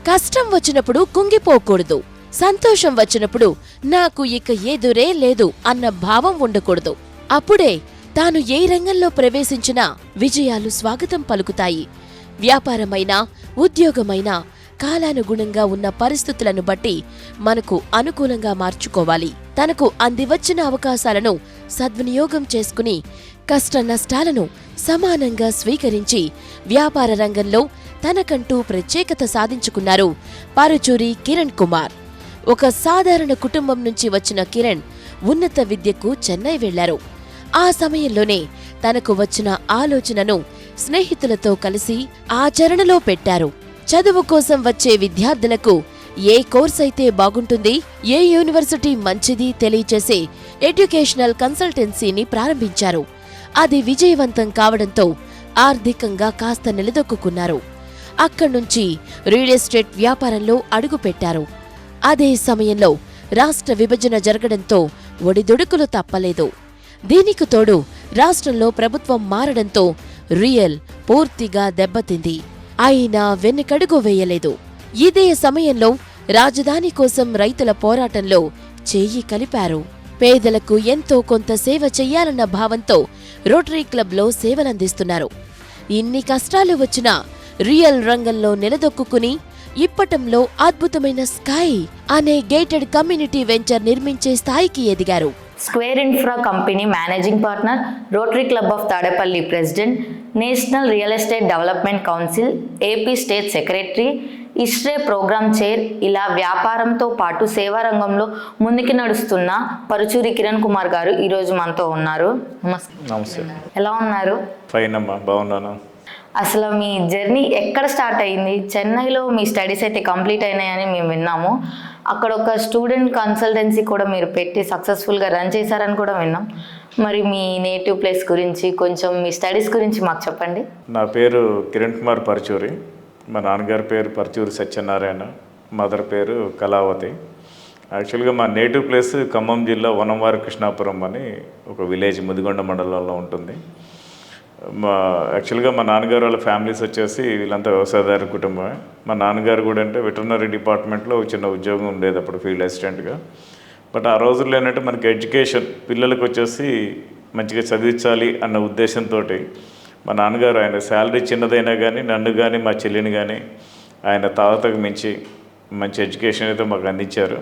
కష్టం వచ్చినప్పుడు కుంగిపోకూడదు, సంతోషం వచ్చినప్పుడు నాకు ఇక ఎదురే లేదు అన్న భావం ఉండకూడదు. అప్పుడే తాను ఏ రంగంలో ప్రవేశించినా విజయాలు స్వాగతం పలుకుతాయి. వ్యాపారమైనా ఉద్యోగమైనా కాలానుగుణంగా ఉన్న పరిస్థితులను బట్టి మనకు అనుకూలంగా మార్చుకోవాలి. తనకు అందివచ్చిన అవకాశాలను సద్వినియోగం చేసుకుని కష్ట నష్టాలను సమానంగా స్వీకరించి వ్యాపార రంగంలో తనకంటూ ప్రత్యేకత సాధించుకున్నారు పరుచూరి కిరణ్ కుమార్. ఒక సాధారణ కుటుంబం నుంచి వచ్చిన కిరణ్ ఉన్నత విద్యకు చెన్నై వెళ్లారు. ఆ సమయంలోనే తనకు వచ్చిన ఆలోచనను స్నేహితులతో కలిసి ఆచరణలో పెట్టారు. చదువు కోసం వచ్చే విద్యార్థులకు ఏ కోర్స్ అయితే బాగుంటుంది, ఏ యూనివర్సిటీ మంచిది తెలియచేసే ఎడ్యుకేషనల్ కన్సల్టెన్సీని ప్రారంభించారు. అది విజయవంతం కావడంతో ఆర్థికంగా కాస్త నిలదొక్కున్నారు. అక్కడ్నుంచి రియల్ ఎస్టేట్ వ్యాపారంలో అడుగుపెట్టారు. అదే సమయంలో రాష్ట్ర విభజన జరగడంతో ఒడిదుడుకులు తప్పలేదు. దీనికి తోడు రాష్ట్రంలో ప్రభుత్వం మారడంతో రియల్ పూర్తిగా దెబ్బతింది. అయినా వెనుకడుగు వేయలేదు. ఇదే సమయంలో రాజధాని కోసం రైతుల పోరాటంలో చెయ్యి కలిపారు. పేదలకు ఎంతో కొంత సేవ చెయ్యాలన్న భావంతో రోటరీ క్లబ్లో సేవలందిస్తున్నారు. ఇన్ని కష్టాలు వచ్చినా రియల్ రంగంలో నిలదొక్కుని ఇప్పటంలో అద్భుతమైన స్కై అనే గేటెడ్ కమ్యూనిటీ వెంచర్ నిర్మించే స్థాయికి ఎదిగారు. Square infra company managing partner, rotary club of Tadepalli president, national real estate development council, AP state secretary, ఇస్రే ప్రోగ్రామ్ చైర్, ఇలా వ్యాపారంతో పాటు సేవా రంగంలో ముందుకు నడుస్తున్న పరుచూరి కిరణ్ కుమార్ గారు ఈరోజు మనతో ఉన్నారు. నమస్తే. ఎలా ఉన్నారు? ఫైన్ అమ్మా, బాగున్నాను. అసలు మీ జర్నీ ఎక్కడ స్టార్ట్ అయింది? చెన్నైలో మీ స్టడీస్ అయితే కంప్లీట్ అయినాయని మేము విన్నాము. అక్కడ ఒక స్టూడెంట్ కన్సల్టెన్సీ కూడా మీరు పెట్టి సక్సెస్ఫుల్గా రన్ చేశారని కూడా విన్నాం. మరి మీ నేటివ్ ప్లేస్ గురించి, కొంచెం మీ స్టడీస్ గురించి మాకు చెప్పండి. నా పేరు కిరణ్ కుమార్ పరుచూరి. మా నాన్నగారి పేరు పరుచూరి సత్యనారాయణ, మదర్ పేరు కళావతి. యాక్చువల్గా మా నేటివ్ ప్లేస్ ఖమ్మం జిల్లా వనంవారి కృష్ణాపురం అని ఒక విలేజ్ ముదిగొండ మండలంలో ఉంటుంది. యాక్చువల్గా మా నాన్నగారు వాళ్ళ ఫ్యామిలీస్ వచ్చేసి వీళ్ళంతా వ్యవసాయదారు కుటుంబమే. మా నాన్నగారు కూడా అంటే వెటర్నరీ డిపార్ట్మెంట్లో చిన్న ఉద్యోగం ఉండేది అప్పుడు, ఫీల్డ్ అసిస్టెంట్గా. బట్ ఆ రోజుల్లో ఏంటంటే మనకి ఎడ్యుకేషన్ పిల్లలకు వచ్చేసి మంచిగా చదివించాలి అన్న ఉద్దేశంతో మా నాన్నగారు ఆయన శాలరీ చిన్నదైనా కానీ నన్ను కానీ మా చెల్లిని కానీ ఆయన తాతకు మించి మంచి ఎడ్యుకేషన్ అయితే మాకు అందించారు.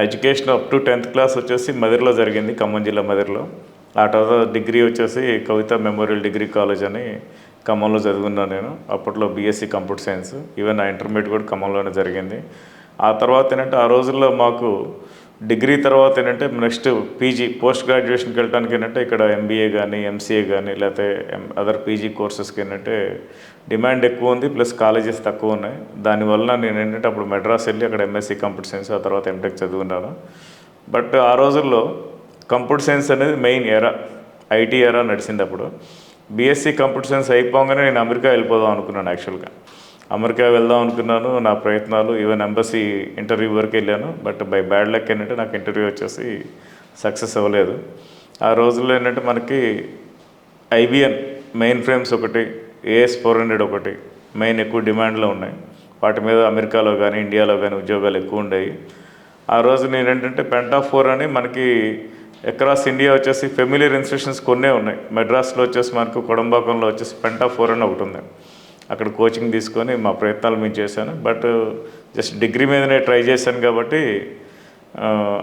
Education up to 10th class వచ్చేసి మదిరలో జరిగింది, ఖమ్మం జిల్లా మదిరలో. ఆ తర్వాత డిగ్రీ వచ్చేసి కవిత మెమోరియల్ డిగ్రీ కాలేజ్ అని ఖమ్మంలో చదువుకున్నాను నేను. అప్పట్లో బీఎస్సీ కంప్యూటర్ సైన్స్. ఈవెన్ నా ఇంటర్మీడియట్ కూడా ఖమ్మంలోనే జరిగింది. ఆ తర్వాత ఏంటంటే ఆ రోజుల్లో మాకు డిగ్రీ తర్వాత ఏంటంటే నెక్స్ట్ పీజీ పోస్ట్ గ్రాడ్యుయేషన్కి వెళ్ళడానికి ఏంటంటే ఇక్కడ ఎంబీఏ కానీ ఎంసీఏ కానీ లేకపోతే అదర్ పీజీ కోర్సెస్కి ఏంటంటే డిమాండ్ ఎక్కువ ఉంది, ప్లస్ కాలేజెస్ తక్కువ ఉన్నాయి. దానివల్ల నేను ఏంటంటే అప్పుడు మెడ్రాస్ వెళ్ళి అక్కడ ఎంఎస్సీ కంప్యూటర్ సైన్స్, ఆ తర్వాత ఎంటెక్ చదువుకున్నాను. బట్ ఆ రోజుల్లో కంప్యూటర్ సైన్స్ అనేది మెయిన్ ఎరా, ఐటీ ఎరా నడిచింది అప్పుడు. బీఎస్సీ కంప్యూటర్ సైన్స్ అయిపోగానే నేను అమెరికా వెళ్ళిపోదాం అనుకున్నాను. యాక్చువల్గా అమెరికా వెళ్దాం అనుకున్నాను. నా ప్రయత్నాలు ఈవెన్ ఎంబసీ ఇంటర్వ్యూ వరకు వెళ్ళాను. బట్ బై బ్యాడ్ లక్ ఏంటంటే నాకు ఇంటర్వ్యూ వచ్చేసి సక్సెస్ అవ్వలేదు. ఆ రోజుల్లో ఏంటంటే మనకి ఐబిఎన్ మెయిన్ ఫ్రేమ్స్ ఒకటి, AS400 ఒకటి మెయిన్ ఎక్కువ డిమాండ్లో ఉన్నాయి. వాటి మీద అమెరికాలో కానీ ఇండియాలో కానీ ఉద్యోగాలు ఎక్కువ ఉండేవి. ఆ రోజు నేను ఏంటంటే పెంటా4 అని మనకి అక్రాస్ ఇండియా వచ్చేసి ఫెమిలియర్ ఇన్స్టిట్యూషన్స్ కొన్నే ఉన్నాయి. మెడ్రాస్లో వచ్చేసి మనకు కొడంబాకంలో వచ్చేసి పెంటా4 అని ఒకటి ఉంది. అక్కడ కోచింగ్ తీసుకొని మా ప్రయత్నాలు మేము చేశాను. బట్ జస్ట్ డిగ్రీ మీదనే ట్రై చేశాను కాబట్టి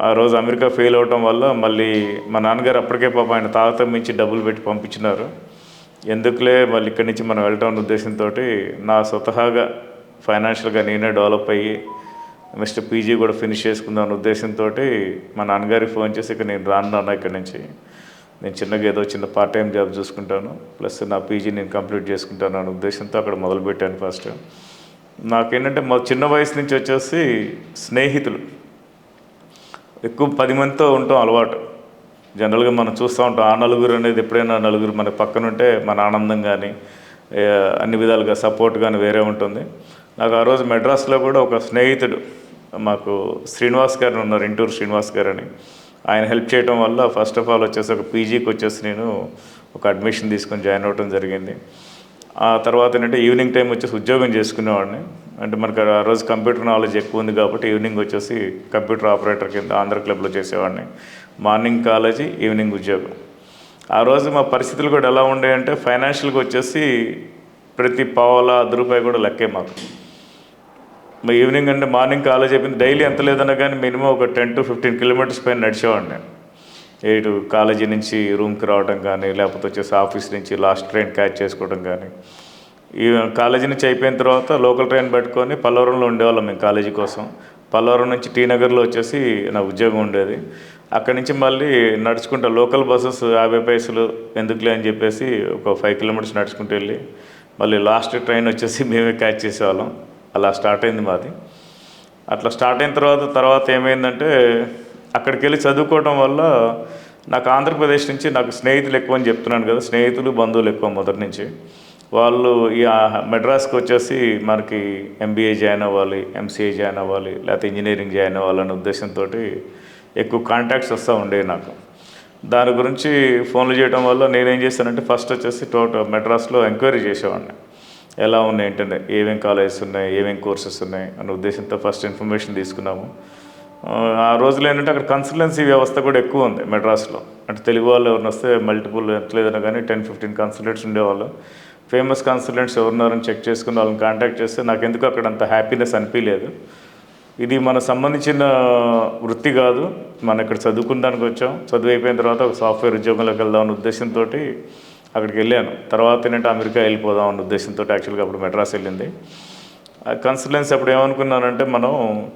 ఆ రోజు అమెరికా ఫెయిల్ అవడం వల్ల మళ్ళీ మా నాన్నగారు అప్పటికే పాప ఆయన తాత మించి డబ్బులు పెట్టి పంపించినారు. ఎందుకులే మళ్ళీ ఇక్కడి నుంచి మనం వెళ్ళటం అనే ఉద్దేశంతో నా స్వతహాగా ఫైనాన్షియల్గా నేనే డెవలప్ అయ్యి నెక్స్ట్ పీజీ కూడా ఫినిష్ చేసుకుందాం అనే ఉద్దేశంతో మా నాన్నగారికి ఫోన్ చేసి ఇక్కడ నేను రాను ఇక్కడి నుంచి, నేను చిన్నగా ఏదో చిన్న పార్ట్ టైం జాబ్ చూసుకుంటాను, ప్లస్ నా పీజీ నేను కంప్లీట్ చేసుకుంటాను అనే ఉద్దేశంతో అక్కడ మొదలుపెట్టాను. ఫస్ట్ నాకేంటంటే మా చిన్న వయసు నుంచి వచ్చేసి స్నేహితులు ఎక్కువ 10 మందితో ఉండటం అలవాటు. జనరల్గా మనం చూస్తూ ఉంటాం, ఆ నలుగురు అనేది ఎప్పుడైనా నలుగురు మన పక్కన ఉంటే మన ఆనందం కానీ అన్ని విధాలుగా సపోర్ట్ కానీ వేరే ఉంటుంది. నాకు ఆ రోజు మెడ్రాస్లో కూడా ఒక స్నేహితుడు మాకు శ్రీనివాస్ గారు ఉన్నారు, ఇంటూరు శ్రీనివాస్ గారు అని. ఆయన హెల్ప్ చేయడం వల్ల ఫస్ట్ ఆఫ్ ఆల్ వచ్చేసి ఒక పీజీకి వచ్చేసి నేను ఒక అడ్మిషన్ తీసుకొని జాయిన్ అవ్వడం జరిగింది. ఆ తర్వాత ఏంటంటే ఈవినింగ్ టైం వచ్చేసి ఉద్యోగం చేసుకునేవాడిని. అంటే మనకు ఆ రోజు కంప్యూటర్ నాలెడ్జ్ ఎక్కువ ఉంది కాబట్టి ఈవినింగ్ వచ్చేసి కంప్యూటర్ ఆపరేటర్ కింద ఆంధ్ర క్లబ్లో చేసేవాడిని. మార్నింగ్ కాలేజీ, ఈవినింగ్ ఉద్యోగం. ఆ రోజు మా పరిస్థితులు కూడా ఎలా ఉండే అంటే ఫైనాన్షియల్గా వచ్చేసి ప్రతి పావల ₹10 కూడా లెక్కే మాకు. ఈవినింగ్ అంటే మార్నింగ్ కాలేజ్ అయిపోయింది, డైలీ ఎంత లేదన్నా కానీ మినిమం ఒక 10 to 15 కిలోమీటర్స్ పైన నడిచేవాడిని నేను. ఇటు కాలేజీ నుంచి రూమ్కి రావడం కానీ, లేకపోతే వచ్చేసి ఆఫీస్ నుంచి లాస్ట్ ట్రైన్ క్యాచ్ చేసుకోవడం కానీ. ఈ కాలేజీ నుంచి అయిపోయిన తర్వాత లోకల్ ట్రైన్ పెట్టుకొని పల్లవరంలో ఉండేవాళ్ళం మేము కాలేజీ కోసం. పల్లవరం నుంచి టీ నగర్లో వచ్చేసి నా ఉద్యోగం ఉండేది. అక్కడి నుంచి మళ్ళీ నడుచుకుంటా లోకల్ బస్సెస్ 50 పైసలు ఎందుకులే అని చెప్పేసి ఒక 5 కిలోమీటర్స్ నడుచుకుంటూ వెళ్ళి మళ్ళీ లాస్ట్ ట్రైన్ వచ్చేసి మేమే క్యాచ్ చేసేవాళ్ళం. అలా స్టార్ట్ అయింది మాది. అట్లా స్టార్ట్ అయిన తర్వాత ఏమైందంటే అక్కడికి వెళ్ళి చదువుకోవడం వల్ల నాకు ఆంధ్రప్రదేశ్ నుంచి నాకు స్నేహితులు ఎక్కువ అని చెప్తున్నాను కదా, స్నేహితులు బంధువులు ఎక్కువ మొదటి నుంచి. వాళ్ళు ఈ మెడ్రాస్కి వచ్చేసి మనకి MBA జాయిన్ అవ్వాలి, MCA జాయిన్ అవ్వాలి, లేకపోతే ఇంజనీరింగ్ జాయిన్ అవ్వాలనే ఉద్దేశంతో ఎక్కువ కాంటాక్ట్స్ వస్తూ ఉండేవి నాకు. దాని గురించి ఫోన్లు చేయడం వల్ల నేనేం చేశానంటే ఫస్ట్ వచ్చేసి మెడ్రాస్లో ఎంక్వైరీ చేసేవాడిని. ఎలా ఉన్నాయి ఏంటంటే ఏమేం కాలేజెస్ ఉన్నాయి, ఏమేం కోర్సెస్ ఉన్నాయి అనే ఉద్దేశంతో ఫస్ట్ ఇన్ఫర్మేషన్ తీసుకున్నాము. ఆ రోజులో ఏంటంటే అక్కడ కన్సల్టెన్సీ వ్యవస్థ కూడా ఎక్కువ ఉంది మెడ్రాస్లో. అంటే తెలుగు వాళ్ళు ఎవరిని వస్తే మల్టిపుల్ ఎట్లేదన్నా కానీ 10-15 కన్సల్టెంట్స్ ఉండేవాళ్ళు. ఫేమస్ కన్సల్టెంట్స్ ఎవరున్నారని చెక్ చేసుకుని వాళ్ళని కాంటాక్ట్ చేస్తే నాకు ఎందుకు అక్కడ అంత హ్యాపీనెస్ అనిపించలేదు. ఇది మనకు సంబంధించిన వృత్తి కాదు, మనం ఇక్కడ చదువుకుందానికి వచ్చాం, చదువు అయిపోయిన తర్వాత ఒక సాఫ్ట్వేర్ ఉద్యోగంలోకి వెళ్దామన్న ఉద్దేశంతో అక్కడికి వెళ్ళాను. తర్వాత ఏంటంటే అమెరికా వెళ్ళిపోదాం అన్న ఉద్దేశంతో యాక్చువల్గా అప్పుడు మెడ్రాస్ వెళ్ళింది. కన్సల్టెన్సీ అప్పుడు ఏమనుకున్నానంటే మనం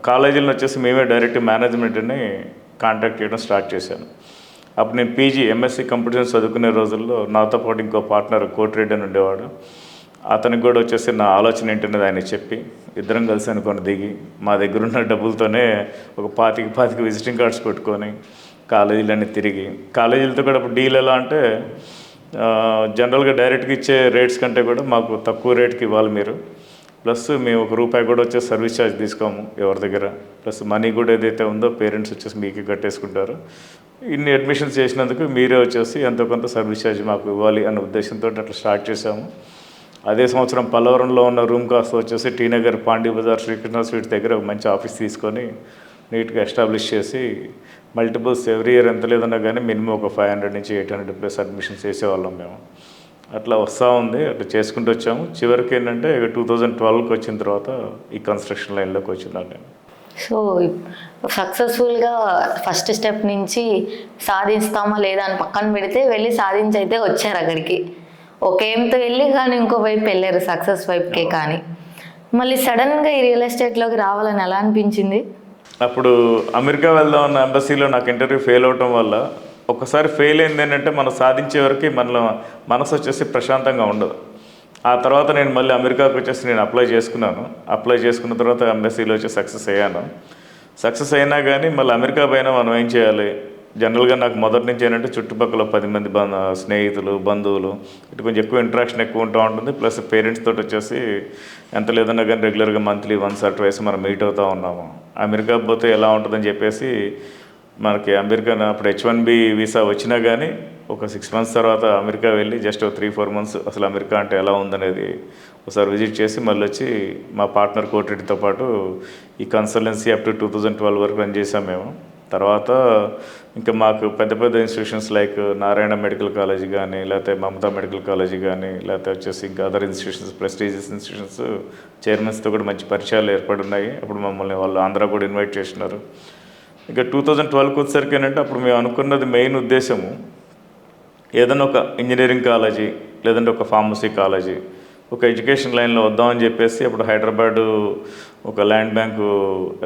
కాలేజీలను వచ్చేసి మేమే డైరెక్ట్ మేనేజ్మెంట్ని కాంటాక్ట్ చేయడం స్టార్ట్ చేశాను. అప్పుడు నేను PG MSc కంప్యూటర్ సైన్స్ చదువుకునే రోజుల్లో నాతో పాటు ఇంకో పార్ట్నర్ కోటిరెడ్డి అని ఉండేవాడు. అతనికి కూడా వచ్చేసి నా ఆలోచన ఏంటనేది ఆయన చెప్పి ఇద్దరం కలిసి అనుకొని దిగి మా దగ్గర ఉన్న డబ్బులతోనే ఒక 25 విజిటింగ్ కార్డ్స్ పెట్టుకొని కాలేజీలన్నీ తిరిగి, కాలేజీలతో కూడా అప్పుడు డీల్ ఎలా అంటే జనరల్గా డైరెక్ట్గా ఇచ్చే రేట్స్ కంటే కూడా మాకు తక్కువ రేట్కి ఇవ్వాలి మీరు, ప్లస్ మేము ₹1 కూడా వచ్చేసి సర్వీస్ ఛార్జ్ తీసుకోము ఎవరి దగ్గర, ప్లస్ మనీ కూడా ఏదైతే ఉందో పేరెంట్స్ వచ్చేసి మీకు కట్టేసుకుంటారు. ఇన్ని అడ్మిషన్స్ చేసినందుకు మీరే వచ్చేసి ఎంతో కొంత సర్వీస్ ఛార్జ్ మాకు ఇవ్వాలి అనే ఉద్దేశంతో అట్లా స్టార్ట్ చేశాము. అదే సంవత్సరం పల్లవరంలో ఉన్న రూమ్ కాస్ట్ వచ్చేసి టీ నగర్ పాండీ బజార్ శ్రీకృష్ణ స్వీట్స్ దగ్గర ఒక మంచి ఆఫీస్ తీసుకొని నీట్గా ఎస్టాబ్లిష్ చేసి మల్టిపుల్స్ ఎవ్రీ ఇయర్ ఎంత లేదన్నా కానీ మినిమం ఒక 500 నుంచి 800 ప్లస్ అడ్మిషన్స్ చేసేవాళ్ళం మేము. అట్లా వస్తూ ఉంది, అట్లా చేసుకుంటూ వచ్చాము. చివరికి ఏంటంటే 2012కి వచ్చిన తర్వాత ఈ కన్స్ట్రక్షన్ లైన్లోకి వచ్చినాను నేను. సో సక్సెస్ఫుల్గా ఫస్ట్ స్టెప్ నుంచి సాధిస్తామా లేదా అని పక్కన పెడితే వెళ్ళి సాధించి అయితే వచ్చారు అక్కడికి. ఒక ఏంతో వెళ్ళి కానీ ఇంకో వైపు వెళ్ళారు, సక్సెస్ వైపుకే. కానీ మళ్ళీ సడన్గా ఈ రియల్ ఎస్టేట్లోకి రావాలని ఎలా అనిపించింది? అప్పుడు అమెరికా వెళ్దాం అన్న ఎంబసీలో నాకు ఇంటర్వ్యూ ఫెయిల్ అవటం వల్ల ఒకసారి ఫెయిల్ అయింది ఏంటంటే మనం సాధించే వరకు మనసు వచ్చేసి ప్రశాంతంగా ఉండదు. ఆ తర్వాత నేను మళ్ళీ అమెరికాకు వచ్చేసి నేను అప్లై చేసుకున్న తర్వాత ఎంబసీలో వచ్చి సక్సెస్ అయ్యాను. సక్సెస్ అయినా కానీ మళ్ళీ అమెరికా పైన మనం ఏం చేయాలి, జనరల్గా నాకు మొదటి నుంచి ఏంటంటే చుట్టుపక్కల 10 మంది స్నేహితులు బంధువులు ఇటు కొంచెం ఎక్కువ ఇంటరాక్షన్ ఎక్కువ ఉంటూ ఉంటుంది. ప్లస్ పేరెంట్స్ తోటి వచ్చేసి ఎంత లేదన్నా కానీ రెగ్యులర్గా మంత్లీ 1 or 2 మనం మీట్ అవుతూ ఉన్నాము. అమెరికా పోతే ఎలా ఉంటుందని చెప్పేసి మనకి అమెరికా అప్పుడు H1B వీసా వచ్చినా కానీ ఒక 6 months తర్వాత అమెరికా వెళ్ళి జస్ట్ 3-4 months అసలు అమెరికా అంటే ఎలా ఉందనేది ఒకసారి విజిట్ చేసి మళ్ళీ వచ్చి మా పార్ట్నర్ కోటిరెడ్డితో పాటు ఈ కన్సల్టెన్సీ అప్ టు 2012 వరకు రన్ చేసాం మేము. తర్వాత ఇంకా మాకు పెద్ద పెద్ద institutions like Narayana medical college కానీ, లేకపోతే మమతా మెడికల్ కాలేజ్ కానీ, లేకపోతే వచ్చేసి ఇంకా అదర్ ఇన్స్టిట్యూషన్స్ ప్రెస్టీజియస్ ఇన్స్టిట్యూషన్స్ చైర్మన్స్తో కూడా మంచి పరిచయాలు ఏర్పడున్నాయి. అప్పుడు మమ్మల్ని వాళ్ళు ఆంధ్ర కూడా ఇన్వైట్ చేసినారు. ఇక 2012కి వచ్చేసరికి ఏంటంటే అప్పుడు మేము అనుకున్నది మెయిన్ ఉద్దేశము ఏదైనా ఒక ఇంజనీరింగ్ కాలేజీ లేదంటే ఒక ఫార్మసీ కాలేజీ ఒక ఎడ్యుకేషన్ లైన్లో వద్దామని చెప్పేసి అప్పుడు హైదరాబాదు ఒక ల్యాండ్ బ్యాంకు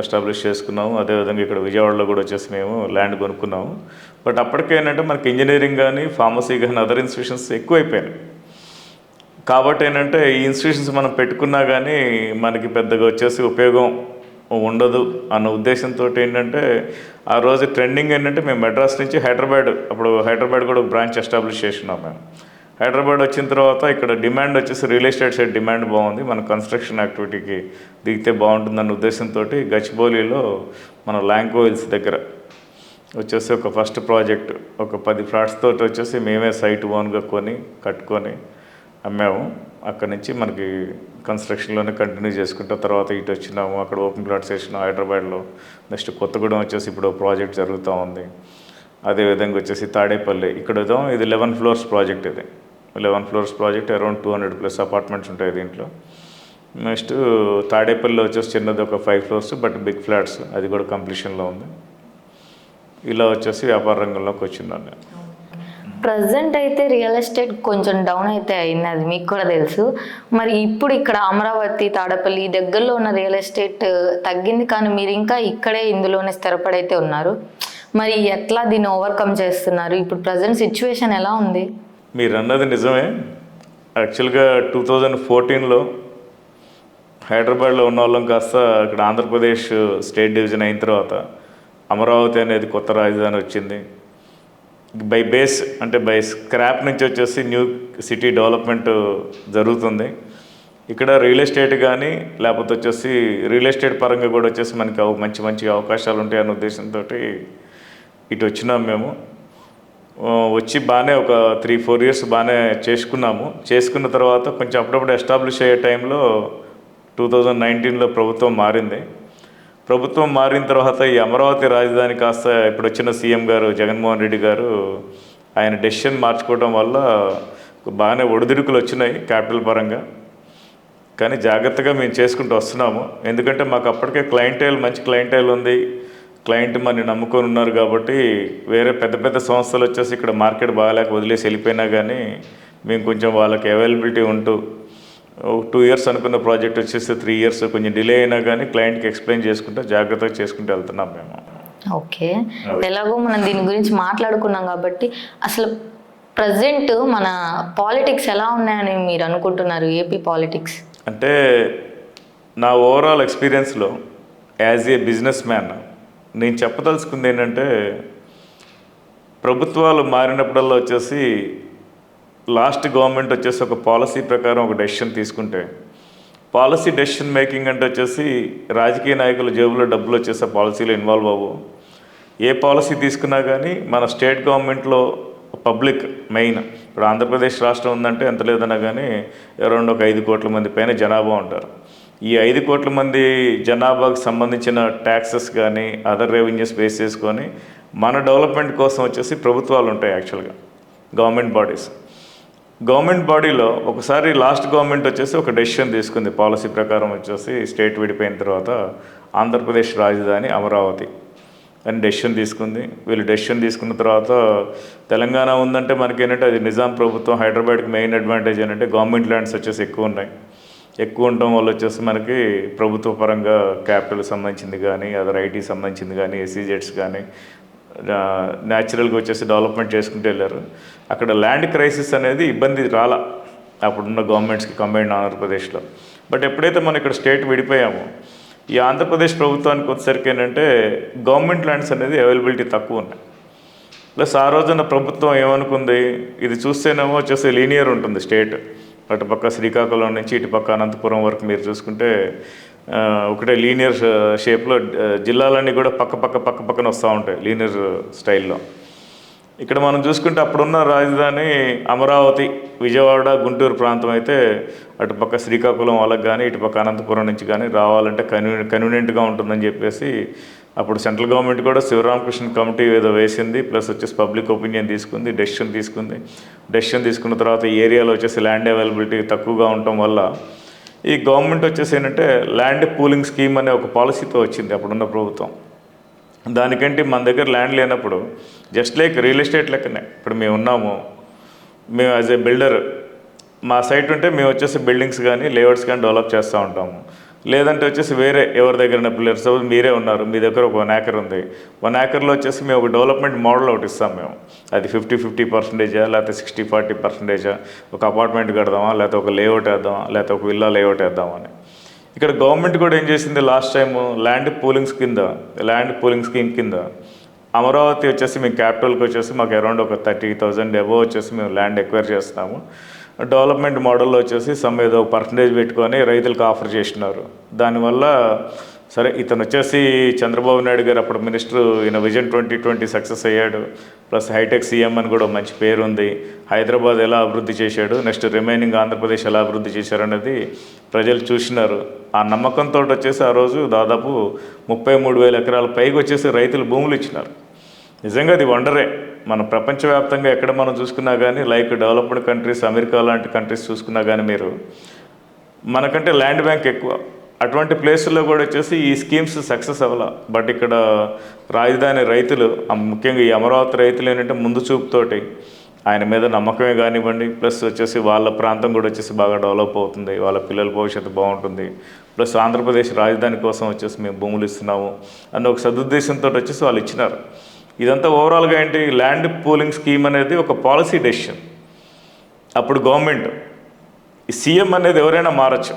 ఎస్టాబ్లిష్ చేసుకున్నాము. అదేవిధంగా ఇక్కడ విజయవాడలో కూడా వచ్చేసి మేము ల్యాండ్ కొనుక్కున్నాము. బట్ అప్పటికేంటంటే మనకి ఇంజనీరింగ్ కానీ ఫార్మసీ కానీ అదర్ ఇన్స్టిట్యూషన్స్ ఎక్కువైపోయినాయి. కాబట్టి ఏంటంటే ఈ ఇన్స్టిట్యూషన్స్ మనం పెట్టుకున్నా కానీ మనకి పెద్దగా వచ్చేసి ఉపయోగం ఉండదు అన్న ఉద్దేశంతో ఏంటంటే ఆ రోజు ట్రెండింగ్ ఏంటంటే మేము మెడ్రాస్ నుంచి హైదరాబాద్ కూడా ఒక బ్రాంచ్ ఎస్టాబ్లిష్ చేసినాం మేము. హైదరాబాద్ వచ్చిన తర్వాత ఇక్కడ డిమాండ్ వచ్చేసి రియల్ ఎస్టేట్ సైడ్ డిమాండ్ బాగుంది, మన కన్స్ట్రక్షన్ యాక్టివిటీకి దిగితే బాగుంటుందన్న ఉద్దేశంతో గచ్చిబౌలిలో మన ల్యాంకో హిల్స్ దగ్గర వచ్చేసి ఒక ఫస్ట్ ప్రాజెక్ట్ ఒక 10 ఫ్లాట్స్ తోటి వచ్చేసి మేమే సైట్ ఓన్గా కట్టుకొని అమ్మాము. అక్కడి నుంచి మనకి కన్స్ట్రక్షన్లోనే కంటిన్యూ చేసుకుంటా తర్వాత ఇటు వచ్చినాము. అక్కడ ఓపెన్ ప్లాట్స్ వేసినాం హైదరాబాద్లో. నెక్స్ట్ కొత్తగూడెం వచ్చేసి ఇప్పుడు ప్రాజెక్ట్ జరుగుతూ ఉంది. అదేవిధంగా వచ్చేసి తాడేపల్లి ఇక్కడ ఇది 11 floors ప్రాజెక్ట్. ఇది 11 floors ప్రాజెక్ట్, అరౌండ్ 200+ అపార్ట్మెంట్స్ ఉంటాయి దీంట్లో. నెక్స్ట్ తాడేపల్లిలో వచ్చేసి చిన్నది ఒక 5 floors బట్ బిగ్ ఫ్లాట్స్, అది కూడా కంప్లీషన్లో ఉంది. ఇలా వచ్చేసి వ్యాపార రంగంలోకి వచ్చిన్నాను నేను. ప్రజెంట్ అయితే రియల్ ఎస్టేట్ కొంచెం డౌన్ అయితే అయింది, అది మీకు కూడా తెలుసు. మరి ఇప్పుడు ఇక్కడ అమరావతి, తాడపల్లి దగ్గరలో ఉన్న రియల్ ఎస్టేట్ తగ్గింది, కానీ మీరు ఇంకా ఇక్కడే ఇందులోనే స్థిరపడైతే ఉన్నారు. మరి ఎట్లా దీన్ని ఓవర్కమ్ చేస్తున్నారు? ఇప్పుడు ప్రజెంట్ సిచ్యువేషన్ ఎలా ఉంది? మీరు అన్నది నిజమే. యాక్చువల్గా 2014లో హైదరాబాద్లో ఉన్న వాళ్ళం కాస్త ఇక్కడ ఆంధ్రప్రదేశ్ స్టేట్ డివిజన్ అయిన తర్వాత అమరావతి అనేది కొత్త రాజధాని వచ్చింది. బై బేస్ అంటే బై స్క్రాప్ నుంచి వచ్చేసి న్యూ సిటీ డెవలప్మెంట్ జరుగుతుంది. ఇక్కడ రియల్ ఎస్టేట్ కానీ లేకపోతే వచ్చేసి రియల్ ఎస్టేట్ పరంగా కూడా వచ్చేసి మనకి మంచి మంచి అవకాశాలు ఉంటాయనే ఉద్దేశంతో ఇటు వచ్చినాం మేము. వచ్చి బాగానే ఒక 3-4 years బాగానే చేసుకున్న తర్వాత కొంచెం అప్పుడప్పుడు ఎస్టాబ్లిష్ అయ్యే టైంలో 2019లో ప్రభుత్వం మారింది. ప్రభుత్వం మారిన తర్వాత ఈ అమరావతి రాజధాని కాస్త ఇప్పుడు వచ్చిన సీఎం గారు జగన్మోహన్ రెడ్డి గారు ఆయన డెసిషన్ మార్చుకోవడం వల్ల బాగానే ఒడిదుడుకులు వచ్చినాయి క్యాపిటల్ పరంగా. కానీ జాగ్రత్తగా మేము చేసుకుంటూ వస్తున్నాము. ఎందుకంటే మాకు అప్పటికే మంచి క్లయింటైల్ ఉంది, క్లయింట్ మనని నమ్ముకొని ఉన్నారు. కాబట్టి వేరే పెద్ద పెద్ద సంస్థలు వచ్చేసి ఇక్కడ మార్కెట్ బాగాలేక వదిలేసి వెళ్ళిపోయినా కానీ మేము కొంచెం వాళ్ళకి అవైలబిలిటీ ఉంటూ 2 years అనుకున్న ప్రాజెక్ట్ వచ్చేసి 3 years కొంచెం డిలే అయినా కానీ క్లయింట్కి ఎక్స్ప్లెయిన్ చేసుకుంటూ జాగ్రత్తగా చేసుకుంటూ వెళ్తున్నాం మేము. ఓకే, ఎలాగో మనం దీని గురించి మాట్లాడుకున్నాం కాబట్టి అసలు ప్రజెంట్ మన పాలిటిక్స్ ఎలా ఉన్నాయని మీరు అనుకుంటున్నారు? ఏపీ పాలిటిక్స్ అంటే నా ఓవరాల్ ఎక్స్పీరియన్స్లో యాజ్ ఏ బిజినెస్ మ్యాన్ నేను చెప్పదలుచుకుంది ఏంటంటే, ప్రభుత్వాలు మారినప్పుడల్లా వచ్చేసి లాస్ట్ గవర్నమెంట్ వచ్చేసి ఒక పాలసీ ప్రకారం ఒక డెసిషన్ తీసుకుంటే, పాలసీ డెసిషన్ మేకింగ్ అంటే వచ్చేసి రాజకీయ నాయకుల జేబులో డబ్బులు వచ్చేసి ఆ పాలసీలో ఇన్వాల్వ్ అవ్వవు. ఏ పాలసీ తీసుకున్నా కానీ మన స్టేట్ గవర్నమెంట్లో పబ్లిక్ మెయిన్, ఇప్పుడు ఆంధ్రప్రదేశ్ రాష్ట్రం ఉందంటే ఎంత లేదన్నా కానీ అరౌండ్ ఒక 5 కోట్ల మంది పైన జనాభా ఉంటారు. ఈ 5 కోట్ల మంది జనాభాకు సంబంధించిన ట్యాక్సెస్ కానీ అదర్ రెవెన్యూస్ బేస్ చేసుకొని మన డెవలప్మెంట్ కోసం వచ్చేసి ప్రభుత్వాలు ఉంటాయి. యాక్చువల్గా గవర్నమెంట్ బాడీలో ఒకసారి లాస్ట్ గవర్నమెంట్ వచ్చేసి ఒక డెసిషన్ తీసుకుంది. పాలసీ ప్రకారం వచ్చేసి స్టేట్ విడిపోయిన తర్వాత ఆంధ్రప్రదేశ్ రాజధాని అమరావతి అని డెసిషన్ తీసుకుంది. వీళ్ళు డెసిషన్ తీసుకున్న తర్వాత తెలంగాణ ఉందంటే మనకేంటంటే అది నిజాం ప్రభుత్వం. హైదరాబాద్కి మెయిన్ అడ్వాంటేజ్ ఏంటంటే గవర్నమెంట్ ల్యాండ్స్ వచ్చేసి ఎక్కువ ఉండటం వల్ల వచ్చేసి మనకి ప్రభుత్వ పరంగా క్యాపిటల్ సంబంధించింది కానీ అదర్ ఐటీ సంబంధించింది కానీ ఎస్సీజెడ్స్ కానీ న్యాచురల్గా వచ్చేసి డెవలప్మెంట్ చేసుకుంటూ వెళ్ళారు. అక్కడ ల్యాండ్ క్రైసిస్ అనేది ఇబ్బంది రాలా అప్పుడున్న గవర్నమెంట్స్కి కంబైన్డ్ ఆంధ్రప్రదేశ్లో. బట్ ఎప్పుడైతే మనం ఇక్కడ స్టేట్ విడిపోయామో ఈ ఆంధ్రప్రదేశ్ ప్రభుత్వానికి వచ్చేసరికి ఏంటంటే గవర్నమెంట్ ల్యాండ్స్ అనేది అవైలబిలిటీ తక్కువ ఉన్నాయి. ప్లస్ ఆ రోజున ప్రభుత్వం ఏమనుకుంది, ఇది చూస్తేనేమో వచ్చేసి లీనియర్ ఉంటుంది స్టేట్. అటుపక్క శ్రీకాకుళం నుంచి ఇటుపక్క అనంతపురం వరకు మీరు చూసుకుంటే ఒకటే లీనియర్ షేప్లో జిల్లాలన్నీ కూడా పక్కన వస్తూ ఉంటాయి లీనియర్ స్టైల్లో. ఇక్కడ మనం చూసుకుంటే అప్పుడున్న రాజధాని అమరావతి, విజయవాడ, గుంటూరు ప్రాంతం అయితే అటుపక్క శ్రీకాకుళం వాళ్ళకి కానీ ఇటుపక్క అనంతపురం నుంచి కానీ రావాలంటే కన్వీనియంట్గా ఉంటుందని చెప్పేసి అప్పుడు సెంట్రల్ గవర్నమెంట్ కూడా శివరామకృష్ణ కమిటీ ఏదో వేసింది. ప్లస్ వచ్చేసి పబ్లిక్ ఒపీనియన్ తీసుకుంది, డెసిషన్ తీసుకున్న తర్వాత ఈ ఏరియాలో వచ్చేసి ల్యాండ్ అవైలబిలిటీ తక్కువగా ఉండటం వల్ల ఈ గవర్నమెంట్ వచ్చేసి ఏంటంటే ల్యాండ్ పూలింగ్ స్కీమ్ అనే ఒక పాలసీతో వచ్చింది అప్పుడున్న ప్రభుత్వం. దానికంటే మన దగ్గర ల్యాండ్ లేనప్పుడు జస్ట్ లైక్ రియల్ ఎస్టేట్ లెక్కనే ఇప్పుడు మేము యాజ్ ఏ బిల్డర్ మా సైట్ ఉంటే మేము వచ్చేసి బిల్డింగ్స్ కానీ లేఅవుట్స్ కానీ డెవలప్ చేస్తూ ఉంటాము. లేదంటే వచ్చేసి వేరే ఎవరి దగ్గర పిల్లర్స్ మీరే ఉన్నారు, మీ దగ్గర ఒక 1 acre ఉంది, 1 acreలో వచ్చేసి మేము ఒక డెవలప్మెంట్ మోడల్ ఒకటి ఇస్తాం. మేము అది 50-50% లేకపోతే 60-40%, ఒక అపార్ట్మెంట్ కడదామా లేకపోతే ఒక లేఅవుట్ వేద్దామా లేకపోతే ఒక విల్లా లేఅవుట్ వేద్దామని. ఇక్కడ గవర్నమెంట్ కూడా ఏం చేసింది last time land pooling scheme కింద అమరావతి వచ్చేసి మేము క్యాపిటల్కి వచ్చేసి మాకు అరౌండ్ ఒక 30,000 అబోవ్ వచ్చేసి మేము ల్యాండ్ ఎక్వైర్ చేస్తాము. డెవలప్మెంట్ మోడల్లో వచ్చేసి ఏదో ఒక పర్సంటేజ్ పెట్టుకొని రైతులకు ఆఫర్ చేసినారు. దానివల్ల సరే ఇతను వచ్చేసి చంద్రబాబు నాయుడు గారు అప్పుడు మినిస్టర్ ఈయన విజన్ 2020 సక్సెస్ అయ్యాడు, ప్లస్ హైటెక్ సీఎం అని కూడా మంచి పేరు ఉంది. హైదరాబాద్ ఎలా అభివృద్ధి చేశాడు, నెక్స్ట్ రిమైనింగ్ ఆంధ్రప్రదేశ్ ఎలా అభివృద్ధి చేశారు అనేది ప్రజలు చూసినారు. ఆ నమ్మకంతో వచ్చేసి ఆ రోజు దాదాపు 33,000 ఎకరాల పైకి వచ్చేసి రైతులు భూములు ఇచ్చినారు. నిజంగా అది వండరే. మన ప్రపంచవ్యాప్తంగా ఎక్కడ మనం చూసుకున్నా కానీ, లైక్ డెవలప్డ్ కంట్రీస్, అమెరికా లాంటి కంట్రీస్ చూసుకున్నా కానీ మీరు, మనకంటే ల్యాండ్ బ్యాంక్ ఎక్కువ. అటువంటి ప్లేసుల్లో కూడా వచ్చేసి ఈ స్కీమ్స్ సక్సెస్ అవ్వాల. బట్ ఇక్కడ రాజధాని రైతులు, ముఖ్యంగా ఈ అమరావతి రైతులు ఏంటంటే ముందు చూపుతోటి ఆయన మీద నమ్మకమే కానివ్వండి, ప్లస్ వచ్చేసి వాళ్ళ ప్రాంతం కూడా వచ్చేసి బాగా డెవలప్ అవుతుంది, వాళ్ళ పిల్లల భవిష్యత్తు బాగుంటుంది, ప్లస్ ఆంధ్రప్రదేశ్ రాజధాని కోసం వచ్చేసి మేము భూములు ఇస్తున్నాము అన్న ఒక సదుద్దేశంతో వచ్చేసి వాళ్ళు ఇచ్చినారు. ఇదంతా ఓవరాల్గా ఏంటి, ల్యాండ్ పూలింగ్ స్కీమ్ అనేది ఒక పాలసీ డెసిషన్. అప్పుడు గవర్నమెంట్, ఈ సీఎం అనేది ఎవరైనా మారచ్చు.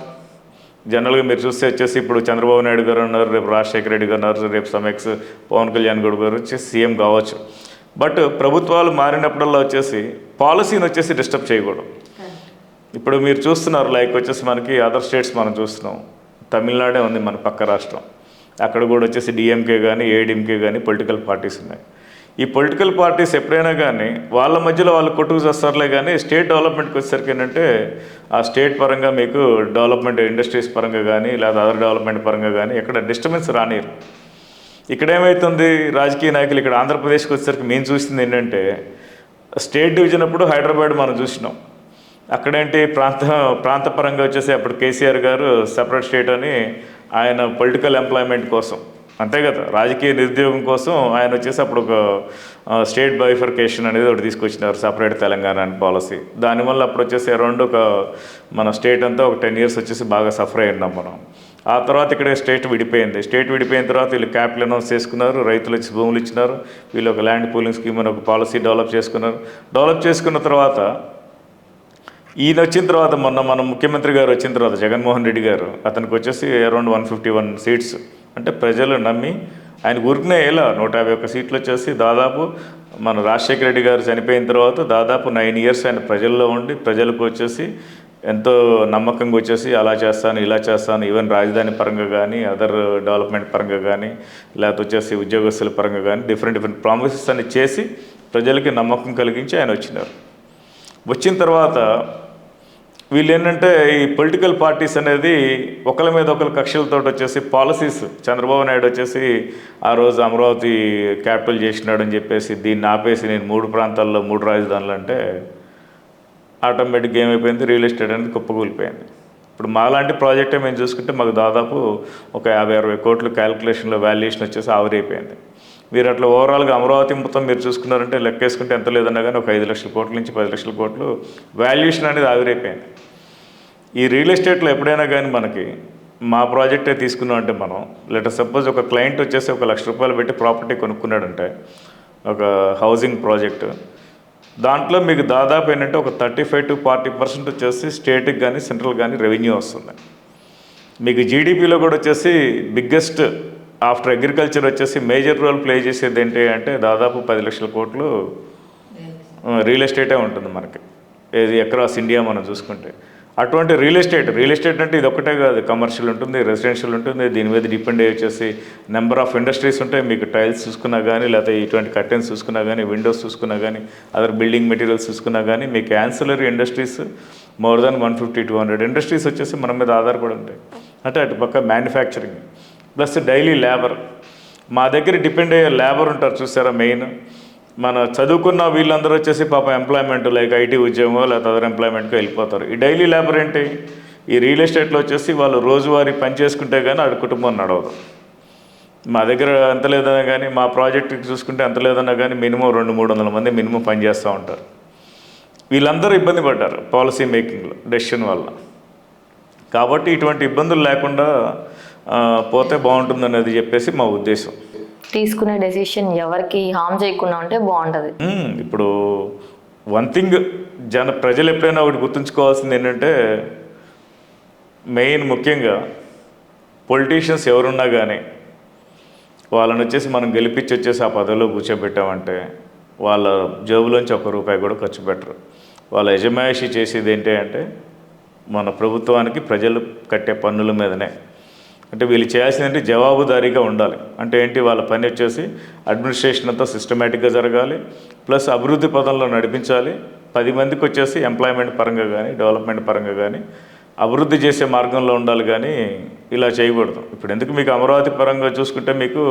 జనరల్గా మీరు చూస్తే వచ్చేసి ఇప్పుడు చంద్రబాబు నాయుడు గారు ఉన్నారు, రేపు రాజశేఖర రెడ్డి గారు ఉన్నారు, రేపు సమెక్స్ పవన్ కళ్యాణ్ గారు వచ్చేసి సీఎం కావచ్చు. బట్ ప్రభుత్వాలు మారినప్పుడల్లా వచ్చేసి పాలసీని వచ్చేసి డిస్టర్బ్ చేయకూడదు. ఇప్పుడు మీరు చూస్తున్నారు, లైక్ వచ్చేసి మనకి అదర్ స్టేట్స్ మనం చూస్తున్నాం. తమిళనాడే ఉంది మన పక్క రాష్ట్రం. అక్కడ కూడా వచ్చేసి డిఎంకే కానీ ఏఐడిఎంకే కానీ పొలిటికల్ పార్టీస్ ఉన్నాయి. ఈ పొలిటికల్ పార్టీస్ ఎప్పుడైనా కానీ వాళ్ళ మధ్యలో వాళ్ళు కొట్టుకు చేస్తారులే, కానీ స్టేట్ డెవలప్మెంట్కి వచ్చేసరికి ఏంటంటే ఆ స్టేట్ పరంగా మీకు డెవలప్మెంట్ ఇండస్ట్రీస్ పరంగా కానీ లేదా అదర్ డెవలప్మెంట్ పరంగా కానీ ఎక్కడ డిస్టర్బెన్స్ రానిరు. ఇక్కడ ఏమవుతుంది, రాజకీయ నాయకులు ఇక్కడ ఆంధ్రప్రదేశ్కి వచ్చేసరికి మేము చూసింది ఏంటంటే, స్టేట్ డివిజన్ అప్పుడు హైదరాబాద్ మనం చూసినాం. అక్కడేంటి ప్రాంతపరంగా వచ్చేసి అప్పుడు కేసీఆర్ గారు సపరేట్ స్టేట్ అని ఆయన పొలిటికల్ ఎంప్లాయ్మెంట్ కోసం, అంతే కదా, రాజకీయ నిరుద్యోగం కోసం ఆయన వచ్చేసి అప్పుడు ఒక స్టేట్ బైఫర్కేషన్ అనేది ఒకటి తీసుకొచ్చినారు, సపరేట్ తెలంగాణ అని పాలసీ. దానివల్ల అప్పుడు వచ్చేసి అరౌండ్ ఒక మన స్టేట్ అంతా ఒక 10 years వచ్చేసి బాగా సఫర్ అయి ఉన్నాం మనం. ఆ తర్వాత ఇక్కడ స్టేట్ విడిపోయింది. స్టేట్ విడిపోయిన తర్వాత వీళ్ళు క్యాపిటల్ అనౌన్స్ చేసుకున్నారు, రైతులు వచ్చి భూములు ఇచ్చినారు, వీళ్ళు ఒక ల్యాండ్ పూలింగ్ స్కీమ్ అని ఒక పాలసీ డెవలప్ చేసుకున్నారు. డెవలప్ చేసుకున్న తర్వాత ఈయన వచ్చిన తర్వాత మన ముఖ్యమంత్రి గారు వచ్చిన తర్వాత జగన్మోహన్ రెడ్డి గారు, అతనికి వచ్చేసి అరౌండ్ 151 సీట్స్, అంటే ప్రజలు నమ్మి ఆయన ఊరికనే ఎలా 151 సీట్లు వచ్చేసి దాదాపు మన రాజశేఖర రెడ్డి గారు చనిపోయిన తర్వాత దాదాపు 9 years ఆయన ప్రజల్లో ఉండి ప్రజలకు వచ్చేసి ఎంతో నమ్మకంగా వచ్చేసి అలా చేస్తాను ఇలా చేస్తాను, ఈవెన్ రాజధాని పరంగా కానీ అదర్ డెవలప్మెంట్ పరంగా కానీ లేకపోతే వచ్చేసి ఉద్యోగస్తుల పరంగా కానీ డిఫరెంట్ ప్రామిసెస్ అన్ని చేసి ప్రజలకి నమ్మకం కలిగించి ఆయన వచ్చినారు. వచ్చిన తర్వాత వీళ్ళు ఏంటంటే ఈ పొలిటికల్ పార్టీస్ అనేది ఒకరి మీద ఒకరు కక్షలతో వచ్చేసి పాలసీస్, చంద్రబాబు నాయుడు వచ్చేసి ఆ రోజు అమరావతి క్యాపిటల్ చేసినాడు అని చెప్పేసి దీన్ని ఆపేసి నేను 3 ప్రాంతాల్లో 3 రాజధానులు అంటే ఆటోమేటిక్గా ఏమైపోయింది, రియల్ ఎస్టేట్ అనేది కుప్పకూలిపోయింది. ఇప్పుడు మాలాంటి ప్రాజెక్టే మేము చూసుకుంటే మాకు దాదాపు ఒక 50-60 కోట్లు క్యాలిక్యులేషన్లో వాల్యుయేషన్ వచ్చేసి ఆవిరైపోయింది. మీరు అట్లా ఓవరాల్గా అమరావతి మొత్తం మీరు చూసుకున్నారంటే లెక్కేసుకుంటే ఎంత లేదన్నా కానీ ఒక 5 లక్షల కోట్ల నుంచి 10 లక్షల కోట్లు వాల్యుయేషన్ అనేది ఆవిరైపోయింది. ఈ రియల్ ఎస్టేట్లో ఎప్పుడైనా కానీ మనకి మా ప్రాజెక్టే తీసుకున్నాం అంటే మనం లెటర్ సపోజ్ ఒక క్లయింట్ వచ్చేసి 1 లక్ష రూపాయలు పెట్టి ప్రాపర్టీ కొనుక్కున్నాడంటే ఒక హౌసింగ్ ప్రాజెక్టు, దాంట్లో మీకు దాదాపు ఏంటంటే ఒక 35 to 40% వచ్చేసి స్టేట్కి కానీ సెంట్రల్ కానీ రెవెన్యూ వస్తుంది. మీకు జీడిపిలో కూడా వచ్చేసి బిగ్గెస్ట్ ఆఫ్టర్ అగ్రికల్చర్ వచ్చేసి మేజర్ రోల్ ప్లే చేసేది ఏంటి అంటే దాదాపు 10 లక్షల కోట్లు రియల్ ఎస్టేటే ఉంటుంది మనకి, ఏది అక్రాస్ ఇండియా మనం చూసుకుంటే. అటువంటి రియల్ ఎస్టేట్ అంటే ఇది ఒక్కటే కాదు, కమర్షియల్ ఉంటుంది, రెసిడెన్షియల్ ఉంటుంది, దీని మీద డిపెండ్ అయ్యి వచ్చేసి నెంబర్ ఆఫ్ ఇండస్ట్రీస్ ఉంటాయి. మీకు టైల్స్ చూసుకున్నా కానీ లేకపోతే ఇటువంటి కర్టెన్స్ చూసుకున్నా కానీ విండోస్ చూసుకున్నా కానీ అదర్ బిల్డింగ్ మెటీరియల్స్ చూసుకున్నా కానీ మీకు ancillary industries more than 150-200 industries వచ్చేసి మన మీద ఆధారపడి ఉంటాయి. అంటే అటు పక్క మ్యానుఫ్యాక్చరింగ్ ప్లస్ డైలీ లేబర్, మా దగ్గర డిపెండ్ అయ్యే లేబర్ ఉంటారు చూసారా, మెయిన్ మన చదువుకున్న వీళ్ళందరూ వచ్చేసి పాప ఎంప్లాయ్మెంట్ లైక్ ఐటీ ఉద్యోగం లేకపోతే అదర్ ఎంప్లాయ్మెంట్కి వెళ్ళిపోతారు. ఈ డైలీ లేబర్ ఏంటి, ఈ రియల్ ఎస్టేట్లో వచ్చేసి వాళ్ళు రోజువారీ పని చేసుకుంటే కానీ ఆడ కుటుంబం నడవదు. మా దగ్గర ఎంత లేదన్నా కానీ మా ప్రాజెక్ట్కి చూసుకుంటే ఎంత లేదన్నా కానీ మినిమం 200-300 మంది మినిమం పని చేస్తూ ఉంటారు. వీళ్ళందరూ ఇబ్బంది పడ్డారు పాలసీ మేకింగ్లో డెసిషన్ వల్ల. కాబట్టి ఇటువంటి ఇబ్బందులు లేకుండా పోతే బాగుంటుందనేది చెప్పేసి మా ఉద్దేశం. తీసుకునే డెసిషన్ ఎవరికి హామ్ చేయకుండా ఉంటే బాగుంటుంది. ఇప్పుడు వన్ థింగ్ ప్రజలు ఎప్పుడైనా ఒకటి గుర్తుంచుకోవాల్సింది ఏంటంటే మెయిన్ ముఖ్యంగా పొలిటీషియన్స్ ఎవరున్నా కానీ వాళ్ళని వచ్చేసి మనం గెలిపించి వచ్చేసి ఆ పదవిలో కూర్చోబెట్టామంటే వాళ్ళ జేబులోంచి ₹1 కూడా ఖర్చు పెట్టరు. వాళ్ళ యజమాయిషి చేసేది ఏంటి అంటే మన ప్రభుత్వానికి ప్రజలు కట్టే పన్నుల మీదనే. అంటే వీళ్ళు చేయాల్సిందంటే జవాబుదారీగా ఉండాలి. అంటే ఏంటి, వాళ్ళ పని వచ్చేసి అడ్మినిస్ట్రేషన్ అంతా సిస్టమేటిక్గా జరగాలి, ప్లస్ అభివృద్ధి పదంలో నడిపించాలి. 10 మందికి వచ్చేసి ఎంప్లాయ్మెంట్ పరంగా కానీ డెవలప్మెంట్ పరంగా కానీ అభివృద్ధి చేసే మార్గంలో ఉండాలి, కానీ ఇలా చేయకూడదు. ఇప్పుడు ఎందుకు మీకు అమరావతి పరంగా చూసుకుంటే మీకు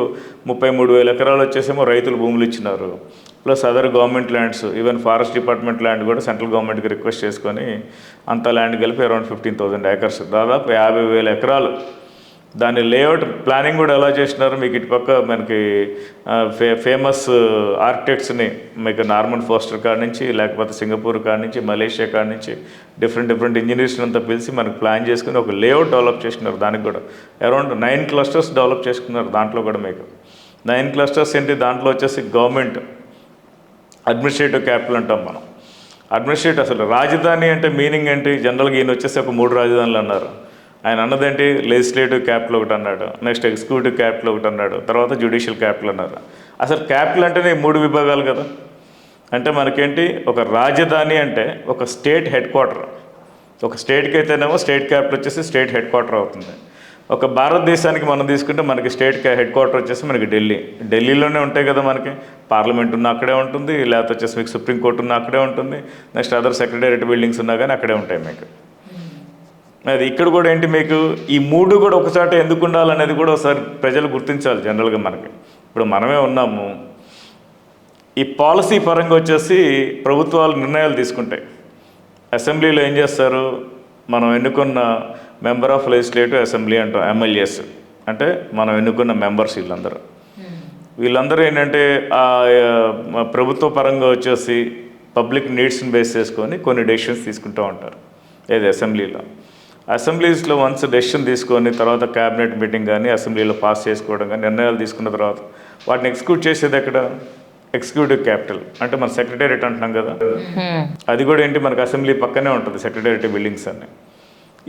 33,000 ఎకరాలు వచ్చేసేమో రైతులు భూములు ఇచ్చినారు, plus other government lands, even forest department land కూడా సెంట్రల్ గవర్నమెంట్కి రిక్వెస్ట్ చేసుకొని అంత ల్యాండ్ కలిపి అరౌండ్ 15,000 ఏకర్స్, దాదాపు 50,000 ఎకరాలు. దాని లేఅవుట్ ప్లానింగ్ కూడా ఎలా చేసినారు, మీకు ఇటుపక్క మనకి ఫేమస్ ఆర్కిటెక్ట్స్ని మీకు నార్మన్ ఫోస్టర్ కాడ నుంచి, లేకపోతే సింగపూర్ కాడ నుంచి, మలేషియా కాడ నుంచి డిఫరెంట్ ఇంజనీర్స్ని అంతా పిలిచి మనకు ప్లాన్ చేసుకుని ఒక లేఅవుట్ డెవలప్ చేసినారు. దానికి కూడా అరౌండ్ 9 క్లస్టర్స్ డెవలప్ చేసుకున్నారు. దాంట్లో కూడా మీకు 9 క్లస్టర్స్ ఏంటి, దాంట్లో వచ్చేసి గవర్నమెంట్ అడ్మినిస్ట్రేటివ్ క్యాపిటల్ అంటాం మనం. అడ్మినిస్ట్రేటివ్ అసలు రాజధాని అంటే మీనింగ్ ఏంటి, జనరల్గా ఈయన వచ్చేసి ఒక 3 రాజధానులు అన్నారు. ఆయన అన్నదేంటి, లెజిస్లేటివ్ క్యాపిటల్ ఒకటి అన్నాడు, నెక్స్ట్ ఎగ్జిక్యూటివ్ క్యాపిటల్ ఒకటి అన్నాడు, తర్వాత జ్యుడిషియల్ క్యాపిటల్ అన్నారు. అసలు క్యాపిటల్ అంటేనే 3 విభాగాలు కదా. అంటే మనకేంటి, ఒక రాజధాని అంటే ఒక స్టేట్ హెడ్ క్వార్టర్, ఒక స్టేట్కి అయితేనేమో స్టేట్ క్యాపిటల్ వచ్చేసి స్టేట్ హెడ్ క్వార్టర్ అవుతుంది. ఒక భారతదేశానికి మనం తీసుకుంటే మనకి స్టేట్ హెడ్ క్వార్టర్ వచ్చేసి మనకి ఢిల్లీలోనే ఉంటాయి కదా. మనకి పార్లమెంట్ ఉన్న అక్కడే ఉంటుంది, లేకపోతే వచ్చేసి మీకు సుప్రీంకోర్టు ఉన్న అక్కడే ఉంటుంది, నెక్స్ట్ అదర్ సెక్రటేరియట్ బిల్డింగ్స్ ఉన్నా కానీ అక్కడే ఉంటాయి మీకు. అది ఇక్కడ కూడా ఏంటి, మీకు ఈ 3 కూడా ఒకసారి ఎందుకు ఉండాలనేది కూడా ఒకసారి ప్రజలు గుర్తించాలి. జనరల్గా మనకి ఇప్పుడు మనమే ఉన్నాము, ఈ పాలసీ పరంగా వచ్చేసి ప్రభుత్వాలు నిర్ణయాలు తీసుకుంటాయి. అసెంబ్లీలో ఏం చేస్తారు, మనం ఎన్నుకున్న మెంబర్ ఆఫ్ లెజిస్లేటివ్ అసెంబ్లీ అంటాం, ఎమ్మెల్యేస్ అంటే మనం ఎన్నుకున్న మెంబర్స్. వీళ్ళందరూ ఏంటంటే ప్రభుత్వ పరంగా వచ్చేసి పబ్లిక్ నీడ్స్ని బేస్ చేసుకొని కొన్ని డెసిషన్స్ తీసుకుంటూ ఉంటారు. ఏది అసెంబ్లీస్లో వన్స్ డెసిషన్ తీసుకొని తర్వాత క్యాబినెట్ మీటింగ్ కానీ అసెంబ్లీలో పాస్ చేసుకోవడం కానీ నిర్ణయాలు తీసుకున్న తర్వాత వాటిని ఎగ్జిక్యూట్ చేసేది ఎక్కడ, ఎగ్జిక్యూటివ్ క్యాపిటల్ అంటే మన సెక్రటేరియట్ అంటున్నాం కదా. అది కూడా ఏంటి, మనకు అసెంబ్లీ పక్కనే ఉంటుంది సెక్రటేరియట్ బిల్డింగ్స్ అన్ని.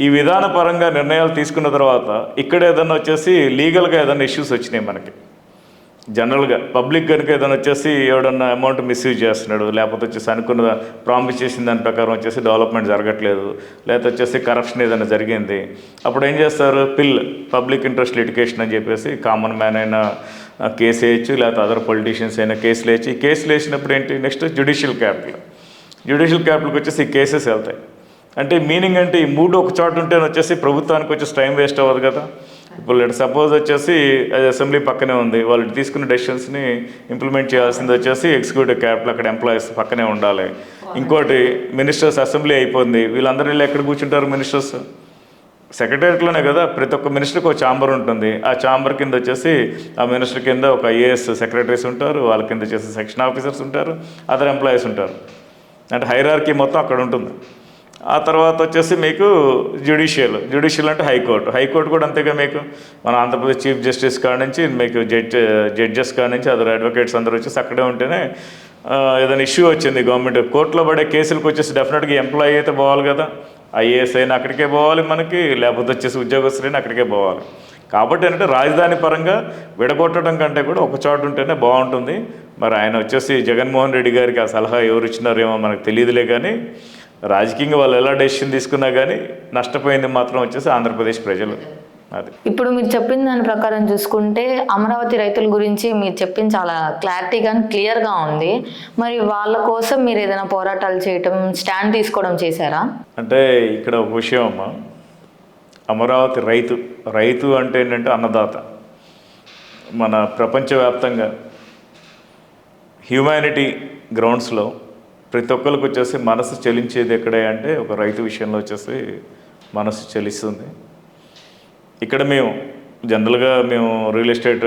ఈ విధాన పరంగా నిర్ణయాలు తీసుకున్న తర్వాత ఇక్కడ ఏదైనా వచ్చేసి లీగల్గా ఏదైనా ఇష్యూస్ వచ్చినాయి మనకి, జనరల్గా పబ్లిక్ కనుక ఏదైనా వచ్చేసి ఎవడన్నా అమౌంట్ మిస్యూజ్ చేస్తున్నాడు, లేకపోతే వచ్చేసి అనుకున్న ప్రామిస్ చేసిన దాని ప్రకారం వచ్చేసి డెవలప్మెంట్ జరగట్లేదు, లేకపోతే వచ్చేసి కరప్షన్ ఏదైనా జరిగింది, అప్పుడు ఏం చేస్తారు, పబ్లిక్ ఇంట్రెస్ట్ లిటిగేషన్ అని చెప్పేసి కామన్ మ్యాన్ అయినా కేసు వేయచ్చు, లేకపోతే అదర్ పొలిటీషియన్స్ అయినా కేసులు వేయచ్చు. ఈ కేసులు వేసినప్పుడు ఏంటి, నెక్స్ట్ జ్యుడిషియల్ క్యాపిటల్కి వచ్చేసి ఈ కేసెస్ వెళ్తాయి. అంటే మీనింగ్ అంటే ఈ 3 ఒక చోట ఉంటే వచ్చేసి ప్రభుత్వానికి వచ్చేసి టైం వేస్ట్ అవ్వదు కదా. ఇప్పుడు సపోజ్ వచ్చేసి అది అసెంబ్లీ పక్కనే ఉంది, వాళ్ళు తీసుకున్న డెసిషన్స్ని ఇంప్లిమెంట్ చేయాల్సింది వచ్చేసి ఎగ్జిక్యూటివ్ క్యాపిటల్, అక్కడ ఎంప్లాయీస్ పక్కనే ఉండాలి. ఇంకోటి మినిస్టర్స్ అసెంబ్లీ అయిపోయింది, వీళ్ళందరూ వెళ్ళి ఎక్కడ కూర్చుంటారు, మినిస్టర్స్ సెక్రటేరియట్లోనే కదా. ప్రతి ఒక్క మినిస్టర్కి ఒక ఛాంబర్ ఉంటుంది, ఆ ఛాంబర్ కింద వచ్చేసి ఆ మినిస్టర్ కింద ఒక ఐఏఎస్ సెక్రటరీస్ ఉంటారు, వాళ్ళ కింద వచ్చేసి సెక్షన్ ఆఫీసర్స్ ఉంటారు, అదర్ ఎంప్లాయీస్ ఉంటారు. అంటే హైరార్కీ మొత్తం అక్కడ ఉంటుంది. ఆ తర్వాత వచ్చేసి మీకు జ్యుడిషియల్ అంటే హైకోర్టు కూడా అంతేగా. మీకు మన ఆంధ్రప్రదేశ్ చీఫ్ జస్టిస్ కాడ నుంచి మీకు జడ్జెస్ కాడ నుంచి అదర్ అడ్వకేట్స్ అందరూ వచ్చేసి అక్కడే ఉంటేనే ఏదైనా ఇష్యూ వచ్చింది గవర్నమెంట్ కోర్టులో పడే కేసులకు వచ్చేసి డెఫినెట్గా ఎంప్లాయీ అయితే పోవాలి కదా. ఐఏఎస్ అయినా అక్కడికే పోవాలి మనకి, లేకపోతే వచ్చేసి ఉద్యోగస్తులైనా అక్కడికే పోవాలి. కాబట్టి ఏంటంటే రాజధాని పరంగా విడగొట్టడం కంటే కూడా ఒక చోట ఉంటేనే బాగుంటుంది. మరి ఆయన వచ్చేసి జగన్మోహన్ రెడ్డి గారికి ఆ సలహా ఎవరు ఇచ్చినారేమో మనకు తెలియదులే, కానీ రాజకీయంగా వాళ్ళు ఎలా డెసిషన్ తీసుకున్నా కానీ నష్టపోయింది మాత్రం వచ్చేసి ఆంధ్రప్రదేశ్ ప్రజలు. అది ఇప్పుడు మీరు చెప్పిన దాని ప్రకారం చూసుకుంటే అమరావతి రైతుల గురించి మీరు చెప్పింది చాలా క్లారిటీగా క్లియర్గా ఉంది. మరి వాళ్ళ కోసం మీరు ఏదైనా పోరాటాలు చేయటం, స్టాండ్ తీసుకోవడం చేశారా? అంటే ఇక్కడ ఒక విషయం అమ్మా, అమరావతి రైతు అంటే ఏంటంటే అన్నదాత. మన ప్రపంచవ్యాప్తంగా హ్యూమానిటీ గ్రౌండ్స్లో ప్రతి ఒక్కరికి వచ్చేసి మనసు చెలించేది ఎక్కడే అంటే ఒక రైతు విషయంలో వచ్చేసి మనసు చెలిస్తుంది. ఇక్కడ మేము జనరల్గా రియల్ ఎస్టేట్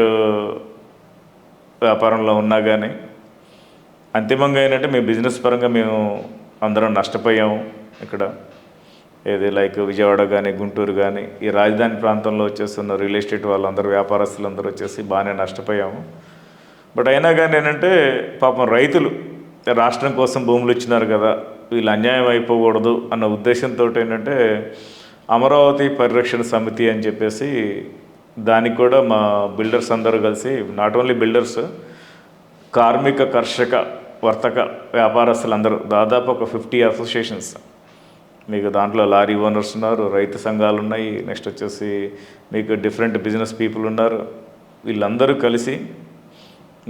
వ్యాపారంలో ఉన్నా కానీ అంతిమంగా ఏంటంటే మేము బిజినెస్ పరంగా మేము అందరం నష్టపోయాము. ఇక్కడ ఏది లైక్ విజయవాడ కానీ గుంటూరు కానీ ఈ రాజధాని ప్రాంతంలో వచ్చేస్తున్న రియల్ ఎస్టేట్ వాళ్ళందరూ వ్యాపారస్తులందరూ వచ్చేసి బాగానే నష్టపోయాము. బట్ అయినా కానీ ఏంటంటే పాపం రైతులు రాష్ట్రం కోసం భూములు ఇచ్చినారు కదా, వీళ్ళు అన్యాయం అయిపోకూడదు అన్న ఉద్దేశంతో ఏంటంటే అమరావతి పరిరక్షణ సమితి అని చెప్పేసి దానికి కూడా మా బిల్డర్స్ అందరూ కలిసి, నాట్ ఓన్లీ బిల్డర్స్, కార్మిక కర్షక వర్తక వ్యాపారస్తులందరూ దాదాపు ఒక 50 అసోసియేషన్స్ మీకు దాంట్లో లారీ ఓనర్స్ ఉన్నారు, రైతు సంఘాలు ఉన్నాయి, నెక్స్ట్ వచ్చేసి మీకు డిఫరెంట్ బిజినెస్ పీపుల్ ఉన్నారు. వీళ్ళందరూ కలిసి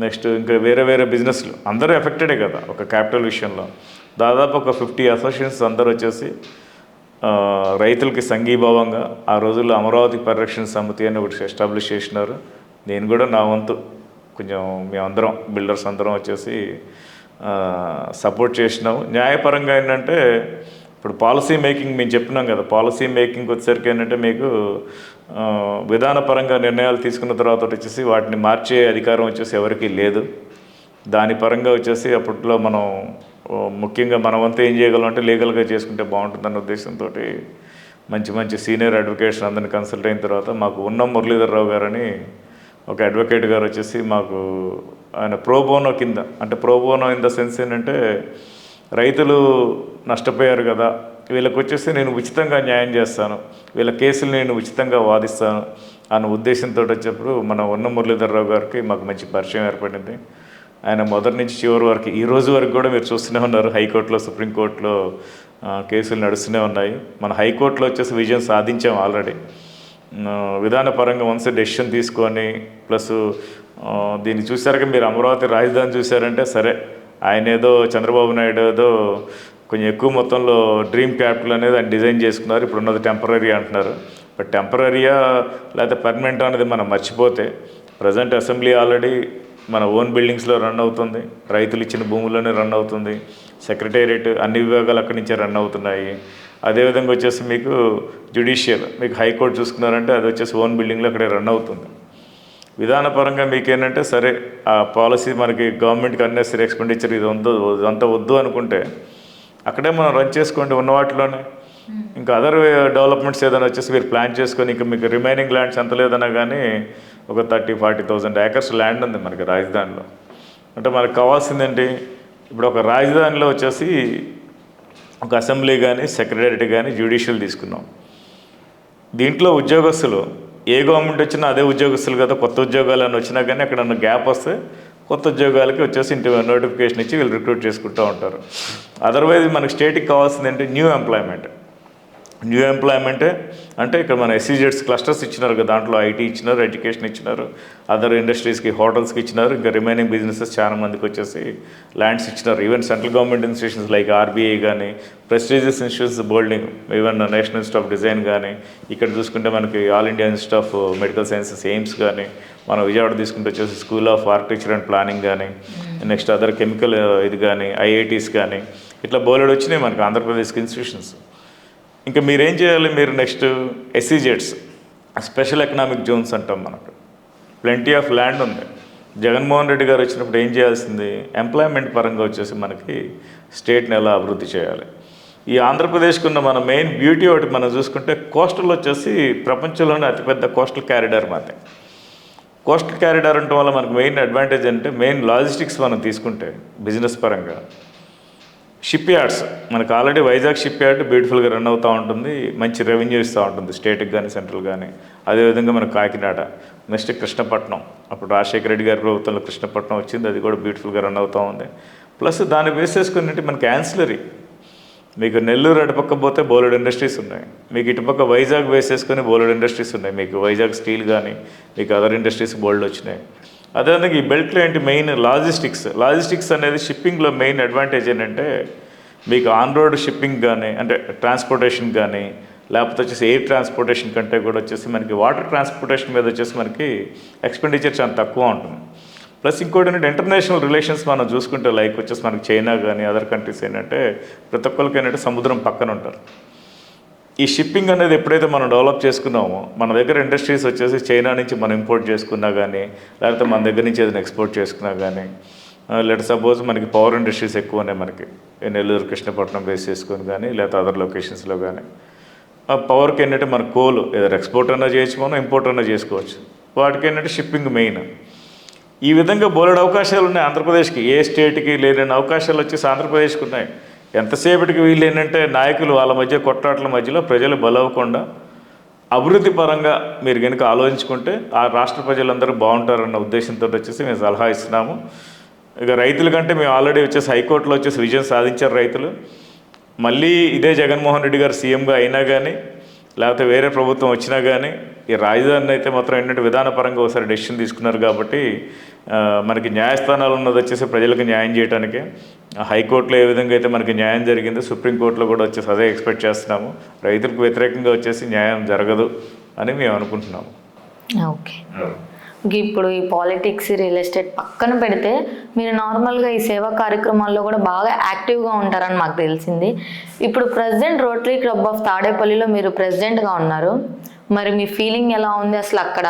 నెక్స్ట్ ఇంకా వేరే వేరే బిజినెస్లు అందరూ ఎఫెక్టెడే కదా ఒక క్యాపిటల్ విషయంలో. దాదాపు ఒక 50 అసోసియేషన్స్ అందరూ వచ్చేసి రైతులకి సంఘీభావంగా ఆ రోజుల్లో అమరావతి పరిరక్షణ సమితి అని ఒకటి ఎస్టాబ్లిష్ చేసినారు. నేను కూడా నా వంతు కొంచెం మేమందరం బిల్డర్స్ అందరం వచ్చేసి సపోర్ట్ చేసినాము. న్యాయపరంగా ఏంటంటే ఇప్పుడు పాలసీ మేకింగ్ మేము చెప్పినాం కదా, పాలసీ మేకింగ్ వచ్చేసరికి ఏంటంటే మీకు విధానపరంగా నిర్ణయాలు తీసుకున్న తర్వాత వచ్చేసి వాటిని మార్చే అధికారం వచ్చేసి ఎవరికీ లేదు. దాని పరంగా వచ్చేసి అప్పట్లో మనం ముఖ్యంగా మన వంతు ఏం చేయగలం అంటే లీగల్గా చేసుకుంటే బాగుంటుందన్న ఉద్దేశంతో మంచి మంచి సీనియర్ అడ్వకేట్స్ అందరిని కన్సల్ట్ అయిన తర్వాత మాకు ఉన్నం మురళీధర్రావు గారని ఒక అడ్వకేట్ గారు వచ్చేసి మాకు ఆయన ప్రోబోనో కింద, అంటే ప్రోబోనో ఇన్ ద సెన్స్ ఏంటంటే రైతులు నష్టపోయారు కదా, వీళ్ళకి వచ్చేసి నేను ఉచితంగా న్యాయం చేస్తాను, వీళ్ళ కేసులు నేను ఉచితంగా వాదిస్తాను అన్న ఉద్దేశంతో వచ్చేప్పుడు మన ఉన్నం మురళీధర్రావు గారికి మాకు మంచి పరిచయం ఏర్పడింది. ఆయన మొదటి నుంచి చివరి వరకు ఈ రోజు వరకు కూడా మీరు చూస్తూనే ఉన్నారు. హైకోర్టులో, సుప్రీంకోర్టులో కేసులు నడుస్తూనే ఉన్నాయి. మన హైకోర్టులో వచ్చేసి విజయం సాధించాం ఆల్రెడీ. విధానపరంగా వన్స్ డెసిషన్ తీసుకొని ప్లస్ దీన్ని చూసారుగా మీరు అమరావతి రాజధాని చూసారంటే సరే, ఆయన ఏదో చంద్రబాబు నాయుడు ఏదో కొంచెం ఎక్కువ మొత్తంలో డ్రీమ్ క్యాపిటల్ అనేది ఆయన డిజైన్ చేసుకున్నారు. ఇప్పుడు ఉన్నది టెంపరీ అంటున్నారు. బట్ టెంపరీయా లేకపోతే పర్మనెంట్ అనేది మనం మర్చిపోతే ప్రజెంట్ అసెంబ్లీ ఆల్రెడీ మన ఓన్ బిల్డింగ్స్లో రన్ అవుతుంది, రైతులు ఇచ్చిన భూముల్లోనే రన్ అవుతుంది, సెక్రటేరియట్ అన్ని విభాగాలు అక్కడి నుంచే రన్ అవుతున్నాయి. అదేవిధంగా వచ్చేసి మీకు జ్యుడిషియల్, మీకు హైకోర్టు చూసుకున్నారంటే అది వచ్చేసి ఓన్ బిల్డింగ్లో అక్కడే రన్ అవుతుంది. విధానపరంగా మీకేంటంటే సరే ఆ పాలసీ మనకి గవర్నమెంట్కి అన్నెసరీ ఎక్స్పెండిచర్ ఇదంతా వద్దు అనుకుంటే అక్కడే మనం రన్ చేసుకోండి ఉన్న వాటిలోనే. ఇంకా అదర్ డెవలప్మెంట్స్ ఏదైనా వచ్చేసి మీరు ప్లాన్ చేసుకొని ఇంకా మీకు రిమైనింగ్ ల్యాండ్స్ ఎంత లేదన్నా కానీ ఒక 30,000-40,000 ఏకర్స్ ల్యాండ్ ఉంది మనకి రాజధానిలో. అంటే మనకు కావాల్సిందేంటి, ఇప్పుడు ఒక రాజధానిలో వచ్చేసి ఒక అసెంబ్లీ కానీ సెక్రటేరియట్ కానీ జ్యుడిషియల్ తీసుకున్నాం. దీంట్లో ఉద్యోగస్తులు ఏ గవర్నమెంట్ వచ్చినా అదే ఉద్యోగస్తులు కదా, కొత్త ఉద్యోగాలు అని వచ్చినా కానీ అక్కడ ఉన్న గ్యాప్ వస్తే కొత్త ఉద్యోగాలకి వచ్చేసి నోటిఫికేషన్ ఇచ్చి వీళ్ళు రిక్రూట్ చేసుకుంటూ ఉంటారు. అదర్వైజ్ మనకి స్టేట్కి కావాల్సింది ఏంటి, న్యూ ఎంప్లాయ్మెంటే. అంటే ఇక్కడ మన ఎస్సీజెడ్స్ క్లస్టర్స్ ఇచ్చినారు కదా, దాంట్లో ఐటీ ఇచ్చినారు, ఎడ్యుకేషన్ ఇచ్చినారు, అదర్ ఇండస్ట్రీస్కి, హోటల్స్కి ఇచ్చినారు, ఇంకా రిమైనింగ్ బిజినెసెస్ చాలా మందికి వచ్చేసి ల్యాండ్స్ ఇచ్చినారు. Even central government institutions like RBI కానీ, ప్రెస్టీజియస్ ఇన్స్టిట్యూట్స్ బోల్డింగ్, even national institute of design కానీ, ఇక్కడ చూసుకుంటే మనకి all India institute of medical sciences AIIMS కానీ, మనం విజయవాడ తీసుకుంటే వచ్చేసి school of architecture and planning కానీ, నెక్స్ట్ అదర్ కెమికల్ ఇది కానీ, ఐఐటీస్ కానీ, ఇట్లా బోలెడు వచ్చినాయి మనకి ఆంధ్రప్రదేశ్కి ఇన్స్టిట్యూషన్స్. ఇంకా మీరేం చేయాలి, మీరు నెక్స్ట్ ఎస్సీజెడ్స్ స్పెషల్ ఎకనామిక్ జోన్స్ అంటాం. మనకు ప్లెంటీ ఆఫ్ ల్యాండ్ ఉంది. జగన్మోహన్ రెడ్డి గారు వచ్చినప్పుడు ఏం చేయాల్సింది, ఎంప్లాయ్మెంట్ పరంగా వచ్చేసి మనకి స్టేట్ని ఎలా అభివృద్ధి చేయాలి. ఈ ఆంధ్రప్రదేశ్కి ఉన్న మన మెయిన్ బ్యూటీ ఒకటి మనం చూసుకుంటే కోస్టల్ వచ్చేసి ప్రపంచంలోనే అతిపెద్ద కోస్టల్ క్యారిడార్ మాదే. కోస్టల్ క్యారిడార్ ఉండటం వల్ల మనకు మెయిన్ అడ్వాంటేజ్ అంటే మెయిన్ లాజిస్టిక్స్ మనం తీసుకుంటే బిజినెస్ పరంగా షిప్ యార్డ్స్ మనకు ఆల్రెడీ వైజాగ్ షిప్ యార్డ్ బ్యూటిఫుల్గా రన్ అవుతూ ఉంటుంది, మంచి రెవెన్యూ ఇస్తూ ఉంటుంది స్టేట్కి కానీ సెంట్రల్ కానీ. అదేవిధంగా మనకు కాకినాడ, నెక్స్ట్ కృష్ణపట్నం, అప్పుడు రాజశేఖర రెడ్డి గారి ప్రభుత్వంలో కృష్ణపట్నం వచ్చింది, అది కూడా బ్యూటిఫుల్గా రన్ అవుతూ ఉంది. ప్లస్ దాన్ని బేస్ చేసుకుని మనకి యాన్సిలరీ, మీకు నెల్లూరు అటుపక్క పోతే బోలెడు ఇండస్ట్రీస్ ఉన్నాయి, మీకు ఇటుపక్క వైజాగ్ బేస్ చేసుకొని బోలెడు ఇండస్ట్రీస్ ఉన్నాయి, మీకు వైజాగ్ స్టీల్ కానీ మీకు అదర్ ఇండస్ట్రీస్ బోల్డ్ వచ్చినాయి. అదేవిధంగా ఈ బెల్ట్లో ఏంటి మెయిన్ లాజిస్టిక్స్ అనేది షిప్పింగ్లో మెయిన్ అడ్వాంటేజ్ ఏంటంటే మీకు ఆన్ రోడ్ షిప్పింగ్ కానీ అంటే ట్రాన్స్పోర్టేషన్ కానీ లేకపోతే వచ్చేసి ఎయిర్ ట్రాన్స్పోర్టేషన్ కంటే కూడా వచ్చేసి మనకి వాటర్ ట్రాన్స్పోర్టేషన్ మీద వచ్చేసి మనకి ఎక్స్పెండిచర్ చాలా తక్కువ ఉంటుంది. ప్లస్ ఇంకోటి ఏంటంటే ఇంటర్నేషనల్ రిలేషన్స్ మనం చూసుకుంటే లైక్ వచ్చేసి మనకి చైనా కానీ అదర్ కంట్రీస్ ఏంటంటే ప్రతి ఒక్కరికి ఏంటంటే సముద్రం పక్కన ఉంటారు. ఈ షిప్పింగ్ అనేది ఎప్పుడైతే మనం డెవలప్ చేసుకున్నామో మన దగ్గర ఇండస్ట్రీస్ వచ్చేసి చైనా నుంచి మనం ఇంపోర్ట్ చేసుకున్నా కానీ లేకపోతే మన దగ్గర నుంచి ఏదైనా ఎక్స్పోర్ట్ చేసుకున్నా కానీ లెట్ సపోజ్ మనకి పవర్ ఇండస్ట్రీస్ ఎక్కువ ఉన్నాయి మనకి నెల్లూరు కృష్ణపట్నం బేస్ చేసుకొని కానీ లేకపోతే అదర్ లొకేషన్స్లో కానీ ఆ పవర్కి ఏంటంటే మన కోల్ ఏదైనా ఎక్స్పోర్ట్ అన్నా చేయొచ్చు, మనం ఇంపోర్ట్ అన్నా చేసుకోవచ్చు. వాటికి ఏంటంటే షిప్పింగ్ మెయిన్. ఈ విధంగా బోలెడు అవకాశాలు ఉన్నాయి ఆంధ్రప్రదేశ్కి, ఏ స్టేట్కి లేని అవకాశాలు వచ్చేసి ఆంధ్రప్రదేశ్కి ఉన్నాయి. ఎంతసేపటికి వీళ్ళు ఏంటంటే నాయకులు వాళ్ళ మధ్య కొట్లాట్ల మధ్యలో ప్రజలు బలవకుండా అభివృద్ధి పరంగా మీరు కనుక ఆలోచించుకుంటే ఆ రాష్ట్ర ప్రజలందరూ బాగుంటారన్న ఉద్దేశంతో వచ్చేసి మేము సలహా ఇస్తున్నాము. ఇక రైతుల కంటే మేము ఆల్రెడీ వచ్చేసి హైకోర్టులో వచ్చేసి విజయం సాధించారు రైతులు. మళ్ళీ ఇదే జగన్మోహన్ రెడ్డి గారు సీఎంగా అయినా కానీ లేకపోతే వేరే ప్రభుత్వం వచ్చినా కానీ ఈ రాజధానిని అయితే మాత్రం ఏంటంటే విధానపరంగా ఒకసారి డెసిషన్ తీసుకున్నారు కాబట్టి మనకి న్యాయస్థానాలు ఉన్నది వచ్చేసి ప్రజలకు న్యాయం చేయడానికి హైకోర్టులో ఏ విధంగా అయితే మనకి న్యాయం జరిగిందో సుప్రీంకోర్టులో కూడా వచ్చేసి అదే ఎక్స్పెక్ట్ చేస్తున్నాము. రైతులకు వ్యతిరేకంగా వచ్చేసి న్యాయం జరగదు అని మేము అనుకుంటున్నాము. ఓకే, ఇప్పుడు ఈ పాలిటిక్స్, రియల్ ఎస్టేట్ పక్కన పెడితే మీరు నార్మల్గా ఈ సేవా కార్యక్రమాల్లో కూడా బాగా యాక్టివ్గా ఉంటారని మాకు తెలిసింది. ఇప్పుడు ప్రెసిడెంట్ రోటరీ క్లబ్ ఆఫ్ తాడేపల్లిలో మీరు ప్రెసిడెంట్గా ఉన్నారు. మరి మీ ఫీలింగ్ ఎలా ఉంది? అసలు అక్కడ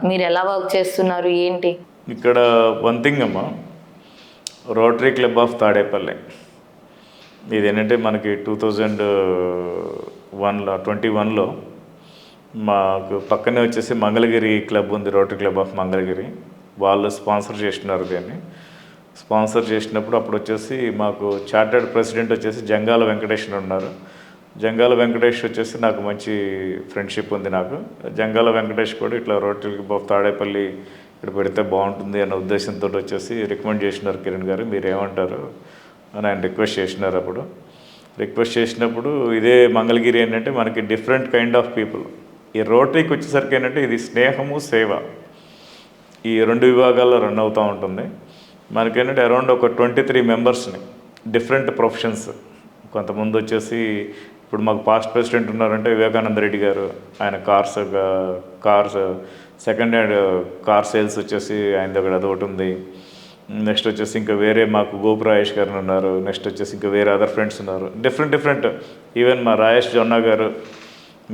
మీరు ఎలా వర్క్ చేస్తున్నారు, ఏంటి? ఇక్కడ వన్ థింగ్ అమ్మా, రోటరీ క్లబ్ ఆఫ్ తాడేపల్లి ఇది ఏంటంటే మనకి 2021లో మాకు పక్కనే వచ్చేసి మంగళగిరి క్లబ్ ఉంది, రోటరీ క్లబ్ ఆఫ్ మంగళగిరి. వాళ్ళు స్పాన్సర్ చేస్తున్నారు దీన్ని. స్పాన్సర్ చేసినప్పుడు అప్పుడు వచ్చేసి మాకు చార్టర్డ్ ప్రెసిడెంట్ వచ్చేసి జంగాల వెంకటేష్ ఉన్నారు. జంగాల వెంకటేష్ వచ్చేసి నాకు మంచి ఫ్రెండ్షిప్ ఉంది నాకు. జంగాల వెంకటేష్ కూడా ఇట్లా రోటరీ క్లబ్ ఆఫ్ తాడేపల్లి ఇక్కడ పెడితే బాగుంటుంది అన్న ఉద్దేశంతో వచ్చేసి రికమెండ్ చేసినారు, కిరణ్ గారు మీరు ఏమంటారు అని ఆయన రిక్వెస్ట్ చేసినారు. అప్పుడు రిక్వెస్ట్ చేసినప్పుడు ఇదే మంగళగిరి ఏంటంటే మనకి డిఫరెంట్ కైండ్ ఆఫ్ పీపుల్. ఈ రోటరీకి వచ్చేసరికి ఏంటంటే ఇది స్నేహము, సేవ ఈ 2 విభాగాల్లో రన్ అవుతూ ఉంటుంది. మనకేంటంటే అరౌండ్ ఒక 23 మెంబర్స్ని, డిఫరెంట్ ప్రొఫెషన్స్. కొంతమంది వచ్చేసి ఇప్పుడు మాకు పాస్ట్ ప్రెసిడెంట్ ఉన్నారంటే వివేకానంద రెడ్డి గారు, ఆయన cars second hand car sales వచ్చేసి ఆయన దగ్గర అదొకటి ఉంది. నెక్స్ట్ వచ్చేసి ఇంకా వేరే మాకు గోపు రాయేష్ గారు ఉన్నారు. నెక్స్ట్ వచ్చేసి ఇంకా వేరే అదర్ ఫ్రెండ్స్ ఉన్నారు, డిఫరెంట్. ఈవెన్ మా రాయేష్ జొన్నా గారు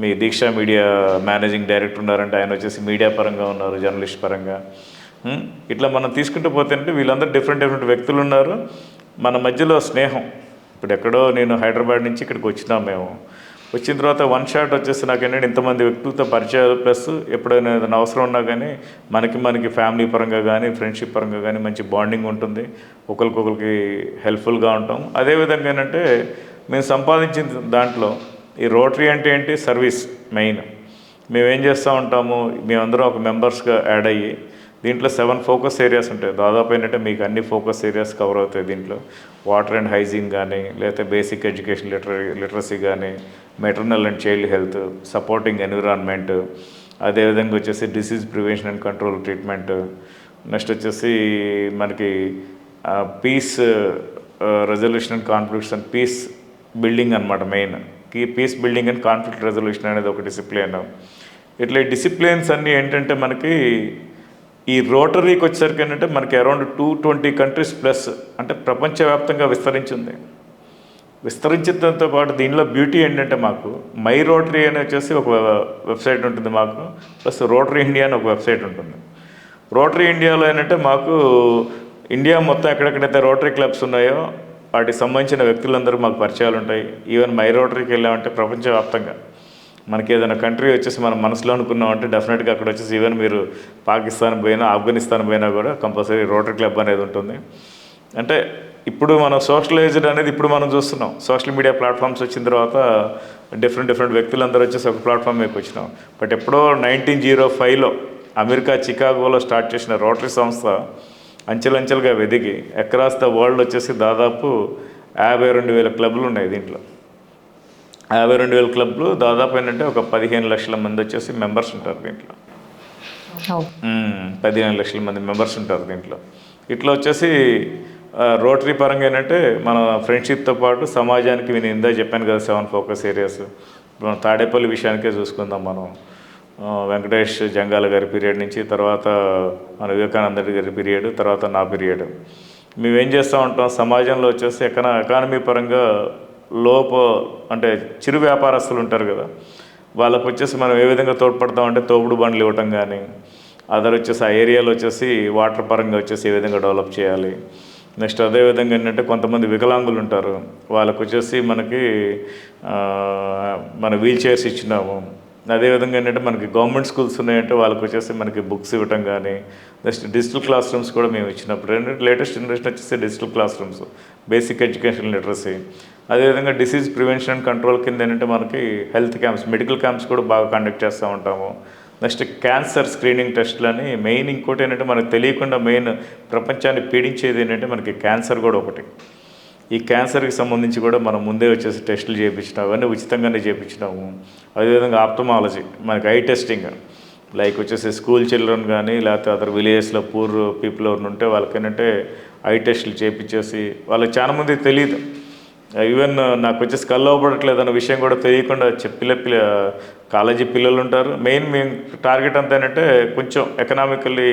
మీ దీక్ష మీడియా మేనేజింగ్ డైరెక్టర్ ఉన్నారంటే ఆయన వచ్చేసి మీడియా పరంగా ఉన్నారు, జర్నలిస్ట్ పరంగా. ఇట్లా మనం తీసుకుంటూ పోతే అంటే వీళ్ళందరూ డిఫరెంట్ వ్యక్తులు ఉన్నారు. మన మధ్యలో స్నేహం. ఇప్పుడు ఎక్కడో నేను హైదరాబాద్ నుంచి ఇక్కడికి వచ్చినాం. మేము వచ్చిన తర్వాత వన్ షాట్ వచ్చేసి నాకేంటంటే ఇంతమంది వ్యక్తులతో పరిచయాలు, ప్లస్ ఎప్పుడైనా ఏదైనా అవసరం ఉన్నా కానీ మనకి ఫ్యామిలీ పరంగా కానీ ఫ్రెండ్షిప్ పరంగా కానీ మంచి బాండింగ్ ఉంటుంది, ఒకరికొకరికి హెల్ప్ఫుల్గా ఉంటాం. అదేవిధంగా ఏంటంటే మేము సంపాదించిన దాంట్లో ఈ రోటరీ అంటే ఏంటి, సర్వీస్ మెయిన్. మేమేం చేస్తూ ఉంటాము, మేమందరం ఒక మెంబర్స్గా యాడ్ అయ్యి దీంట్లో 7 ఫోకస్ ఏరియాస్ ఉంటాయి. దాదాపు ఏంటంటే మీకు అన్ని ఫోకస్ ఏరియాస్ కవర్ అవుతాయి దీంట్లో. వాటర్ అండ్ హైజీన్ కానీ, లేకపోతే బేసిక్ ఎడ్యుకేషన్ లిటరసీ కానీ, maternal and child health, supporting environment, అదేవిధంగా వచ్చేసి disease prevention and control treatment. Next వచ్చేసి మనకి peace resolution and conflicts and peace building అనమాట. Main peace building and conflict resolution అనేది ఒక డిసిప్లిన్. ఇట్లా ఈ డిసిప్లిన్స్ అన్నీ ఏంటంటే మనకి ఈ రోటరీకి వచ్చేసరికి ఏంటంటే మనకి అరౌండ్ 220 కంట్రీస్ ప్లస్ అంటే ప్రపంచవ్యాప్తంగా విస్తరించడంతో పాటు దీనిలో బ్యూటీ ఏంటంటే మాకు మై రోటరీ అని వచ్చేసి ఒక వెబ్సైట్ ఉంటుంది మాకు, ప్లస్ రోటరీ ఇండియా అని ఒక వెబ్సైట్ ఉంటుంది. రోటరీ ఇండియాలో ఏంటంటే మాకు ఇండియా మొత్తం ఎక్కడెక్కడైతే రోటరీ క్లబ్స్ ఉన్నాయో వాటికి సంబంధించిన వ్యక్తులందరూ మాకు పరిచయాలు ఉంటాయి. ఈవెన్ మై రోటరీకి వెళ్ళామంటే ప్రపంచవ్యాప్తంగా మనకి ఏదైనా కంట్రీ వచ్చేసి మనం మనసులో అనుకున్నామంటే డెఫినెట్గా అక్కడ వచ్చేసి ఈవెన్ మీరు పాకిస్తాన్ పోయినా, ఆఫ్ఘనిస్తాన్ పోయినా కూడా కంపల్సరీ రోటరీ క్లబ్ అనేది ఉంటుంది. అంటే ఇప్పుడు మనం సోషలైజ్డ్ అనేది ఇప్పుడు మనం చూస్తున్నాం. సోషల్ మీడియా ప్లాట్ఫామ్స్ వచ్చిన తర్వాత డిఫరెంట్ వ్యక్తులందరూ వచ్చేసి ఒక ప్లాట్ఫామ్ మీకు వచ్చినాం. బట్ ఎప్పుడో 1905లో అమెరికా చికాగోలో స్టార్ట్ చేసిన రోటరీ సంస్థ అంచెలంచెలుగా వెదిగి అక్రాస్ ద వరల్డ్ వచ్చేసి దాదాపు 52,000 క్లబ్లు ఉన్నాయి. దీంట్లో 52,000 క్లబ్లు, దాదాపు ఏంటంటే ఒక 15 లక్షల మంది వచ్చేసి మెంబర్స్ ఉంటారు దీంట్లో. 15 లక్షల మంది మెంబర్స్ ఉంటారు దీంట్లో. ఇట్లా వచ్చేసి రోటరీ పరంగా ఏంటంటే మన ఫ్రెండ్షిప్తో పాటు సమాజానికి నేను ఇందా చెప్పాను కదా 7 ఫోకస్ ఏరియాస్. మన తాడేపల్లి విషయానికే చూసుకుందాం మనం. వెంకటేష్ జంగాల గారి పీరియడ్ నుంచి, తర్వాత మన వివేకానంద గారి పీరియడ్, తర్వాత నా పీరియడ్. మేమేం చేస్తూ ఉంటాం సమాజంలో వచ్చేసి ఎకానమీ పరంగా అంటే చిరు వ్యాపారస్తులు ఉంటారు కదా, వాళ్ళకు వచ్చేసి మనం ఏ విధంగా తోడ్పడతామంటే తోపుడు బండ్లు ఇవ్వటం కానీ, అదర్ వచ్చేసి ఆ ఏరియాలో వచ్చేసి వాటర్ పరంగా వచ్చేసి ఏ విధంగా డెవలప్ చేయాలి. నెక్స్ట్ అదేవిధంగా ఏంటంటే కొంతమంది వికలాంగులు ఉంటారు, వాళ్ళకు వచ్చేసి మనకి మన వీల్ చైర్స్ ఇచ్చినాము. అదేవిధంగా ఏంటంటే మనకి గవర్నమెంట్ స్కూల్స్ ఉన్నాయంటే వాళ్ళకి వచ్చేసి మనకి బుక్స్ ఇవ్వటం కానీ, నెక్స్ట్ డిజిటల్ క్లాస్ రూమ్స్ కూడా మేము ఇచ్చినప్పుడు ఏంటంటే లేటెస్ట్ జనరేషన్ వచ్చేసి digital class rooms, basic education literacy. అదేవిధంగా డిసీజ్ ప్రివెన్షన్ అండ్ కంట్రోల్ కింద ఏంటంటే మనకి హెల్త్ క్యాంప్స్, మెడికల్ క్యాంప్స్ కూడా బాగా కండక్ట్ చేస్తూ ఉంటాము. నెక్స్ట్ క్యాన్సర్ స్క్రీనింగ్ టెస్ట్లని మెయిన్. ఇంకోటి ఏంటంటే మనకు తెలియకుండా మెయిన్ ప్రపంచాన్ని పీడించేది ఏంటంటే మనకి క్యాన్సర్ కూడా ఒకటి. ఈ క్యాన్సర్కి సంబంధించి కూడా మనం ముందే వచ్చేసి టెస్టులు చేయించినాం, అవన్నీ ఉచితంగానే చేయించినాము. అదేవిధంగా ఆప్థమాలజీ, మనకి ఐ టెస్టింగ్, లైక్ వచ్చేసి స్కూల్ చిల్డ్రన్ కానీ లేకపోతే అదర్ విలేజెస్లో పూర్ పీపుల్ ఎవరిని ఉంటే వాళ్ళకేంటంటే ఐ టెస్టులు చేయించేసి, వాళ్ళకి చాలామందికి తెలియదు. ఈవెన్ నాకు వచ్చేసి కళ్ళు అవ్వబడట్లేదు అన్న విషయం కూడా తెలియకుండా కాలేజీ పిల్లలు ఉంటారు. మెయిన్ మేము టార్గెట్ అంతా ఏంటంటే కొంచెం ఎకనామికల్లీ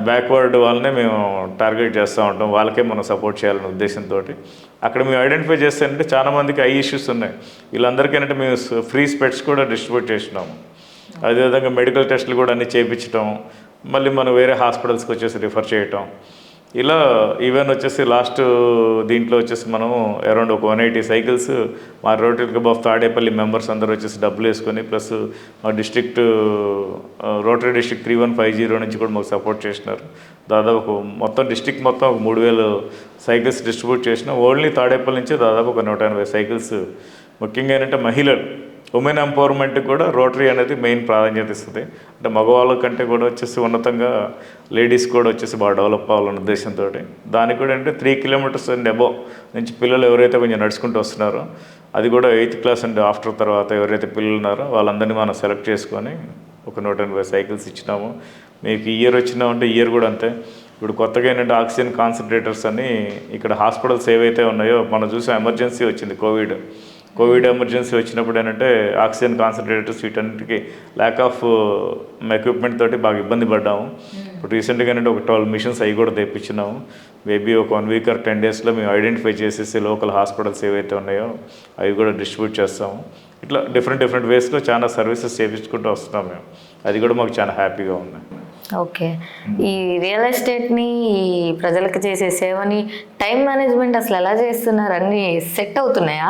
బ్యాక్వర్డ్ వాళ్ళనే మేము టార్గెట్ చేస్తూ ఉంటాం, వాళ్ళకే మనం సపోర్ట్ చేయాలనే ఉద్దేశంతో అక్కడ మేము ఐడెంటిఫై చేస్తే చాలామందికి ఐ ఇష్యూస్ ఉన్నాయి. వీళ్ళందరికీ ఏంటంటే మేము ఫ్రీ స్పెట్స్ కూడా డిస్ట్రిబ్యూట్ చేసినాము. అదేవిధంగా మెడికల్ టెస్టులు కూడా అన్నీ చేయించడం, మళ్ళీ మనం వేరే హాస్పిటల్స్కి వచ్చేసి రిఫర్ చేయటం. ఇలా ఈవెన్ వచ్చేసి లాస్ట్ దీంట్లో వచ్చేసి మనం అరౌండ్ ఒక 180 సైకిల్స్ మా rotary club of Tadepalli members అందరూ వచ్చేసి డబ్బులు వేసుకొని, ప్లస్ మా డిస్ట్రిక్ట్ రోటరీ డిస్ట్రిక్ట్ 3150 నుంచి కూడా మాకు సపోర్ట్ చేసినారు. దాదాపు మొత్తం డిస్ట్రిక్ట్ మొత్తం ఒక 3000 సైకిల్స్ డిస్ట్రిబ్యూట్ చేసినాం. ఓన్లీ తాడేపల్లి నుంచే దాదాపు ఒక 180 సైకిల్స్. ముఖ్యంగా ఏంటంటే మహిళలు, ఉమెన్ ఎంపవర్మెంట్కి కూడా రోటరీ అనేది మెయిన్ ప్రాధాన్యత ఇస్తుంది. అంటే మగవాళ్ళ కంటే కూడా వచ్చేసి ఉన్నతంగా లేడీస్ కూడా వచ్చేసి బాగా డెవలప్ అవ్వాలన్న ఉద్దేశంతో దానికి కూడా అంటే 3 కిలోమీటర్స్ అండ్ అబోవ్ నుంచి పిల్లలు ఎవరైతే కొంచెం నడుచుకుంటూ వస్తున్నారో, అది కూడా 8th క్లాస్ అండ్ ఆఫ్టర్ తర్వాత ఎవరైతే పిల్లలు ఉన్నారో వాళ్ళందరినీ మనం సెలెక్ట్ చేసుకొని ఒక 180 సైకిల్స్ ఇచ్చినాము. మీకు ఈ ఇయర్ వచ్చినామంటే ఈ ఇయర్ కూడా అంతే. ఇప్పుడు కొత్తగా ఏంటంటే ఆక్సిజన్ కాన్సన్ట్రేటర్స్ అని ఇక్కడ హాస్పిటల్స్ ఏవైతే ఉన్నాయో, మనం చూసాం ఎమర్జెన్సీ వచ్చింది, కోవిడ్ ఎమర్జెన్సీ వచ్చినప్పుడు ఏంటంటే ఆక్సిజన్ కాన్సన్ట్రేటర్స్ వీటన్నిటికీ ల్యాక్ ఆఫ్ ఎక్విప్మెంట్ తోటి బాగా ఇబ్బంది పడ్డాము. ఇప్పుడు రీసెంట్గా ఏంటంటే ఒక 12 మిషన్స్ అవి కూడా తెప్పించినాము. మేబీ ఒక 1 వీక్ ఆర్ 10 డేస్లో మేము ఐడెంటిఫై చేసేసి లోకల్ హాస్పిటల్స్ ఏవైతే ఉన్నాయో అవి కూడా డిస్ట్రిబ్యూట్ చేస్తాము. ఇట్లా డిఫరెంట్ వేస్లో చాలా సర్వీసెస్ చేయించుకుంటూ వస్తున్నాం మేము. అది కూడా మాకు చాలా హ్యాపీగా ఉంది. ఓకే, ఈ రియల్ ఎస్టేట్ని ఈ ప్రజలకు చేసే సేవని టైం మేనేజ్మెంట్ అసలు ఎలా చేస్తున్నారు? అన్నీ సెట్ అవుతున్నాయా?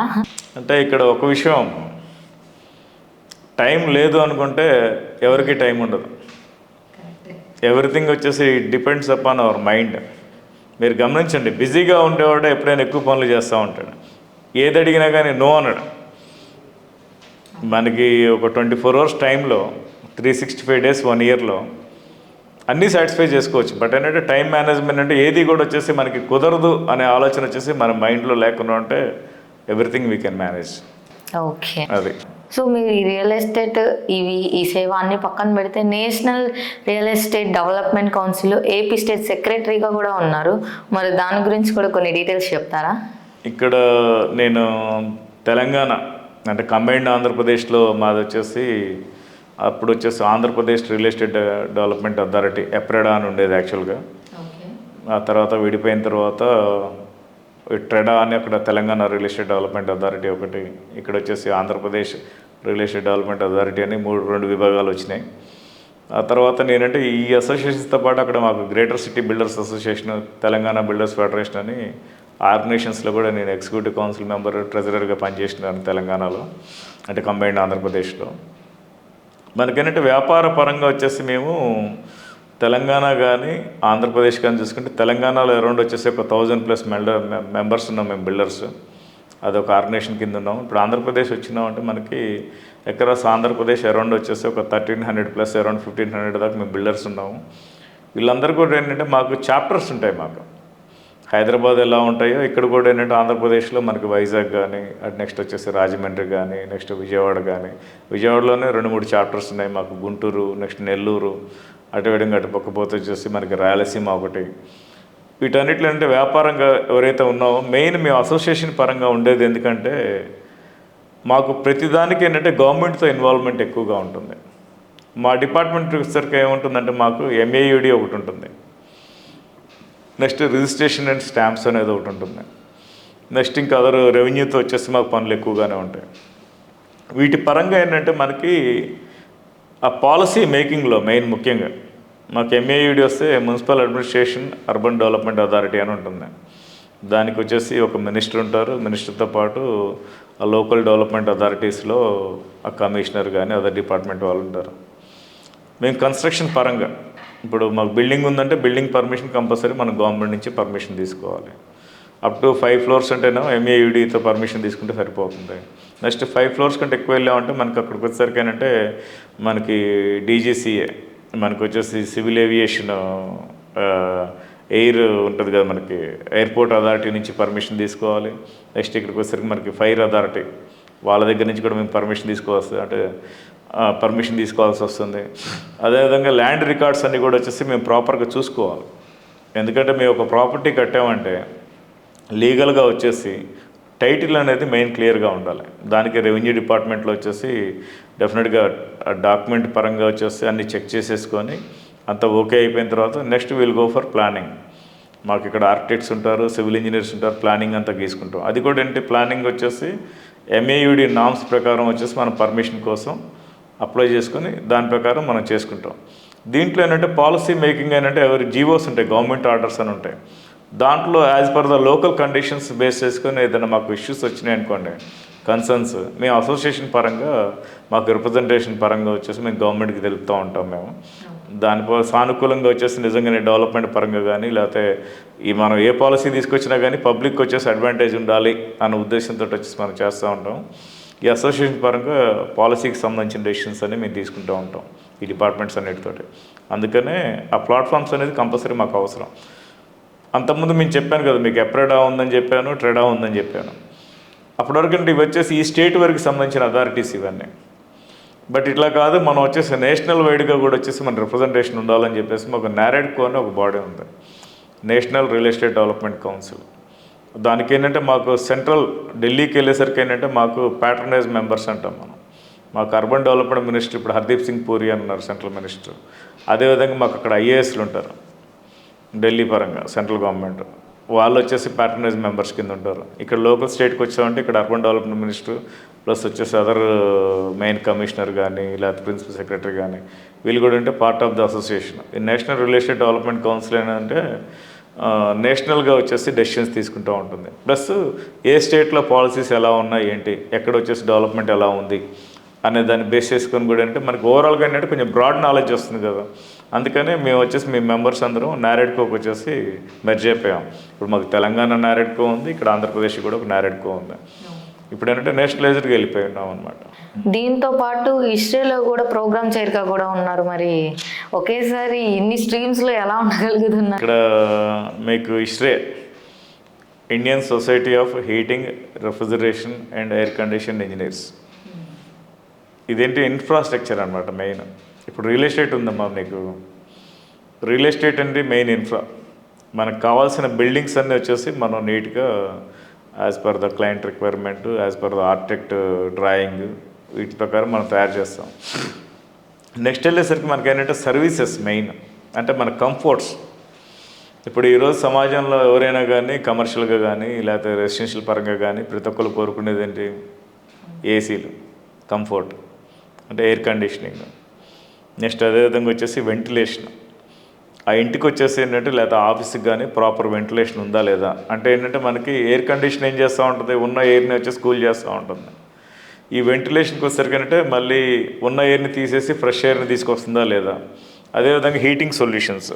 అంటే ఇక్కడ ఒక విషయం, టైం లేదు అనుకుంటే ఎవరికి టైం ఉండదు. ఎవ్రీథింగ్ వచ్చేసి డిపెండ్స్ అపాన్ అవర్ మైండ్. మీరు గమనించండి, బిజీగా ఉండేవాడు ఎప్పుడైనా ఎక్కువ పనులు చేస్తూ ఉంటాడు. ఏది అడిగినా కానీ నో అన్నాడు. మనకి ఒక 24 hours టైంలో 365 days 1 yearలో అన్నీ సాటిస్ఫై చేసుకోవచ్చు. బట్ ఏంటంటే టైం మేనేజ్మెంట్ అంటే ఏది కూడా వచ్చేసి మనకి కుదరదు అనే ఆలోచన వచ్చేసి మన మైండ్లో లేకుండా ఉంటే everything we can manage. Okay, అది. సో మీరు ఈ రియల్ ఎస్టేట్ ఈ సేవ అన్ని పక్కన పెడితే national real estate development council AP state సెక్రటరీగా కూడా ఉన్నారు. మరి దాని గురించి కూడా కొన్ని డీటెయిల్స్ చెప్తారా? ఇక్కడ నేను తెలంగాణ అంటే కంబైన్డ్ ఆంధ్రప్రదేశ్లో మాది వచ్చేసి అప్పుడు వచ్చేసి Andhra Pradesh real estate development authority, APREDA అని ఉండేది యాక్చువల్గా. ఆ తర్వాత విడిపోయిన తర్వాత ట్రెడా అని అక్కడ Telangana real estate development authority ఒకటి, ఇక్కడ వచ్చేసి Andhra Pradesh real estate development authority అని 2 విభాగాలు వచ్చినాయి. ఆ తర్వాత నేనంటే ఈ అసోసియేషన్స్తో పాటు అక్కడ మాకు greater city builders association, Telangana builders federation అని ఆర్గనైజేషన్స్లో కూడా నేను ఎగ్జిక్యూటివ్ కౌన్సిల్ మెంబర్, ట్రెజరర్గా పనిచేసినాను తెలంగాణలో, అంటే కంబైన్డ్ ఆంధ్రప్రదేశ్లో. మనకేంటంటే వ్యాపార పరంగా వచ్చేసి మేము తెలంగాణ కానీ ఆంధ్రప్రదేశ్ కానీ చూసుకుంటే తెలంగాణలో అరౌండ్ వచ్చేసి ఒక 1000+ మెంబర్స్ ఉన్నాం మేము బిల్డర్స్. అదొక ఆర్గనైజేషన్ కింద ఉన్నాం. ఇప్పుడు ఆంధ్రప్రదేశ్ వచ్చినామంటే మనకి ఎకరాస్ ఆంధ్రప్రదేశ్ అరౌండ్ వచ్చేసి ఒక 1300+ అరౌండ్ 1500 దాకా మేము బిల్డర్స్ ఉన్నాము. వీళ్ళందరూ కూడా ఏంటంటే మాకు చాప్టర్స్ ఉంటాయి. మాకు హైదరాబాద్ ఎలా ఉంటాయో ఇక్కడ కూడా ఏంటంటే ఆంధ్రప్రదేశ్లో మనకి వైజాగ్ కానీ, అటు నెక్స్ట్ వచ్చేసి రాజమండ్రి కానీ, నెక్స్ట్ విజయవాడ కానీ, విజయవాడలోనే 2-3 చాప్టర్స్ ఉన్నాయి మాకు, గుంటూరు, నెక్స్ట్ నెల్లూరు, అటువిధంగా అటు పక్కపోతే వచ్చేసి మనకి రాయలసీమ ఒకటి. వీటన్నిటిలో అంటే వ్యాపారంగా ఎవరైతే ఉన్నామో మెయిన్ మేము అసోసియేషన్ పరంగా ఉండేది ఎందుకంటే మాకు ప్రతిదానికి ఏంటంటే గవర్నమెంట్తో ఇన్వాల్వ్మెంట్ ఎక్కువగా ఉంటుంది. మా డిపార్ట్మెంట్ వచ్చేసరికి ఏముంటుందంటే మాకు MAUD ఒకటి ఉంటుంది, నెక్స్ట్ రిజిస్ట్రేషన్ అండ్ స్టాంప్స్ అనేది ఒకటి ఉంటుంది, నెక్స్ట్ ఇంకా అదర్ రెవెన్యూతో వచ్చేసి మాకు పనులు ఎక్కువగానే ఉంటాయి. వీటి పరంగా ఏంటంటే మనకి ఆ పాలసీ మేకింగ్లో మెయిన్ ముఖ్యంగా మాకు MAUD వస్తే municipal administration urban development authority అని ఉంటుంది. దానికి వచ్చేసి ఒక మినిస్టర్ ఉంటారు, మినిస్టర్తో పాటు ఆ లోకల్ డెవలప్మెంట్ అథారిటీస్లో ఆ కమిషనర్ కానీ అదర్ డిపార్ట్మెంట్ వాళ్ళు ఉంటారు. మేము కన్స్ట్రక్షన్ పరంగా ఇప్పుడు మాకు బిల్డింగ్ ఉందంటే బిల్డింగ్ పర్మిషన్ కంపల్సరీ మనం గవర్నమెంట్ నుంచి పర్మిషన్ తీసుకోవాలి. అప్ టు 5 floors అంటేనో MAUDతో పర్మిషన్ తీసుకుంటే సరిపోతుంది. నెక్స్ట్ 5 floors కంటే ఎక్కువ వెళ్ళామంటే మనకి అక్కడికి వచ్చేసరికి ఏంటంటే మనకి DGCA, మనకు వచ్చేసి సివిల్ ఏవియేషన్ ఎయిర్ ఉంటుంది కదా మనకి, ఎయిర్పోర్ట్ అథారిటీ నుంచి పర్మిషన్ తీసుకోవాలి. నెక్స్ట్ ఇక్కడికి వచ్చేసరికి మనకి ఫైర్ అథారిటీ వాళ్ళ దగ్గర నుంచి కూడా మేము పర్మిషన్ తీసుకోవాల్సి వస్తుంది. అదేవిధంగా ల్యాండ్ రికార్డ్స్ అన్నీ కూడా వచ్చేసి మేము ప్రాపర్గా చూసుకోవాలి. ఎందుకంటే మేము ఒక ప్రాపర్టీ కట్టామంటే లీగల్గా వచ్చేసి టైటిల్ అనేది మెయిన్ క్లియర్గా ఉండాలి. దానికి రెవెన్యూ డిపార్ట్మెంట్లో వచ్చేసి డెఫినెట్గా డాక్యుమెంట్ పరంగా వచ్చేసి అన్నీ చెక్ చేసేసుకొని అంత ఓకే అయిపోయిన తర్వాత next will go for planning. మాకు ఇక్కడ ఆర్కిటెక్ట్స్ ఉంటారు, సివిల్ ఇంజనీర్స్ ఉంటారు, ప్లానింగ్ అంతా గీసుకుంటాం. అది కూడా ఏంటి, ప్లానింగ్ వచ్చేసి MAUD నామ్స్ ప్రకారం వచ్చేసి మనం పర్మిషన్ కోసం అప్లై చేసుకొని దాని ప్రకారం మనం చేసుకుంటాం. దీంట్లో ఏంటంటే పాలసీ మేకింగ్ ఏంటంటే ఎవరి జీవోస్ ఉంటాయి, గవర్నమెంట్ ఆర్డర్స్ అని ఉంటాయి. దాంట్లో as per the local conditions base చేసుకొని ఏదైనా మాకు ఇష్యూస్ వచ్చినాయి అనుకోండి, కన్సర్న్స్, మేము అసోసియేషన్ పరంగా మాకు రిప్రజెంటేషన్ పరంగా వచ్చేసి మేము గవర్నమెంట్కి తెలుపుతూ ఉంటాం. మేము దానిపై సానుకూలంగా వచ్చేసి నిజంగానే డెవలప్మెంట్ పరంగా కానీ లేకపోతే మనం ఏ పాలసీ తీసుకొచ్చినా కానీ పబ్లిక్ వచ్చేసి అడ్వాంటేజ్ ఉండాలి అన్న ఉద్దేశంతో వచ్చేసి మనం చేస్తూ ఉంటాం. ఈ అసోసియేషన్ పరంగా పాలసీకి సంబంధించిన డెసిషన్స్ అన్ని మేము తీసుకుంటూ ఉంటాం ఈ డిపార్ట్మెంట్స్ అన్నిటితోటి. అందుకనే ఆ ప్లాట్ఫామ్స్ అనేది కంపల్సరీ మాకు అవసరం. అంతకుముందు మేము చెప్పాను కదా మీకు, ఎప్రెడా ఉందని చెప్పాను, ట్రెడా ఉందని చెప్పాను. అప్పటివరకు అంటే ఇవి వచ్చేసి ఈ స్టేట్ వరకు సంబంధించిన అథారిటీస్ ఇవన్నీ. బట్ ఇట్లా కాదు, మనం వచ్చేసి నేషనల్ వైడ్గా కూడా వచ్చేసి మన రిప్రజెంటేషన్ ఉండాలని చెప్పేసి మాకు NAREDCO అని ఒక బాడీ ఉంది, national real estate development council. దానికి ఏంటంటే మాకు సెంట్రల్ ఢిల్లీకి వెళ్ళేసరికి ఏంటంటే మాకు ప్యాట్రనైజ్ మెంబర్స్ అంటాం మనం. మాకు అర్బన్ డెవలప్మెంట్ మినిస్టర్ ఇప్పుడు హర్దీప్ సింగ్ పూరి అన్నారు సెంట్రల్ మినిస్టర్. అదేవిధంగా మాకు అక్కడ IASలు ఉంటారు ఢిల్లీ పరంగా, సెంట్రల్ గవర్నమెంట్ వాళ్ళు వచ్చేసి ప్యాట్రనైజ్ మెంబర్స్ కింద ఉంటారు. ఇక్కడ లోకల్ స్టేట్కి వచ్చామంటే ఇక్కడ అర్బన్ డెవలప్మెంట్ మినిస్టర్ ప్లస్ వచ్చేసి అదర్ మెయిన్ కమిషనర్ కానీ లేకపోతే ప్రిన్సిపల్ సెక్రటరీ కానీ వీళ్ళు కూడా అంటే పార్ట్ ఆఫ్ ద అసోసియేషన్. ఈ national real estate development council ఏంటంటే నేషనల్గా వచ్చేసి డెసిషన్స్ తీసుకుంటూ ఉంటుంది. ప్లస్ ఏ స్టేట్లో పాలసీస్ ఎలా ఉన్నాయి ఏంటి, ఎక్కడ వచ్చేసి డెవలప్మెంట్ ఎలా ఉంది అనే దాన్ని బేస్ చేసుకొని కూడా అంటే మనకి ఓవరాల్గా ఏంటంటే కొంచెం బ్రాడ్ నాలెడ్జ్ వస్తుంది కదా. అందుకనే మేము వచ్చేసి మీ మెంబర్స్ అందరం NAREDCOకి వచ్చేసి మెర్జ్ అయిపోయాం. ఇప్పుడు మాకు తెలంగాణ NAREDCO ఉంది, ఇక్కడ ఆంధ్రప్రదేశ్ కూడా ఒక NAREDCO ఉంది. ఇప్పుడు ఏంటంటే నేషనలైజ్డ్గా వెళ్ళిపోయి ఉన్నాం అనమాట. దీంతో పాటు హిస్టరీలో కూడా ప్రోగ్రామ్ చైర్గా కూడా ఉన్నారు. మరి ఒకేసారి ఇన్ని స్ట్రీమ్స్లో ఎలా ఉండగలుగుతున్నారు? ఇక్కడ మీకు history, Indian society of heating, refrigeration and air condition engineers. ఇదేంటి ఇన్ఫ్రాస్ట్రక్చర్ అనమాట మెయిన్. ఇప్పుడు రియల్ ఎస్టేట్ ఉందమ్మా, నీకు రియల్ ఎస్టేట్ అంటే మెయిన్ ఇన్ఫ్రా. మనకు కావాల్సిన బిల్డింగ్స్ అన్నీ వచ్చేసి మనం నీట్గా as per the client requirement, as per the architect drawing వీటి ప్రకారం మనం తయారు చేస్తాం. నెక్స్ట్ వెళ్ళేసరికి మనకి ఏంటంటే సర్వీసెస్ మెయిన్, అంటే మన కంఫర్ట్స్. ఇప్పుడు ఈరోజు సమాజంలో ఎవరైనా కానీ కమర్షియల్గా కానీ లేకపోతే రెసిడెన్షియల్ పరంగా కానీ ప్రతి ఒక్కరు కోరుకునేది ఏంటి, ఏసీలు, కంఫర్ట్ అంటే ఎయిర్ కండిషనింగ్. నెక్స్ట్ అదేవిధంగా వచ్చేసి వెంటిలేషన్. ఆ ఇంటికి వచ్చేసి ఏంటంటే లేదా ఆఫీస్కి కానీ ప్రాపర్ వెంటిలేషన్ ఉందా లేదా, అంటే ఏంటంటే మనకి ఎయిర్ కండిషన్ ఏం చేస్తూ ఉంటుంది, ఉన్న ఎయిర్ని వచ్చేసి కూల్ చేస్తూ ఉంటుంది. ఈ వెంటిలేషన్కి వచ్చేసరికి అంటే మళ్ళీ ఉన్న ఎయిర్ని తీసేసి ఫ్రెష్ ఎయిర్ని తీసుకొస్తుందా లేదా. అదేవిధంగా హీటింగ్ సొల్యూషన్స్,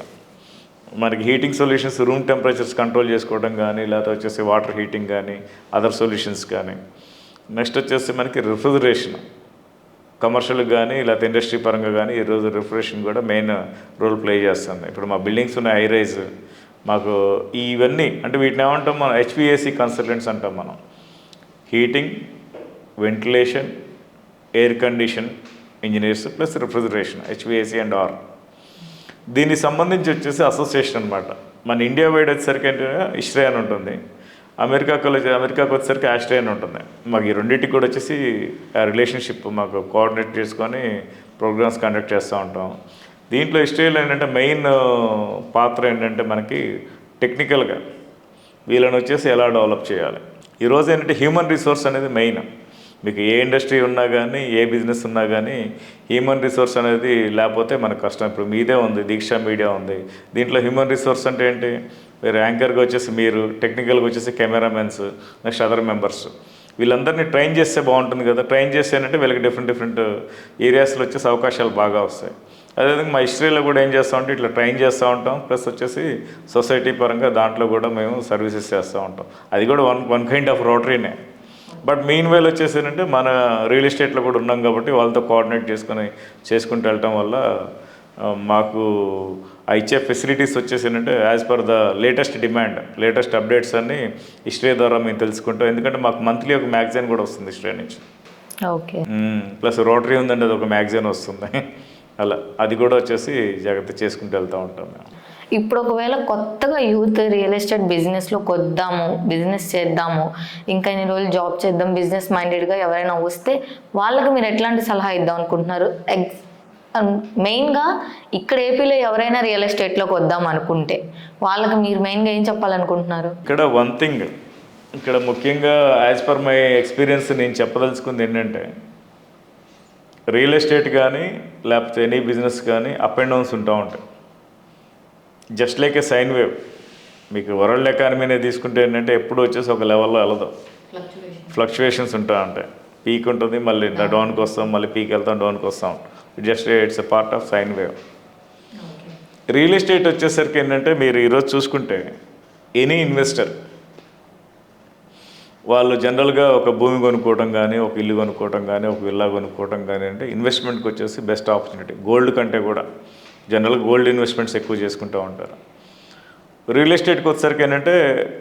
మనకి heating solutions room temperatures control చేసుకోవడం కానీ లేకపోతే వచ్చేసి వాటర్ హీటింగ్ కానీ అదర్ సొల్యూషన్స్ కానీ. నెక్స్ట్ వచ్చేసి మనకి రిఫ్రిజరేషన్, కమర్షియల్కి కానీ లేకపోతే ఇండస్ట్రీ పరంగా కానీ ఈరోజు రిఫ్రిజరేషన్ కూడా మెయిన్ రోల్ ప్లే చేస్తుంది. ఇప్పుడు మా బిల్డింగ్స్ ఉన్న హై రైజ్ మాకు ఇవన్నీ అంటే వీటిని ఏమంటాం మనం, HVAC కన్సల్టెంట్స్ అంటాం మనం. Heating, ventilation, air condition engineers plus refrigeration, HVAC and R. దీనికి సంబంధించి వచ్చేసి అసోసియేషన్ అనమాట. మన ఇండియా వైడ్ వచ్చేసరికి ఏంటంటే హిస్టరీ అని ఉంటుంది, అమెరికాకి వచ్చేసరికి ఆస్ట్రే అని ఉంటుంది. మాకు ఈ రెండింటికి కూడా వచ్చేసి రిలేషన్షిప్ మాకు కోఆర్డినేట్ చేసుకొని ప్రోగ్రామ్స్ కండక్ట్ చేస్తూ ఉంటాం. దీంట్లో హిస్టరీలో ఏంటంటే మెయిన్ పాత్ర ఏంటంటే మనకి టెక్నికల్గా వీళ్ళని వచ్చేసి ఎలా డెవలప్ చేయాలి. ఈరోజు ఏంటంటే హ్యూమన్ రిసోర్స్ అనేది మెయిన్. మీకు ఏ ఇండస్ట్రీ ఉన్నా కానీ ఏ బిజినెస్ ఉన్నా కానీ హ్యూమన్ రిసోర్స్ అనేది లేకపోతే మనకు కష్టం. ఇప్పుడు మీదే ఉంది, దీక్ష మీడియా ఉంది, దీంట్లో హ్యూమన్ రిసోర్స్ అంటే ఏంటి, మీరు యాంకర్గా వచ్చేసి మీరు, టెక్నికల్గా వచ్చేసి కెమెరామెన్స్, నెక్స్ట్ అదర్ మెంబర్స్, వీళ్ళందరినీ ట్రైన్ చేస్తే బాగుంటుంది కదా. ట్రైన్ చేస్తేనంటే వీళ్ళకి డిఫరెంట్ ఏరియాస్లో వచ్చేసి అవకాశాలు బాగా వస్తాయి. అదేవిధంగా మా హిస్టరీలో కూడా ఏం చేస్తామంటే ఇట్లా ట్రైన్ చేస్తూ ఉంటాం, ప్లస్ వచ్చేసి సొసైటీ పరంగా దాంట్లో కూడా మేము సర్వీసెస్ చేస్తూ ఉంటాం. అది కూడా వన్ కైండ్ ఆఫ్ రోటరీనే. బట్ మెయిన్ వేలు వచ్చేసి ఏంటంటే మన రియల్ ఎస్టేట్లో కూడా ఉన్నాం కాబట్టి వాళ్ళతో కోఆర్డినేట్ చేసుకుంటూ వెళ్ళటం వల్ల మాకు ఆ ఇచ్చే ఫెసిలిటీస్ వచ్చేసి ఏంటంటే as per the latest demand, latest updates అన్ని హిస్టరీ ద్వారా మేము తెలుసుకుంటాం. ఎందుకంటే మాకు మంత్లీ ఒక మ్యాగజైన్ కూడా వస్తుంది హిస్టరీ నుంచి. ఓకే. ప్లస్ రోటరీ ఉందండి, అది ఒక మ్యాగజైన్ వస్తుంది. అలా అది కూడా వచ్చేసి జాగ్రత్త చేసుకుంటూ వెళ్తూ ఉంటాం మేము. ఇప్పుడు ఒకవేళ కొత్తగా యూత్ రియల్ ఎస్టేట్ బిజినెస్లోకి వద్దాము, బిజినెస్ చేద్దాము, ఇంకా ఇన్ని రోజులు జాబ్ చేద్దాం, బిజినెస్ మైండెడ్గా ఎవరైనా వస్తే వాళ్ళకి మీరు ఎట్లాంటి సలహా ఇద్దాం అనుకుంటున్నారు? మెయిన్గా ఇక్కడ ఏపీలో ఎవరైనా రియల్ ఎస్టేట్లోకి వద్దాం అనుకుంటే వాళ్ళకి మీరు మెయిన్గా ఏం చెప్పాలనుకుంటున్నారు? ఇక్కడ వన్ థింగ్, ఇక్కడ ముఖ్యంగా యాజ్ పర్ మై ఎక్స్పీరియన్స్ నేను చెప్పదలుచుకుంది ఏంటంటే, రియల్ ఎస్టేట్ కానీ లేకపోతే ఎనీ బిజినెస్ కానీ అప్ అండ్ డౌన్స్ ఉంటా ఉంటాయి. జస్ట్ లైక్ ఏ సైన్ వేవ్. మీకు వరల్డ్ ఎకానమీనే తీసుకుంటే ఏంటంటే ఎప్పుడు వచ్చేసి ఒక లెవెల్లో వెళ్ళదు, ఫ్లక్చువేషన్స్ ఉంటా ఉంటాయి. పీక్ ఉంటుంది, మళ్ళీ డౌన్కి వస్తాం, మళ్ళీ పీక్ వెళ్తాం, డౌన్కి వస్తాం. Just it's a part of sine wave. Real estate వచ్చేసరికి ఏంటంటే మీరు ఈరోజు చూసుకుంటే ఎనీ ఇన్వెస్టర్ వాళ్ళు జనరల్గా ఒక భూమి కొనుక్కోవడం కానీ, ఒక ఇల్లు కొనుక్కోవడం కానీ, ఒక విల్లా కొనుక్కోవడం కానీ అంటే ఇన్వెస్ట్మెంట్కి వచ్చేసి బెస్ట్ ఆపర్చునిటీ. గోల్డ్ కంటే కూడా జనరల్గా గోల్డ్ ఇన్వెస్ట్మెంట్స్ ఎక్కువ చేసుకుంటూ ఉంటారు. రియల్ ఎస్టేట్కి వచ్చేసరికి ఏంటంటే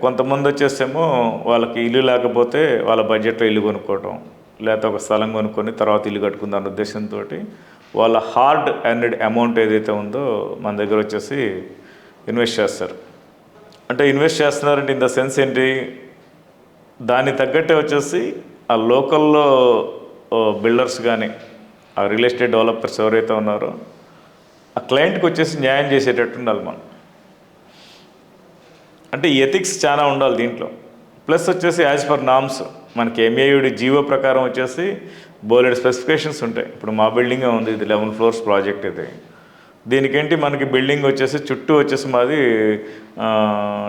కొంతమంది వచ్చేసేమో వాళ్ళకి ఇల్లు లేకపోతే వాళ్ళ బడ్జెట్లో ఇల్లు కొనుక్కోవటం, లేకపోతే ఒక స్థలం కొనుక్కొని తర్వాత ఇల్లు కట్టుకుందాం ఉద్దేశంతో వాళ్ళ హార్డ్ ఎర్న్డ్ అమౌంట్ ఏదైతే ఉందో మన దగ్గర వచ్చేసి ఇన్వెస్ట్ చేస్తారు. అంటే ఇన్వెస్ట్ చేస్తున్నారంటే ఇన్ ద సెన్స్ ఏంటి, దాన్ని తగ్గట్టే వచ్చేసి ఆ లోకల్లో బిల్డర్స్ కానీ ఆ రియల్ ఎస్టేట్ డెవలపర్స్ ఎవరైతే ఉన్నారో ఆ క్లయింట్కి వచ్చేసి న్యాయం చేసేటట్టు ఉండాలి మనం. అంటే ఎథిక్స్ చాలా ఉండాలి దీంట్లో. ప్లస్ వచ్చేసి యాజ్ పర్ నామ్స్ మనకి ఎంఏయుడి జీవో ప్రకారం వచ్చేసి బోలెడ్ స్పెసిఫికేషన్స్ ఉంటాయి. ఇప్పుడు మా బిల్డింగే ఉంది, ఇది 11 floors ప్రాజెక్ట్. ఇది దీనికేంటి మనకి బిల్డింగ్ వచ్చేసి చుట్టూ వచ్చేసి మాది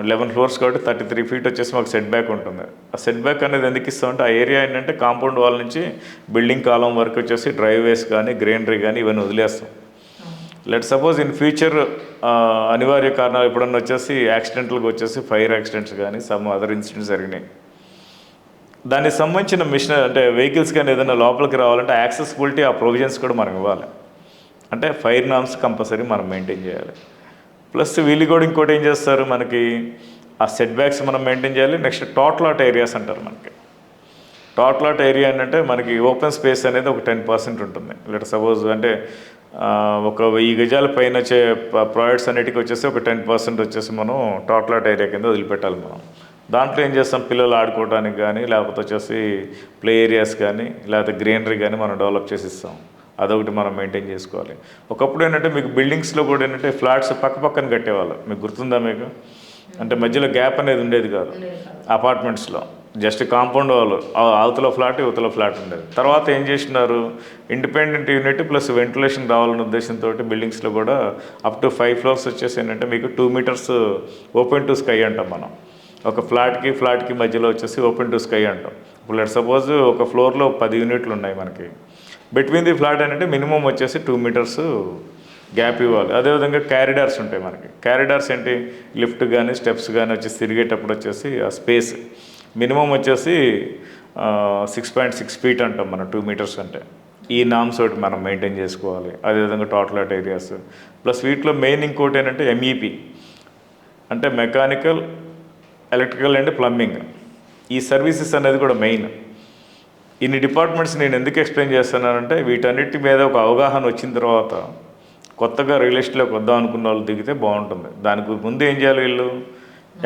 11 floors కాబట్టి 33 feet వచ్చేసి మాకు సెట్ బ్యాక్ ఉంటుంది. ఆ సెట్ బ్యాక్ అనేది ఎందుకు ఇస్తామంటే ఆ ఏరియా ఏంటంటే కాంపౌండ్ వాల్ నుంచి బిల్డింగ్ కాలం వరకు వచ్చేసి డ్రైవేస్ కానీ గ్రీనరీ కానీ ఇవన్నీ వదిలేస్తాం. లెట్ సపోజ్ ఇన్ ఫ్యూచర్ అనివార్య కారణాలు ఎప్పుడన్నా వచ్చేసి యాక్సిడెంట్లకు వచ్చేసి ఫైర్ యాక్సిడెంట్స్ కానీ సమ్ అదర్ ఇన్సిడెంట్స్ జరిగినాయి, దానికి సంబంధించిన మిషన్ అంటే వెహికల్స్ కానీ ఏదైనా లోపలికి రావాలంటే యాక్సెసిబిలిటీ ఆ ప్రొవిజన్స్ కూడా మనం ఇవ్వాలి. అంటే ఫైర్ నామ్స్ కంపల్సరీ మనం మెయింటైన్ చేయాలి. ప్లస్ వీళ్ళు కూడా ఇంకోటి ఏం చేస్తారు, మనకి ఆ సెట్ బ్యాక్స్ మనం మెయింటైన్ చేయాలి. నెక్స్ట్ టాట్లాట్ ఏరియాస్ అంటారు. మనకి టాట్లాట్ ఏరియా ఏంటంటే మనకి ఓపెన్ స్పేస్ అనేది ఒక 10% ఉంటుంది. లెట్ సపోజ్ అంటే ఒక 1000 గజాల పైన వచ్చే ప్రాజెక్ట్స్ అన్నిటికీ వచ్చేసి ఒక 10% వచ్చేసి మనం టాట్లాట్ ఏరియా కింద వదిలిపెట్టాలి మనం. దాంట్లో ఏం చేస్తాం, పిల్లలు ఆడుకోవడానికి కానీ లేకపోతే వచ్చేసి ప్లే ఏరియాస్ కానీ లేకపోతే గ్రీనరీ కానీ మనం డెవలప్ చేసి ఇస్తాం. అదొకటి మనం మెయింటైన్ చేసుకోవాలి. ఒకప్పుడు ఏంటంటే మీకు బిల్డింగ్స్లో కూడా ఏంటంటే ఫ్లాట్స్ పక్క పక్కన కట్టేవాళ్ళు, మీకు గుర్తుందా మీకు? అంటే మధ్యలో గ్యాప్ అనేది ఉండేది కాదు అపార్ట్మెంట్స్లో. జస్ట్ కాంపౌండ్ వాళ్ళు అవతల ఫ్లాట్ యువతల ఫ్లాట్ ఉండేది. తర్వాత ఏం చేసినారు, ఇండిపెండెంట్ యూనిట్ ప్లస్ వెంటిలేషన్ రావాలనే ఉద్దేశంతో బిల్డింగ్స్లో కూడా అప్ టు 5 floors వచ్చేసి ఏంటంటే మీకు 2 meters ఓపెన్ టు స్కై అంటాం మనం. ఒక ఫ్లాట్కి మధ్యలో వచ్చేసి ఓపెన్ టు స్కై అంటాం. ఇప్పుడు లెట్ సపోజ్ ఒక ఫ్లోర్లో 10 యూనిట్లు ఉన్నాయి మనకి. బిట్వీన్ ది ఫ్లాట్ ఏంటంటే మినిమం వచ్చేసి 2 meters గ్యాప్ ఇవ్వాలి. అదేవిధంగా క్యారిడార్స్ ఉంటాయి మనకి. క్యారిడార్స్ ఏంటి, లిఫ్ట్ కానీ స్టెప్స్ కానీ వచ్చేసి తిరిగేటప్పుడు వచ్చేసి ఆ స్పేస్ మినిమం వచ్చేసి 6.6 feet అంటాం మనం 2 meters అంటే. ఈ నామ్స్ ఒకటి మనం మెయింటైన్ చేసుకోవాలి. అదేవిధంగా టాట్లాట్ ఏరియాస్ ప్లస్ వీటిలో మెయిన్ ఇంకోటి ఏంటంటే ఎంఈపీ అంటే మెకానికల్, ఎలక్ట్రికల్ అండ్ ప్లంబింగ్. ఈ సర్వీసెస్ అనేది కూడా మెయిన్. ఇన్ని డిపార్ట్మెంట్స్ నేను ఎందుకు ఎక్స్ప్లెయిన్ చేస్తున్నానంటే వీటన్నిటి మీద ఒక అవగాహన వచ్చిన తర్వాత కొత్తగా రియల్ ఎస్టేట్లోకి వద్దాం అనుకున్న వాళ్ళు దిగితే బాగుంటుంది. దానికి ముందు ఏం చేయాలి, వీళ్ళు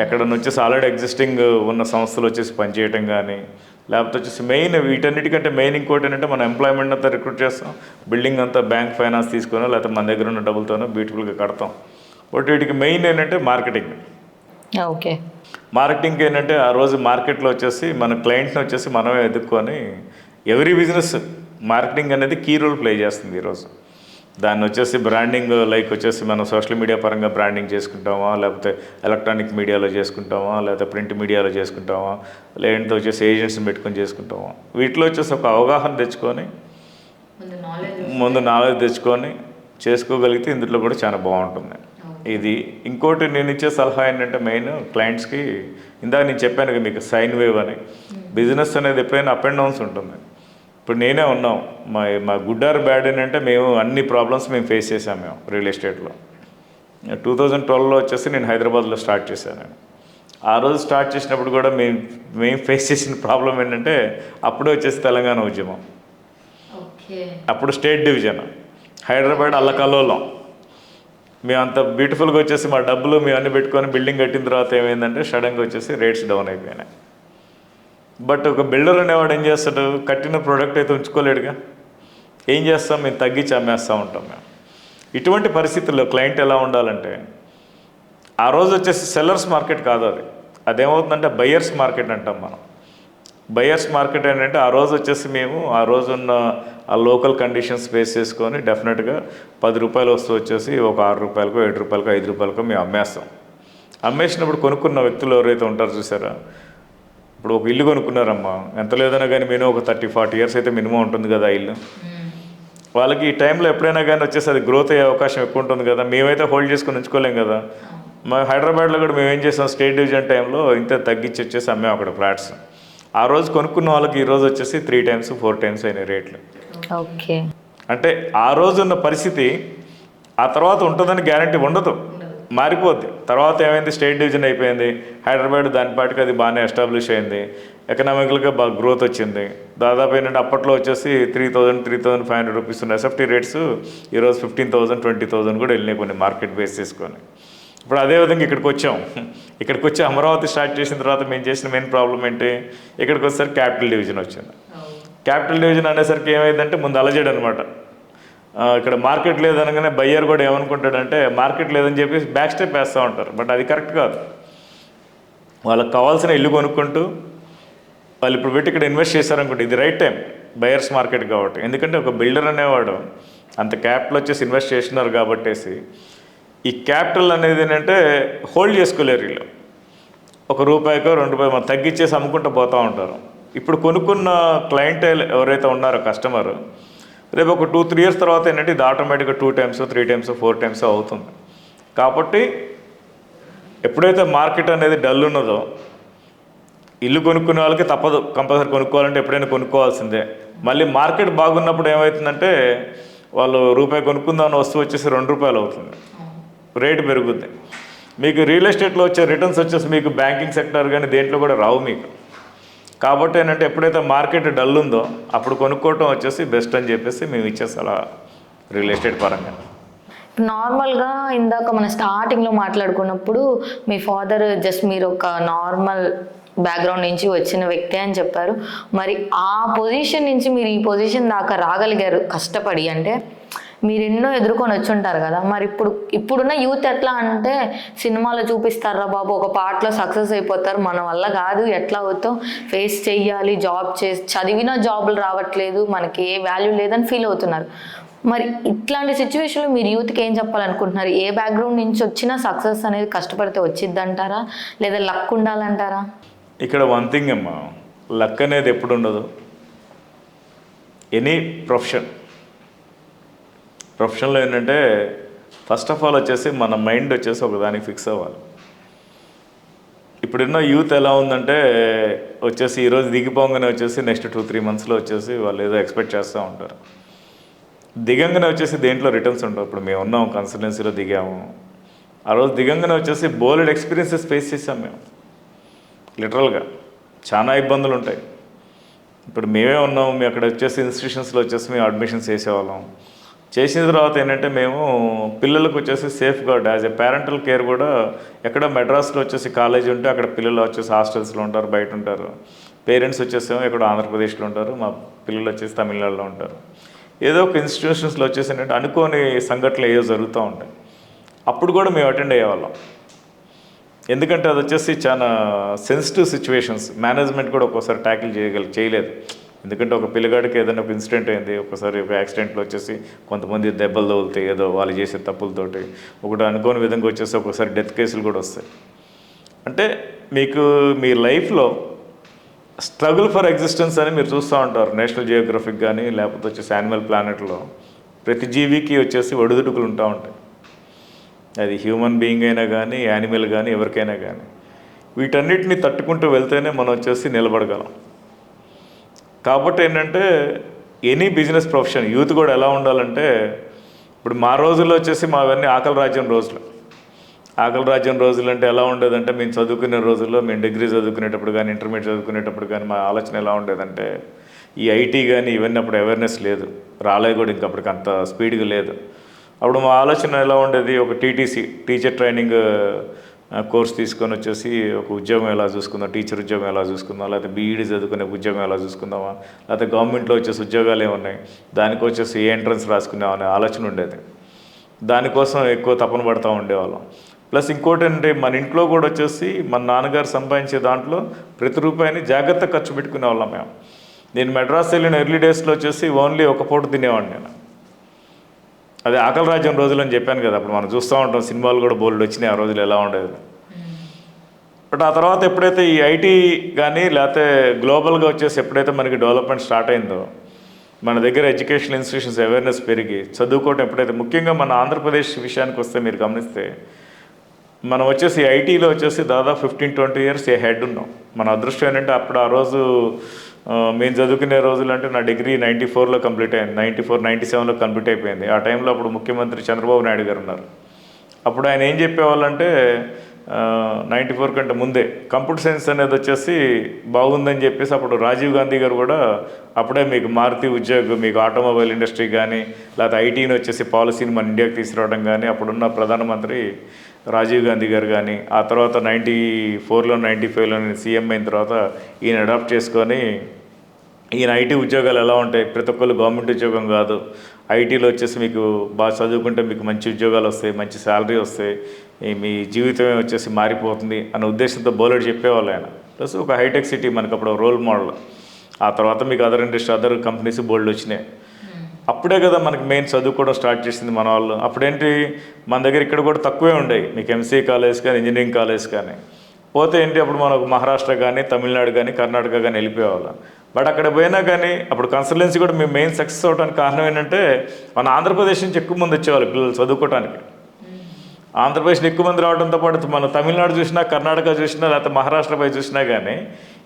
ఎక్కడన్నా వచ్చేసి ఆల్రెడీ ఎగ్జిస్టింగ్ ఉన్న సంస్థలు వచ్చేసి పనిచేయటం కానీ లేకపోతే వచ్చేసి మెయిన్ వీటన్నిటికంటే మెయిన్ ఇంకోటి ఏంటంటే మనం ఎంప్లాయ్మెంట్ అంతా రిక్రూట్ చేస్తాం. బిల్డింగ్ అంతా బ్యాంక్ ఫైనాన్స్ తీసుకునో లేకపోతే మన దగ్గర ఉన్న డబ్బులతోనో బ్యూటిఫుల్గా కడతాం. బట్ వీటికి మెయిన్ ఏంటంటే మార్కెటింగ్. ఓకే, మార్కెటింగ్ ఏంటంటే ఆ రోజు మార్కెట్లో వచ్చేసి మన క్లయింట్ని వచ్చేసి మనమే ఎదుర్కొని ఎవ్రీ బిజినెస్ మార్కెటింగ్ అనేది కీ రోల్ ప్లే చేస్తుంది ఈరోజు. దాన్ని వచ్చేసి బ్రాండింగ్ లైక్ వచ్చేసి మనం సోషల్ మీడియా పరంగా బ్రాండింగ్ చేసుకుంటామా, లేకపోతే ఎలక్ట్రానిక్ మీడియాలో చేసుకుంటామా, లేకపోతే ప్రింట్ మీడియాలో చేసుకుంటామా, లేదంటే వచ్చేసి ఏజెంట్స్ని పెట్టుకొని చేసుకుంటామా. వీటిలో వచ్చేసి ఒక అవగాహన తెచ్చుకొని ముందు నాలెడ్జ్ తెచ్చుకొని చేసుకోగలిగితే ఇందులో కూడా చాలా బాగుంటుంది. ఇది ఇంకోటి నేను ఇచ్చే సలహా ఏంటంటే మెయిన్ క్లయింట్స్కి ఇందాక నేను చెప్పాను మీకు సైన్ వేవ్ అని. బిజినెస్ అనేది ఎప్పుడైనా అప్ అండ్ డౌన్స్ ఉంటుంది. ఇప్పుడు నేనే ఉన్నాం, మా గుడ్ ఆర్ బ్యాడ్ ఏంటంటే మేము అన్ని ప్రాబ్లమ్స్ మేము ఫేస్ చేసాం మేము రియల్ ఎస్టేట్లో. 2012లో వచ్చేసి నేను హైదరాబాద్లో స్టార్ట్ చేశాను. ఆ రోజు స్టార్ట్ చేసినప్పుడు కూడా మేము ఫేస్ చేసిన ప్రాబ్లం ఏంటంటే అప్పుడే వచ్చేసి తెలంగాణ ఉద్యమం, అప్పుడు స్టేట్ డివిజన్, హైదరాబాద్ అల్లకల్లోలం. మేము అంత బ్యూటిఫుల్గా వచ్చేసి మా డబ్బులు మేము అన్ని పెట్టుకొని బిల్డింగ్ కట్టిన తర్వాత ఏమైందంటే సడన్గా వచ్చేసి రేట్స్ డౌన్ అయిపోయినాయి. బట్ ఒక బిల్డర్ అనేవాడు ఏం చేస్తాడు, కట్టిన ప్రోడక్ట్ అయితే ఉంచుకోలేడుగా, ఏం చేస్తాం, మేము తగ్గించి అమ్మేస్తూ ఉంటాం. మేము ఇటువంటి పరిస్థితుల్లో క్లయింట్ ఎలా ఉండాలంటే, ఆ రోజు వచ్చేసి సెల్లర్స్ మార్కెట్ కాదు అది, అదేమవుతుందంటే బయ్యర్స్ మార్కెట్ అంటాం మనం. బయ్యర్స్ మార్కెట్ ఏంటంటే ఆ రోజు వచ్చేసి మేము ఆ రోజున్న ఆ లోకల్ కండిషన్స్ బేస్ చేసుకొని డెఫినెట్గా 10 రూపాయలు వస్తూ వచ్చేసి ఒక 6 రూపాయలకో 7 రూపాయలకో 5 రూపాయలకో మేము అమ్మేస్తాం. అమ్మేసినప్పుడు కొనుక్కున్న వ్యక్తులు ఎవరైతే ఉంటారో చూసారా, ఇప్పుడు ఒక ఇల్లు కొనుక్కున్నారమ్మా, ఎంత లేదన్నా కానీ మినిమం ఒక 30-40 ఇయర్స్ అయితే మినిమం ఉంటుంది కదా ఇల్లు. వాళ్ళకి ఈ టైంలో ఎప్పుడైనా కానీ వచ్చేసి అది గ్రోత్ అయ్యే అవకాశం ఎక్కువ ఉంటుంది కదా, మేమైతే హోల్డ్ చేసుకొని ఉంచుకోలేం కదా. మా హైదరాబాద్లో కూడా మేము ఏం చేసాం, స్టేట్ డివిజన్ టైంలో ఇంత తగ్గించి వచ్చేసి అమ్మాం అక్కడ ఫ్లాట్స్. ఆ రోజు కొనుక్కున్న వాళ్ళకి ఈ రోజు వచ్చేసి 3 times 4 times అయినాయి రేట్లు. ఓకే, అంటే ఆ రోజు ఉన్న పరిస్థితి ఆ తర్వాత ఉంటుందని గ్యారంటీ ఉండదు, మారిపోద్ది. తర్వాత ఏమైంది, స్టేట్ డివిజన్ అయిపోయింది, హైదరాబాద్ దానిపాటికి అది బాగానే ఎస్టాబ్లిష్ అయింది, ఎకనామికల్గా బాగా గ్రోత్ వచ్చింది. దాదాపు ఏంటంటే అప్పట్లో వచ్చేసి 3,000-3,500 రూపీస్ ఉన్న ఎస్ఎఫ్టీ రేట్స్ ఈరోజు 15,000-20,000 కూడా వెళ్ళినాయి కొన్ని మార్కెట్ బేస్ చేసుకొని. ఇప్పుడు అదేవిధంగా ఇక్కడికి వచ్చి అమరావతి స్టార్ట్ చేసిన తర్వాత మేము చేసిన మెయిన్ ప్రాబ్లం ఏంటి, ఇక్కడికి వచ్చేసరికి క్యాపిటల్ డివిజన్ వచ్చింది. క్యాపిటల్ డివిజన్ అనేసరికి ఏమైందంటే ముందు అలజడి అనమాట. ఇక్కడ మార్కెట్ లేదనగానే బయ్యర్ కూడా ఏమనుకుంటాడంటే మార్కెట్ లేదని చెప్పి బ్యాక్ స్టెప్ వేస్తూ ఉంటారు. బట్ అది కరెక్ట్ కాదు. వాళ్ళకి కావాల్సిన ఇల్లు కొనుక్కుంటూ వాళ్ళు ఇప్పుడు పెట్టి ఇక్కడ ఇన్వెస్ట్ చేశారనుకుంటే ఇది రైట్ టైం బయర్స్ మార్కెట్ కాబట్టి. ఎందుకంటే ఒక బిల్డర్ అనేవాడు అంత క్యాపిటల్ వచ్చేసి ఇన్వెస్ట్ చేసినారు కాబట్టేసి ఈ క్యాపిటల్ అనేది ఏంటంటే హోల్డ్ చేసుకోలేరు వీళ్ళు. ₹1 ₹2 మనం తగ్గించేసి అమ్ముకుంటూ పోతూ ఉంటారు. ఇప్పుడు కొనుక్కున్న క్లయింటైల్ ఎవరైతే ఉన్నారో కస్టమర్, రేపు ఒక 2-3 years తర్వాత ఏంటంటే ఇది ఆటోమేటిక్గా 2 times 3 times 4 times అవుతుంది. కాబట్టి ఎప్పుడైతే మార్కెట్ అనేది డల్ ఉన్నదో ఇల్లు కొనుక్కునే వాళ్ళకి తప్పదు, కంపల్సరీ కొనుక్కోవాలంటే ఎప్పుడైనా కొనుక్కోవాల్సిందే. మళ్ళీ మార్కెట్ బాగున్నప్పుడు ఏమవుతుందంటే వాళ్ళు ₹1 కొనుక్కుందామన్న వస్తువు వచ్చేసి ₹2 అవుతుంది, రేటు పెరుగుద్ది. మీకు రియల్ ఎస్టేట్లో వచ్చే రిటర్న్స్ వచ్చేసి మీకు బ్యాంకింగ్ సెక్టర్ కానీ దేంట్లో కూడా రావు మీకు. కాబట్టి ఏంటంటే ఎప్పుడైతే మార్కెట్ డల్ ఉందో అప్పుడు కొనుక్కోవటం వచ్చేసి బెస్ట్ అని చెప్పేసి మేము ఇచ్చేసి అలా రియల్ ఎస్టేట్ పరంగా. నార్మల్గా ఇందాక మన స్టార్టింగ్లో మాట్లాడుకున్నప్పుడు మీ ఫాదర్ జస్ట్ మీరు ఒక నార్మల్ బ్యాక్గ్రౌండ్ నుంచి వచ్చిన వ్యక్తి అని చెప్పారు. మరి ఆ పొజిషన్ నుంచి మీరు ఈ పొజిషన్ దాకా రాగలిగారు కష్టపడి, అంటే మీరు ఎన్నో ఎదుర్కొని వచ్చి ఉంటారు కదా. మరి ఇప్పుడున్న యూత్ ఎట్లా అంటే సినిమాలో చూపిస్తారా బాబు, ఒక పార్ట్లో సక్సెస్ అయిపోతారు, మన వల్ల కాదు, ఎట్లా అవుతాం, ఫేస్ చెయ్యాలి, జాబ్ చదివినా జాబులు రావట్లేదు, మనకి ఏ వాల్యూ లేదని ఫీల్ అవుతున్నారు. మరి ఇట్లాంటి సిచ్యువేషన్లో మీరు యూత్కి ఏం చెప్పాలనుకుంటున్నారు? ఏ బ్యాక్గ్రౌండ్ నుంచి వచ్చినా సక్సెస్ అనేది కష్టపడితే వచ్చిద్దంటారా, లేదా లక్ ఉండాలంటారా? ఇక్కడ వన్ థింగ్ అమ్మా, లక్ అనేది ఎప్పుడు ఉండదు. ఎనీ ప్రొఫెషన్లో ఏంటంటే ఫస్ట్ ఆఫ్ ఆల్ వచ్చేసి మన మైండ్ వచ్చేసి ఒకదానికి ఫిక్స్ అవ్వాలి. ఇప్పుడున్న యూత్ ఎలా ఉందంటే వచ్చేసి ఈరోజు దిగిపోగానే వచ్చేసి నెక్స్ట్ 2-3 monthsలో వచ్చేసి వాళ్ళు ఏదో ఎక్స్పెక్ట్ చేస్తూ ఉంటారు. దిగంగానే వచ్చేసి దేంట్లో రిటర్న్స్ ఉండవు. ఇప్పుడు మేము ఉన్నాం కన్సల్టెన్సీలో దిగాము, ఆ రోజు దిగంగానే వచ్చేసి బోలెడ్ ఎక్స్పీరియన్సెస్ ఫేస్ చేసాం మేము. లిటరల్గా చాలా ఇబ్బందులు ఉంటాయి. ఇప్పుడు మేమే ఉన్నాం, మేము అక్కడ వచ్చేసి ఇన్స్టిట్యూషన్స్లో వచ్చేసి మేము అడ్మిషన్స్ చేసేవాళ్ళం. చేసిన తర్వాత ఏంటంటే మేము పిల్లలకు వచ్చేసి safeguard as a parental care కూడా ఎక్కడ మెడ్రాస్లో వచ్చేసి కాలేజీ ఉంటే అక్కడ పిల్లలు వచ్చేసి హాస్టల్స్లో ఉంటారు, బయట ఉంటారు. పేరెంట్స్ వచ్చేసేమో ఎక్కడ ఆంధ్రప్రదేశ్లో ఉంటారు, మా పిల్లలు వచ్చేసి తమిళనాడులో ఉంటారు. ఏదో ఒక ఇన్స్టిట్యూషన్స్లో వచ్చేసి ఏంటంటే అనుకోని సంఘటనలు ఏవో జరుగుతూ ఉంటాయి. అప్పుడు కూడా మేము అటెండ్ అయ్యేవాళ్ళం. ఎందుకంటే అది వచ్చేసి చాలా సెన్సిటివ్ సిచ్యువేషన్స్, మేనేజ్మెంట్ కూడా ఒక్కోసారి ట్యాకిల్ చేయలేదు. ఎందుకంటే ఒక పిల్లగాడికి ఏదైనా ఒక ఇన్సిడెంట్ అయింది, ఒకసారి ఒక యాక్సిడెంట్లో వచ్చేసి కొంతమంది దెబ్బలు తగులుతాయి ఏదో వాళ్ళు చేసే తప్పులతోటి, ఒకటి అనుకోని విధంగా వచ్చేసి ఒకసారి డెత్ కేసులు కూడా వస్తాయి. అంటే మీకు మీ లైఫ్లో స్ట్రగుల్ ఫర్ ఎగ్జిస్టెన్స్ అని మీరు చూస్తూ ఉంటారు. నేషనల్ జియోగ్రఫిక్ కానీ లేకపోతే వచ్చేసి యానిమల్ ప్లానెట్లో ప్రతి జీవికి వచ్చేసి ఒడిదుడుకులు ఉంటూ ఉంటాయి. అది హ్యూమన్ బీయింగ్ అయినా కానీ యానిమల్ కానీ ఎవరికైనా కానీ వీటన్నిటిని తట్టుకుంటూ వెళ్తేనే మనం వచ్చేసి నిలబడగలం. కాబట్టి ఏంటంటే ఎనీ బిజినెస్ ప్రొఫెషన్ యూత్ కూడా ఎలా ఉండాలంటే, ఇప్పుడు మా రోజుల్లో వచ్చేసి మావన్నీ ఆకలి రాజ్యం రోజులు. ఆకలి రాజ్యం రోజులు అంటే ఎలా ఉండేదంటే మేము చదువుకునే రోజుల్లో మేము డిగ్రీ చదువుకునేటప్పుడు కానీ ఇంటర్మీడియట్ చదువుకునేటప్పుడు కానీ మా ఆలోచన ఎలా ఉండేదంటే ఈ ఐటీ కానీ ఇవన్నీ అప్పుడు అవేర్నెస్ లేదు, రాలే కూడా ఇంకా అప్పటికి అంత స్పీడ్గా లేదు. అప్పుడు మా ఆలోచన ఎలా ఉండేది, ఒక టీటీసీ టీచర్ ట్రైనింగ్ కోర్స్ తీసుకొని వచ్చేసి ఒక ఉద్యోగం ఎలా చూసుకుందాం, టీచర్ ఉద్యోగం ఎలా చూసుకుందాం, లేకపోతే బీఈడీ చదువుకునే ఉద్యోగం ఎలా చూసుకుందామా, లేకపోతే గవర్నమెంట్లో వచ్చేసి ఉద్యోగాలు ఏమున్నాయి దానికి వచ్చేసి ఏ ఎంట్రన్స్ రాసుకుందాం అనే ఆలోచన ఉండేది. దానికోసం ఎక్కువ తపన పడుతూ ఉండేవాళ్ళం. ప్లస్ ఇంకోటి అంటే మన ఇంట్లో కూడా వచ్చేసి మన నాన్నగారు సంపాదించే దాంట్లో ప్రతి రూపాయిని జాగ్రత్త ఖర్చు పెట్టుకునే వాళ్ళం మేము. నేను మెడ్రాస్ వెళ్ళిన ఎర్లీ డేస్లో వచ్చేసి ఓన్లీ ఒక పూట తినేవాడిని నేను. అదే ఆకలి రాజ్యం రోజులు అని చెప్పాను కదా, అప్పుడు మనం చూస్తూ ఉంటాం సినిమాలు కూడా బోల్డ్ వచ్చినాయి ఆ రోజులు ఎలా ఉండేది. బట్ ఆ తర్వాత ఎప్పుడైతే ఈ ఐటీ కానీ లేకపోతే గ్లోబల్గా వచ్చేసి ఎప్పుడైతే మనకి డెవలప్మెంట్ స్టార్ట్ అయిందో, మన దగ్గర ఎడ్యుకేషనల్ ఇన్స్టిట్యూషన్స్ అవేర్నెస్ పెరిగి చదువుకోవటం ఎప్పుడైతే, ముఖ్యంగా మన ఆంధ్రప్రదేశ్ విషయానికి వస్తే మీరు గమనిస్తే మనం వచ్చేసి ఐటీలో వచ్చేసి దాదాపు 15-20 ఇయర్స్ హెడ్ ఉన్నాం. మన అదృష్టం ఏంటంటే అప్పుడు ఆ రోజు మేము చదువుకునే రోజులు అంటే నా డిగ్రీ 94లో కంప్లీట్ అయింది, 97లో కంప్లీట్ అయిపోయింది. ఆ టైంలో అప్పుడు ముఖ్యమంత్రి చంద్రబాబు నాయుడు గారు ఉన్నారు. అప్పుడు ఆయన ఏం చెప్పేవాళ్ళంటే 94 కంటే ముందే కంప్యూటర్ సైన్స్ అనేది వచ్చేసి బాగుందని చెప్పేసి అప్పుడు రాజీవ్ గాంధీ గారు కూడా అప్పుడే మీకు మారుతి ఉద్యోగం, మీకు ఆటోమొబైల్ ఇండస్ట్రీ కానీ లేకపోతే ఐటీని వచ్చేసి పాలసీని మన ఇండియాకి తీసుకురావడం కానీ అప్పుడున్న ప్రధానమంత్రి రాజీవ్ గాంధీ గారు కానీ, ఆ తర్వాత 94లో 95లో సీఎం అయిన తర్వాత ఈయన అడాప్ట్ చేసుకొని ఈయన ఐటీ ఉద్యోగాలు ఎలా ఉంటాయి, ప్రతి ఒక్కళ్ళు గవర్నమెంట్ ఉద్యోగం కాదు, ఐటీలో వచ్చేసి మీకు బాగా చదువుకుంటే మీకు మంచి ఉద్యోగాలు వస్తాయి, మంచి శాలరీ వస్తాయి, మీ జీవితమే వచ్చేసి మారిపోతుంది అన్న ఉద్దేశంతో బోలెడు చెప్పేవాళ్ళు ఆయన. ప్లస్ ఒక హైటెక్ సిటీ మనకు అప్పుడు రోల్ మోడల్. ఆ తర్వాత మీకు అదర్ ఇండస్ట్రీ అదర్ కంపెనీస్ బోల్డ్ వచ్చినాయి. అప్పుడే కదా మనకి మెయిన్ చదువుకోవడం స్టార్ట్ చేసింది మన వాళ్ళు. అప్పుడేంటి మన దగ్గర ఇక్కడ కూడా తక్కువే ఉండేవి, మీకు ఎంసీఏ కాలేజ్ కానీ ఇంజనీరింగ్ కాలేజ్ కానీ. పోతే ఏంటి అప్పుడు మనకు మహారాష్ట్ర కానీ తమిళనాడు కానీ కర్ణాటక కానీ వెళ్ళిపోయేవాళ్ళం. బట్ అక్కడ పోయినా కానీ అప్పుడు కన్సల్టెన్సీ కూడా మేము మెయిన్ సక్సెస్ అవడానికి కారణం ఏంటంటే మన ఆంధ్రప్రదేశ్ నుంచి ఎక్కువ మంది వచ్చేవాళ్ళు పిల్లలు చదువుకోవడానికి. ఆంధ్రప్రదేశ్లో ఎక్కువ మంది రావడంతో పాటు మనం తమిళనాడు చూసినా కర్ణాటక చూసినా లేకపోతే మహారాష్ట్ర పై చూసినా కానీ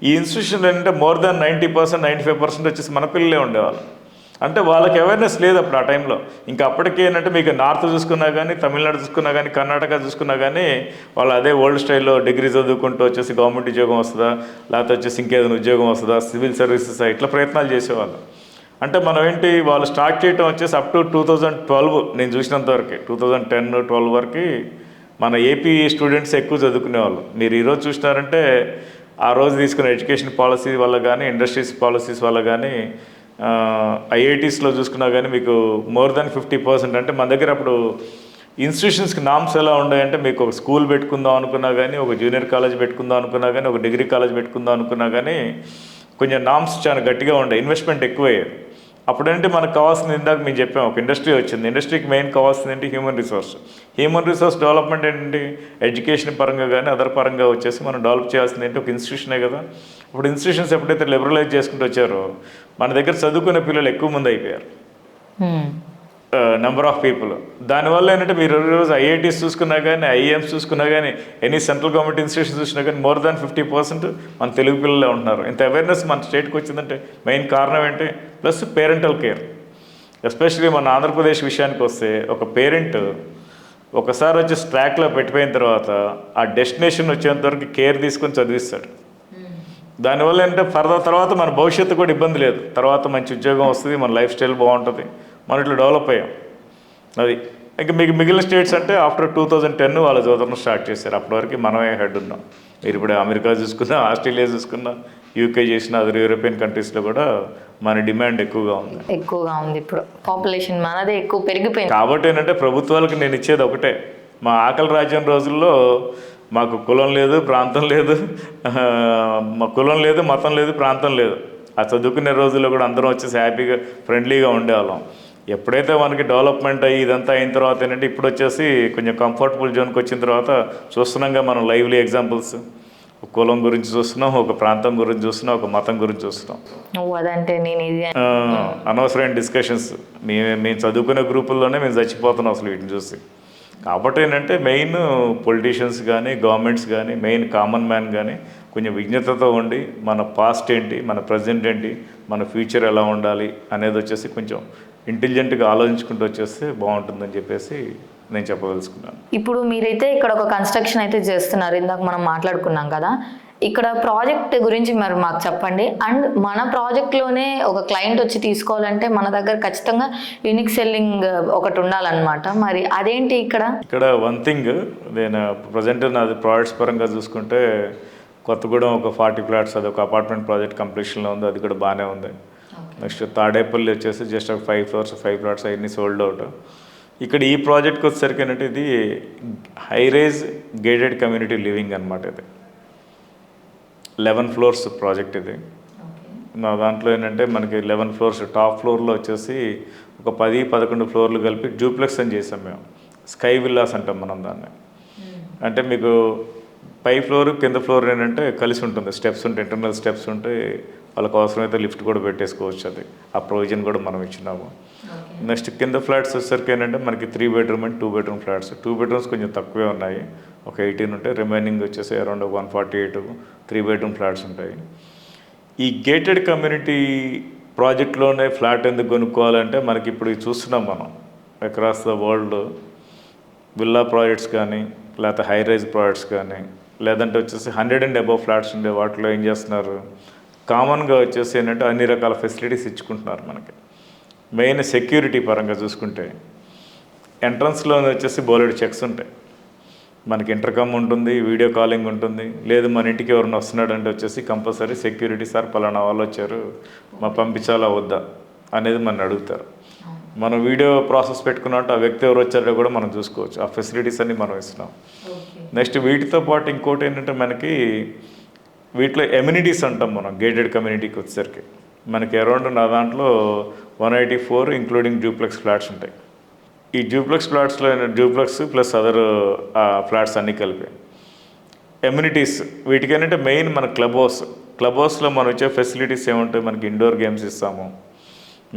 ఈ ఇన్స్టిట్యూషన్లు ఏంటంటే మోర్ దాన్ 90% 95% వచ్చేసి మన పిల్లలే ఉండేవాళ్ళు. అంటే వాళ్ళకి అవేర్నెస్ లేదు అప్పుడు ఆ టైంలో. ఇంకా అప్పటికి ఏంటంటే మీకు నార్త్ చూసుకున్నా కానీ తమిళనాడు చూసుకున్నా కానీ కర్ణాటక చూసుకున్నా కానీ వాళ్ళు అదే ఓల్డ్ స్టైల్లో డిగ్రీ చదువుకుంటూ వచ్చేసి గవర్నమెంట్ ఉద్యోగం వస్తుందా లేకపోతే వచ్చేసి ఇంకేదైనా ఉద్యోగం వస్తుందా, సివిల్ సర్వీసెస్ ఇట్లా ప్రయత్నాలు చేసేవాళ్ళు. అంటే మనం ఏంటి వాళ్ళు స్టార్ట్ చేయడం వచ్చేసి అప్ టు 2012 నేను చూసినంత వరకు 2010-12 వరకు మన ఏపీ స్టూడెంట్స్ ఎక్కువ చదువుకునేవాళ్ళు. మీరు ఈరోజు చూసినారంటే ఆ రోజు తీసుకున్న ఎడ్యుకేషన్ పాలసీ వల్ల కానీ ఇండస్ట్రీస్ పాలసీస్ వల్ల కానీ ఐఐటీస్లో చూసుకున్నా కానీ మీకు మోర్ దాన్ 50%. అంటే మన దగ్గర అప్పుడు ఇన్స్టిట్యూషన్స్కి నామ్స్ ఎలా ఉన్నాయంటే మీకు ఒక స్కూల్ పెట్టుకుందాం అనుకున్నా కానీ, ఒక జూనియర్ కాలేజ్ పెట్టుకుందాం అనుకున్నా కానీ, ఒక డిగ్రీ కాలేజ్ పెట్టుకుందాం అనుకున్నా కానీ కొంచెం నామ్స్ చాలా గట్టిగా ఉండే, ఇన్వెస్ట్మెంట్ ఎక్కువయ్యేది. అప్పుడంటే మనకు కావాల్సింది ఇందాక మేము చెప్పాము ఒక ఇండస్ట్రీ వచ్చింది. ఇండస్ట్రీకి మెయిన్ కావాల్సింది ఏంటి, హ్యూమన్ రిసోర్స్ డెవలప్మెంట్ ఏంటి, ఎడ్యుకేషన్ పరంగా కానీ అదర్ పరంగా వచ్చేసి మనం డెవలప్ చేయాల్సింది ఏంటి ఒక ఇన్స్టిట్యూషనే కదా. ఇప్పుడు ఇన్స్టిట్యూషన్స్ ఎప్పుడైతే లిబరలైజ్ చేసుకుంటూ వచ్చారో మన దగ్గర చదువుకునే పిల్లలు ఎక్కువ మంది అయిపోయారు, నెంబర్ ఆఫ్ పీపుల్. దానివల్ల ఏంటంటే మీరు రోజు ఐఐటీస్ చూసుకున్నా కానీ ఐఎమ్స్ చూసుకున్నా కానీ ఎనీ సెంట్రల్ గవర్నమెంట్ ఇన్స్టిట్యూషన్స్ చూసినా కానీ మోర్ దాన్ 50% మన తెలుగు పిల్లలే ఉంటున్నారు. ఇంత అవేర్నెస్ మన స్టేట్కి వచ్చిందంటే మెయిన్ కారణం ఏంటి, ప్లస్ పేరెంటల్ కేర్. ఎస్పెషల్లీ మన ఆంధ్రప్రదేశ్ విషయానికి వస్తే ఒక పేరెంట్ ఒకసారి వచ్చి ట్రాక్లో పెట్టిపోయిన తర్వాత ఆ డెస్టినేషన్ వచ్చేంత వరకు కేర్ తీసుకొని చదివిస్తాడు. దానివల్ల ఏంటంటే తర్వాత మన భవిష్యత్తు కూడా ఇబ్బంది లేదు, తర్వాత మంచి ఉద్యోగం వస్తుంది, మన లైఫ్ స్టైల్ బాగుంటుంది, మనం ఇట్లా డెవలప్ అయ్యాం. అది ఇంకా మీకు మిగిలిన స్టేట్స్ అంటే ఆఫ్టర్ 2010 వాళ్ళు చదవడం స్టార్ట్ చేశారు. అప్పటి వరకు మనమే హెడ్ ఉన్నాం. మీరు ఇప్పుడు అమెరికా చూసుకున్నా, ఆస్ట్రేలియా చూసుకున్నా, యూకే చేసిన అదర్ యూరోపియన్ కంట్రీస్లో కూడా మన డిమాండ్ ఎక్కువగా ఉంది. ఇప్పుడు పాపులేషన్ మనదే ఎక్కువ పెరిగిపోయింది. కాబట్టి ఏంటంటే ప్రభుత్వాలకు నేను ఇచ్చేది ఒకటే, మా ఆకలి రాజ్యం రోజుల్లో మాకు కులం లేదు, ప్రాంతం లేదు, మా కులం లేదు, మతం లేదు, ప్రాంతం లేదు. ఆ చదువుకునే రోజుల్లో కూడా అందరం వచ్చేసి హ్యాపీగా ఫ్రెండ్లీగా ఉండేవాళ్ళం. ఎప్పుడైతే మనకి డెవలప్మెంట్ అయ్యి ఇదంతా అయిన తర్వాత ఏంటంటే ఇప్పుడు వచ్చేసి కొంచెం కంఫర్టబుల్ జోన్కి వచ్చిన తర్వాత చూస్తున్నాంగా మనం లైవ్లీ ఎగ్జాంపుల్స్. ఒక కులం గురించి చూస్తున్నాం, ఒక ప్రాంతం గురించి చూస్తున్నాం, ఒక మతం గురించి చూస్తున్నాం. అదంటే నేను అనవసరమైన డిస్కషన్స్ మేము చదువుకునే గ్రూపుల్లోనే మేము చచ్చిపోతున్నాం అసలు వీటిని చూసి. కాబట్టి ఏంటంటే మెయిన్ పొలిటీషియన్స్ కానీ గవర్నమెంట్స్ కానీ మెయిన్ కామన్ మ్యాన్ కానీ కొంచెం విజ్ఞతతో ఉండి మన పాస్ట్ ఏంటి, మన ప్రజెంట్ ఏంటి, మన ఫ్యూచర్ ఎలా ఉండాలి అనేది వచ్చేసి కొంచెం ఇంటెలిజెంట్గా ఆలోచించుకుంటూ వచ్చేస్తే బాగుంటుందని చెప్పేసి నేను చెప్పదలుచుకున్నాను. ఇప్పుడు మీరైతే ఇక్కడ ఒక కన్స్ట్రక్షన్ అయితే చేస్తున్నారు, ఇందాక మనం మాట్లాడుకున్నాం కదా. ఇక్కడ ప్రాజెక్ట్ గురించి మరి మాకు చెప్పండి. అండ్ మన ప్రాజెక్ట్లోనే ఒక క్లయింట్ వచ్చి తీసుకోవాలంటే మన దగ్గర ఖచ్చితంగా యూనిక్ సెల్లింగ్ ఒకటి ఉండాలన్నమాట. మరి అదేంటి ఇక్కడ వన్ థింగ్, నేను ప్రజెంట్ నాది ప్రాజెక్ట్స్ పరంగా చూసుకుంటే కొత్తగూడెం ఒక 40 ఫ్లాట్స్, అది ఒక అపార్ట్మెంట్ ప్రాజెక్ట్ కంప్లీషన్లో ఉంది, అది కూడా బాగానే ఉంది. నెక్స్ట్ తాడేపల్లి వచ్చేసి జస్ట్ ఒక 5 ఫ్లోర్స్ 5 ఫ్లాట్స్ అవన్నీ సోల్డ్ అవుట్. ఇక్కడ ఈ ప్రాజెక్ట్కి వచ్చేసరికి ఏంటంటే ఇది high rise gated community living అనమాట. ఇది 11 ఫ్లోర్స్ ప్రాజెక్ట్. ఇది నా దాంట్లో ఏంటంటే మనకి 11 ఫ్లోర్స్, టాప్ ఫ్లోర్లో వచ్చేసి ఒక 10-11 ఫ్లోర్లు కలిపి డూప్లెక్స్ అని చేసాం మేము. స్కై విల్లాస్ అంటాం మనం దాన్ని. అంటే మీకు పై ఫ్లోర్ కింద ఫ్లోర్ ఏంటంటే కలిసి ఉంటుంది, స్టెప్స్ ఉంటాయి, ఇంటర్నల్ స్టెప్స్ ఉంటాయి, వాళ్ళకి అవసరమైతే లిఫ్ట్ కూడా పెట్టేసుకోవచ్చు. అది ఆ ప్రొవిజన్ కూడా మనం ఇచ్చినాము. నెక్స్ట్ కింద ఫ్లాట్స్ వచ్చేసరికి ఏంటంటే మనకి 3 bedroom and 2 bedroom flats. 2 bedrooms కొంచెం తక్కువే ఉన్నాయి, ఒక 18 ఉంటాయి, రిమైనింగ్ వచ్చేసి అరౌండ్ 148 3 బెడ్రూమ్ ఫ్లాట్స్ ఉంటాయి. ఈ గేటెడ్ కమ్యూనిటీ ప్రాజెక్ట్లోనే ఫ్లాట్ ఎందుకు కొనుక్కోవాలంటే మనకి ఇప్పుడు చూస్తున్నాం మనం across the world villa projects కానీ లేకపోతే హై రైజ్ ప్రాజెక్ట్స్ కానీ లేదంటే వచ్చేసి 100 and above ఫ్లాట్స్ ఉండే వాటిలో ఏం చేస్తున్నారు, కామన్గా వచ్చేసి ఏంటంటే అన్ని రకాల ఫెసిలిటీస్ ఇచ్చుకుంటున్నారు. మనకి మెయిన్ సెక్యూరిటీ పరంగా చూసుకుంటే ఎంట్రన్స్లో వచ్చేసి బోలెడు చెక్స్ ఉంటాయి. మనకి ఇంటర్కమ్ ఉంటుంది, వీడియో కాలింగ్ ఉంటుంది. లేదు మన ఇంటికి ఎవరైనా వస్తున్నాడంటే వచ్చేసి కంపల్సరీ సెక్యూరిటీ, సార్ పలానా వాళ్ళు వచ్చారు మా పంపించాలా వద్దా అనేది మనం అడుగుతారు. మనం వీడియో ప్రాసెస్ పెట్టుకున్నట్టు ఆ వ్యక్తి ఎవరు వచ్చారో కూడా మనం చూసుకోవచ్చు. ఆ ఫెసిలిటీస్ అన్ని మనం ఇస్తున్నాం. నెక్స్ట్ వీటితో పాటు ఇంకోటి ఏంటంటే మనకి వీటిలో ఎమ్యూనిటీస్ అంటాం మనం. గేటెడ్ కమ్యూనిటీకి వచ్చేసరికి మనకి అరౌండ్ నా దాంట్లో 184 ఇంక్లూడింగ్ డూప్లెక్స్ ఫ్లాట్స్ ఉంటాయి. ఈ డూప్లెక్స్ ఫ్లాట్స్లో డూప్లెక్స్ ప్లస్ అదర్ ఫ్లాట్స్ అన్నీ కలిపి ఎమ్యూనిటీస్. వీటికి ఏంటంటే మెయిన్ మన క్లబ్ హౌస్లో మనం వచ్చే ఫెసిలిటీస్ ఏముంటాయి, మనకి ఇండోర్ గేమ్స్ ఇస్తాము,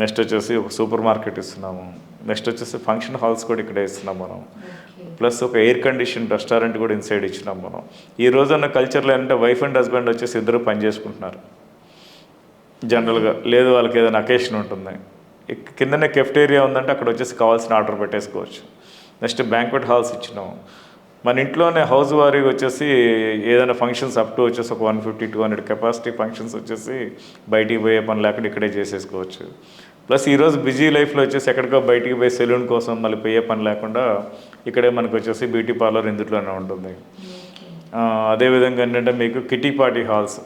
నెక్స్ట్ వచ్చేసి ఒక సూపర్ మార్కెట్ ఇస్తున్నాము, నెక్స్ట్ వచ్చేసి ఫంక్షన్ హాల్స్ కూడా ఇక్కడే ఇస్తున్నాం మనం, ప్లస్ ఒక ఎయిర్ కండిషన్ రెస్టారెంట్ కూడా ఇన్సైడ్ ఇచ్చినాం మనం. ఈ రోజున్న కల్చర్లో ఏంటంటే వైఫ్ అండ్ హస్బెండ్ వచ్చేసి ఇద్దరు పని చేసుకుంటున్నారు జనరల్గా. లేదు వాళ్ళకి ఏదైనా అకేషన్ ఉంటుంది, కిందనే కెఫ్టేరియా ఉందంటే అక్కడ వచ్చేసి కావాల్సిన ఆర్డర్ పెట్టేసుకోవచ్చు. నెక్స్ట్ బ్యాంక్వెట్ హాల్స్ ఇచ్చినాము. మన ఇంట్లోనే హౌస్ వారీగా వచ్చేసి ఏదైనా ఫంక్షన్స్ అప్ టు వచ్చేసి ఒక 150-200 కెపాసిటీ ఫంక్షన్స్ వచ్చేసి బయటికి పోయే పని లేకుండా ఇక్కడే చేసేసుకోవచ్చు. ప్లస్ ఈరోజు బిజీ లైఫ్లో వచ్చేసి ఎక్కడికో బయటికి పోయి సెలూన్ కోసం మళ్ళీ పోయే పని లేకుండా ఇక్కడే మనకు వచ్చేసి బ్యూటీ పార్లర్ ఇందులోనే ఉంటుంది. అదేవిధంగా ఏంటంటే మీకు కిటీ పార్టీ హాల్స్.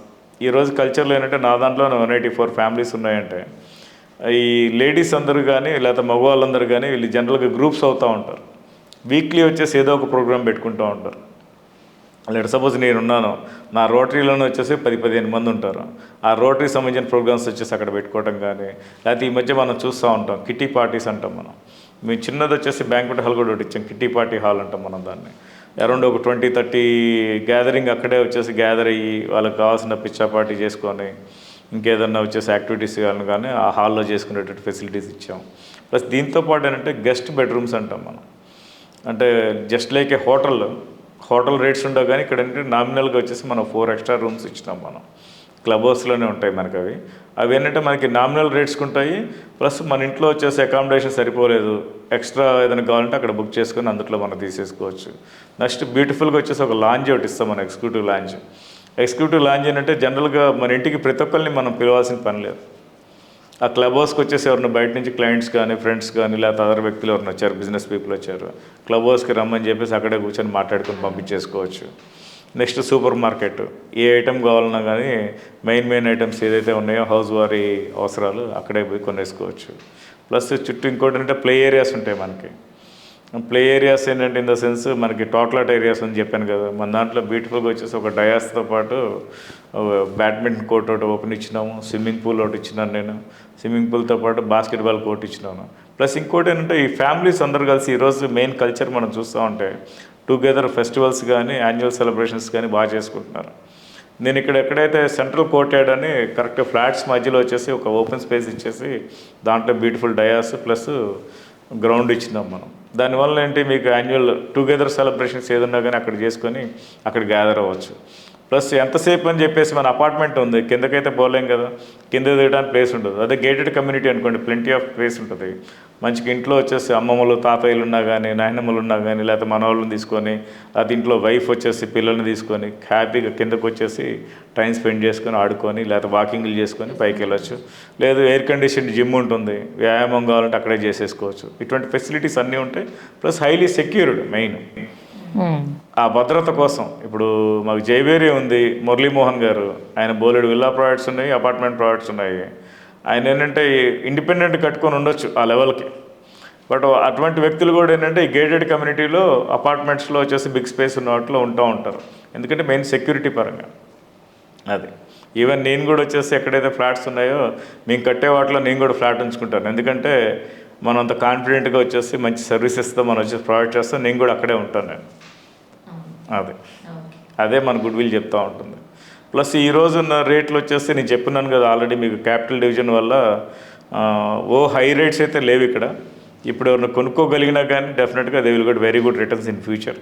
ఈరోజు కల్చర్లో ఏంటంటే నా దాంట్లో 184 ఫ్యామిలీస్ ఉన్నాయంటే ఈ లేడీస్ అందరూ కానీ లేకపోతే మగవాళ్ళందరూ కానీ వీళ్ళు జనరల్గా గ్రూప్స్ అవుతూ ఉంటారు. వీక్లీ వచ్చేసి ఏదో ఒక ప్రోగ్రామ్ పెట్టుకుంటూ ఉంటారు. లేదా సపోజ్ నేనున్నాను, నా రోటరీలోనే వచ్చేసి 10-15 మంది ఉంటారు. ఆ రోటరీ సంబంధించిన ప్రోగ్రామ్స్ వచ్చేసి అక్కడ పెట్టుకోవడం కానీ, లేకపోతే ఈ మధ్య మనం చూస్తూ ఉంటాం కిటీ పార్టీస్ అంటాం మనం. మీ చిన్నది వచ్చేసి బ్యాంక్వెట్ హాల్ కూడా ఒకటి ఇచ్చాం, కిటీ పార్టీ హాల్ అంటాం మనం దాన్ని. అరౌండ్ ఒక 20-30 గ్యాదరింగ్ అక్కడే వచ్చేసి గ్యాదర్ అయ్యి వాళ్ళకి కావాల్సిన పిచ్చా పార్టీ చేసుకొని ఇంకేదన్నా వచ్చేసి యాక్టివిటీస్ కానీ ఆ హాల్లో చేసుకునేటట్టు ఫెసిలిటీస్ ఇచ్చాం. ప్లస్ దీంతోపాటు ఏంటంటే గెస్ట్ బెడ్రూమ్స్ అంటాం మనం. అంటే జస్ట్ లైక్ ఏ హోటల్ రేట్స్ ఉండవు కానీ ఇక్కడ ఏంటంటే నామినల్గా వచ్చేసి మనం 4 ఎక్స్ట్రా రూమ్స్ ఇచ్చినాం మనం. క్లబ్ హౌస్లోనే ఉంటాయి మనకి అవి ఏంటంటే మనకి నామినల్ రేట్స్కి ఉంటాయి. ప్లస్ మన ఇంట్లో వచ్చేసి అకామిడేషన్ సరిపోలేదు, ఎక్స్ట్రా ఏదైనా కావాలంటే అక్కడ బుక్ చేసుకొని అందులో మనం తీసేసుకోవచ్చు. నెక్స్ట్ బ్యూటిఫుల్గా వచ్చేసి ఒక లాంజ్ ఒకటి ఇస్తాం మనం, ఎగ్జిక్యూటివ్ లాంజ్ ఏంటంటే జనరల్గా మన ఇంటికి ప్రతి ఒక్కరిని మనం పిలవాల్సిన పని లేదు. ఆ క్లబ్ హౌస్కి వచ్చేసి ఎవరిని బయట నుంచి క్లయింట్స్ కానీ ఫ్రెండ్స్ కానీ లేకపోతే అదర్ వ్యక్తులు ఎవరైనా వచ్చారు, బిజినెస్ పీపుల్ వచ్చారు, క్లబ్ హౌస్కి రమ్మని చెప్పేసి అక్కడే కూర్చొని మాట్లాడుకొని పంపించేసుకోవచ్చు. నెక్స్ట్ సూపర్ మార్కెట్, ఏ ఐటెం కావాలన్నా కానీ మెయిన్ ఐటమ్స్ ఏదైతే ఉన్నాయో హౌస్ వారి అవసరాలు అక్కడే పోయి కొనేసుకోవచ్చు. ప్లస్ చుట్టూ ఇంకోటి అంటే ప్లే ఏరియాస్ ఉంటాయి మనకి. ప్లే ఏరియాస్ ఏంటంటే ఇన్ ద సెన్స్ మనకి టాక్లెట్ ఏరియాస్ అని చెప్పాను కదా, మన దాంట్లో బ్యూటిఫుల్గా వచ్చేసి ఒక డయాస్తో పాటు బ్యాడ్మింటన్ కోర్ట్ ఒకటి ఓపెన్ ఇచ్చినాము, స్విమ్మింగ్ పూల్ ఒకటి ఇచ్చినాను నేను, స్విమ్మింగ్ పూల్తో పాటు బాస్కెట్బాల్ కోర్ట్ ఇచ్చినాను. ప్లస్ ఇంకోటి ఏంటంటే ఈ ఫ్యామిలీస్ అందరు కలిసి ఈరోజు మెయిన్ కల్చర్ మనం చూస్తూ ఉంటే టుగెదర్ ఫెస్టివల్స్ కానీ యాన్యువల్ సెలబ్రేషన్స్ కానీ బాగా చేసుకుంటున్నారు. నేను ఇక్కడ ఎక్కడైతే సెంట్రల్ కోర్ట్ యార్డ్ అని కరెక్ట్ ఫ్లాట్స్ మధ్యలో వచ్చేసి ఒక ఓపెన్ స్పేస్ ఇచ్చేసి దాంట్లో బ్యూటిఫుల్ డయాస్ ప్లస్ గ్రౌండ్ ఇచ్చినాం మనం. దానివల్ల ఏంటి మీకు యాన్యువల్ టుగెదర్ సెలబ్రేషన్స్ ఏదన్నా కానీ అక్కడ చేసుకొని అక్కడ గ్యాదర్ అవ్వచ్చు. ప్లస్ ఎంతసేపు అని చెప్పేసి మన అపార్ట్మెంట్ ఉంది, కిందకైతే పోలేం కదా, కింద దిగడానికి ప్లేస్ ఉండదు. అదే గేటెడ్ కమ్యూనిటీ అనుకోండి, ప్లెంటీ ఆఫ్ ప్లేస్ ఉంటుంది. మంచిగా ఇంట్లో వచ్చేసి అమ్మమ్మలు తాతయ్యలు ఉన్నా కానీ, నాయనమ్మలు ఉన్నా కానీ, లేకపోతే మనవాళ్ళని తీసుకొని, లేకపోతే ఇంట్లో వైఫ్ వచ్చేసి పిల్లల్ని తీసుకొని హ్యాపీగా కిందకు వచ్చేసి టైం స్పెండ్ చేసుకొని ఆడుకొని, లేకపోతే వాకింగ్లు చేసుకొని పైకి వెళ్ళొచ్చు. లేదు ఎయిర్ కండిషన్ జిమ్ ఉంటుంది, వ్యాయామం కావాలంటే అక్కడే చేసేసుకోవచ్చు. ఇటువంటి ఫెసిలిటీస్ అన్నీ ఉంటాయి. ప్లస్ హైలీ సెక్యూర్డ్ మెయిన్ ఆ భద్రత కోసం. ఇప్పుడు మాకు జైవేరి ఉంది, మురళీమోహన్ గారు, ఆయన బోలెడు విల్లా ప్రాజెక్ట్స్ ఉన్నాయి, అపార్ట్మెంట్ ప్రాజెక్ట్స్ ఉన్నాయి. ఆయన ఏంటంటే ఇండిపెండెంట్ కట్టుకొని ఉండొచ్చు ఆ లెవెల్కి. బట్ అటువంటి వ్యక్తులు కూడా ఏంటంటే ఈ గేటెడ్ కమ్యూనిటీలో అపార్ట్మెంట్స్లో వచ్చేసి బిగ్ స్పేస్ ఉన్న వాటిలో ఉంటూ ఉంటారు. ఎందుకంటే మెయిన్ సెక్యూరిటీ పరంగా అది. ఈవెన్ నేను కూడా వచ్చేసి ఎక్కడైతే ఫ్లాట్స్ ఉన్నాయో మేము కట్టే వాటిలో నేను కూడా ఫ్లాట్ ఉంచుకుంటాను. ఎందుకంటే మనం అంత కాన్ఫిడెంట్గా వచ్చేసి మంచి సర్వీసెస్తో మనం వచ్చేసి ప్రొవైడ్ చేస్తాం. నేను కూడా అక్కడే ఉంటాను నేను. అదే మన గుడ్ విల్ చెప్తూ ఉంటుంది. ప్లస్ ఈ రోజున్న రేట్లు వచ్చేసి నేను చెప్పున్నాను కదా ఆల్రెడీ మీకు, క్యాపిటల్ డివిజన్ వల్ల హై రేట్స్ అయితే లేవు ఇక్కడ. ఇప్పుడు ఎవరైనా కొనుక్కోగలిగినా కానీ డెఫినెట్గా they will get very good returns in future.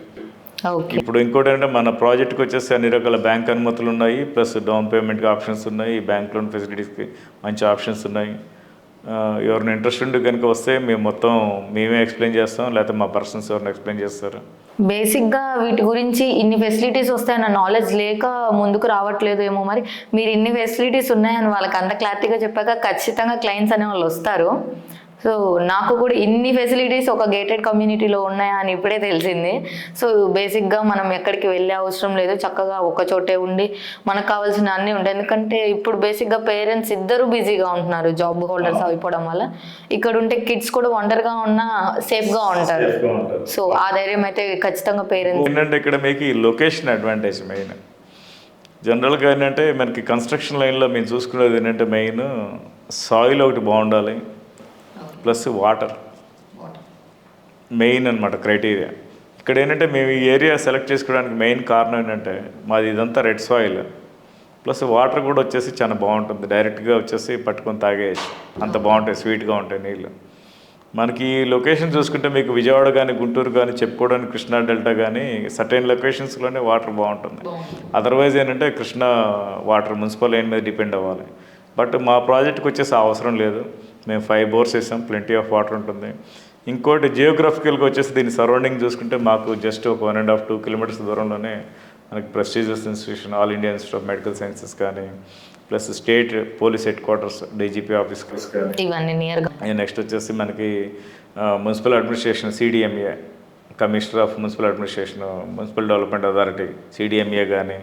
ఇప్పుడు ఇంకోటి ఏంటంటే మన ప్రాజెక్ట్కి వచ్చేసి అన్ని రకాల బ్యాంక్ అనుమతులు ఉన్నాయి, ప్లస్ డౌన్ పేమెంట్కి ఆప్షన్స్ ఉన్నాయి, బ్యాంక్ లోన్ ఫెసిలిటీస్కి మంచి ఆప్షన్స్ ఉన్నాయి. ఎవరిని ఇంట్రెస్ట్ ఉండి కనుక వస్తే మేము మొత్తం మేమే ఎక్స్ప్లెయిన్ చేస్తాం, లేకపోతే మా పర్సన్స్ ఎవరిని ఎక్స్ప్లెయిన్ చేస్తారు. బేసిక్గా వీటి గురించి ఇన్ని ఫెసిలిటీస్ వస్తాయన్న నాలెడ్జ్ లేక ముందుకు రావట్లేదు ఏమో. మరి మీరు ఇన్ని ఫెసిలిటీస్ ఉన్నాయని వాళ్ళకి అంత క్లారిటీగా చెప్పాక ఖచ్చితంగా క్లయింట్స్ అనే వాళ్ళు వస్తారు. సో నాకు కూడా ఇన్ని ఫెసిలిటీస్ ఒక గేటెడ్ కమ్యూనిటీలో ఉన్నాయా అని ఇప్పుడే తెలిసింది. సో బేసిక్గా మనం ఎక్కడికి వెళ్ళే అవసరం లేదు, చక్కగా ఒక చోటే ఉండి మనకు కావాల్సిన అన్నీ ఉంటాయి. ఎందుకంటే ఇప్పుడు బేసిక్గా పేరెంట్స్ ఇద్దరు బిజీగా ఉంటున్నారు, జాబ్ హోల్డర్స్ అయిపోవడం వల్ల. ఇక్కడ ఉంటే కిడ్స్ కూడా ఒంటరిగా ఉన్నా సేఫ్గా ఉంటారు. సో ఆ ధైర్యం అయితే ఖచ్చితంగా పేరెంట్స్. ఏంటంటే ఇక్కడ మీకు ఈ లొకేషన్ అడ్వాంటేజ్ మెయిన్. జనరల్గా ఏంటంటే మనకి కన్స్ట్రక్షన్ లైన్లో మేము చూసుకునేది ఏంటంటే మెయిన్ సాయిల్ ఒకటి బాగుండాలి, ప్లస్ వాటర్ మెయిన్ అనమాట క్రైటీరియా. ఇక్కడ ఏంటంటే మేము ఈ ఏరియా సెలెక్ట్ చేసుకోవడానికి మెయిన్ కారణం ఏంటంటే మాది ఇదంతా రెడ్ సాయిల్, ప్లస్ వాటర్ కూడా వచ్చేసి చాలా బాగుంటుంది, డైరెక్ట్గా వచ్చేసి పట్టుకొని తాగేయచ్చు, అంత బాగుంటాయి, స్వీట్గా ఉంటాయి నీళ్ళు. మనకి ఈ లొకేషన్ చూసుకుంటే మీకు విజయవాడ కానీ గుంటూరు కానీ చెప్పుకోవడానికి కృష్ణా డెల్టా కానీ సర్టెన్ లొకేషన్స్లోనే వాటర్ బాగుంటుంది. అదర్వైజ్ ఏంటంటే కృష్ణా వాటర్ మున్సిపల్ లైన్ మీద డిపెండ్ అవ్వాలి. బట్ మా ప్రాజెక్ట్కి వచ్చేసి అవసరం లేదు, మేము 5 బోర్స్ వేసాం, ప్లెంటీ ఆఫ్ వాటర్ ఉంటుంది. ఇంకోటి జియోగ్రఫికల్గా వచ్చేసి దీని సరౌండింగ్ చూసుకుంటే మాకు జస్ట్ ఒక 1.5-2 కిలోమీటర్స్ దూరంలోనే మనకి prestigious institution all India institute of medical sciences కానీ, plus state police head quarters DGP office కానీ ఇవన్నీ నియర్గా. నెక్స్ట్ వచ్చేసి మనకి municipal administration CDMA, commissioner of municipal administration, municipal development authority CDMA కానీ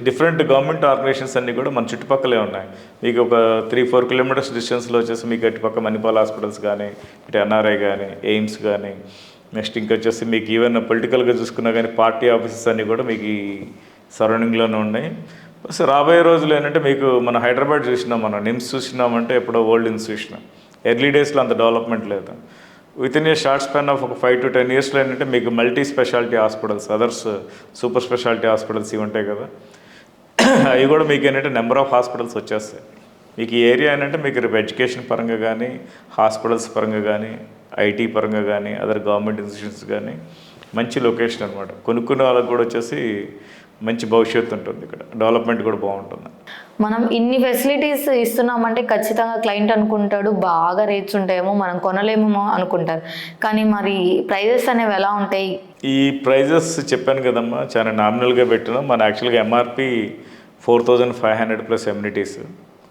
డిఫరెంట్ గవర్నమెంట్ ఆర్గనైజేషన్స్ అన్నీ కూడా మన చుట్టుపక్కలే ఉన్నాయి. మీకు ఒక 3-4 కిలోమీటర్స్ డిస్టెన్స్లో వచ్చేసి మీకు అటుపక్క మణిపాల్ హాస్పిటల్స్ కానీ, ఇటు NRI కానీ, ఎయిమ్స్ కానీ, నెక్స్ట్ ఇంకొచ్చేసి మీకు ఈవెన్ పొలిటికల్గా చూసుకున్నా కానీ పార్టీ ఆఫీసెస్ అన్నీ కూడా మీకు ఈ సరౌండింగ్లోనే ఉన్నాయి. ప్లస్ రాబోయే రోజులు ఏంటంటే మీకు మన హైదరాబాద్ చూసినాం, మనం నిమ్స్ చూసినామంటే ఎప్పుడో ఓల్డ్ ఇన్స్టిట్యూషన్, ఎర్లీ డేస్లో అంత డెవలప్మెంట్ లేదు. With in a short span of ఒక 5 to 10 ఇయర్స్లో ఏంటంటే మీకు multi speciality hospitals, others super speciality hospitals ఇవి ఉంటాయి కదా, అవి కూడా మీకు ఏంటంటే నెంబర్ ఆఫ్ హాస్పిటల్స్ వచ్చేస్తాయి. మీకు ఈ ఏరియా ఏంటంటే మీకు రేపు ఎడ్యుకేషన్ పరంగా కానీ, హాస్పిటల్స్ పరంగా కానీ, ఐటీ పరంగా కానీ, అదర్ గవర్నమెంట్ ఇన్స్టిట్యూషన్స్ కానీ మంచి లొకేషన్ అనమాట. కొనుక్కునే వాళ్ళకి కూడా వచ్చేసి మంచి భవిష్యత్తు ఉంటుంది, ఇక్కడ డెవలప్మెంట్ కూడా బాగుంటుంది. మనం ఇన్ని ఫెసిలిటీస్ ఇస్తున్నామంటే ఖచ్చితంగా క్లయింట్ అనుకుంటాడు బాగా రేట్స్ ఉంటాయేమో, మనం కొనలేమేమో అనుకుంటారు. కానీ మరి ప్రైజెస్ అనేవి ఎలా ఉంటాయి? ఈ ప్రైజెస్ చెప్పాను కదమ్మా, చాలా నామినల్గా పెట్టినాం. మన యాక్చువల్గా MRP 4,500 ప్లస్ ఎమ్యూనిటీస్,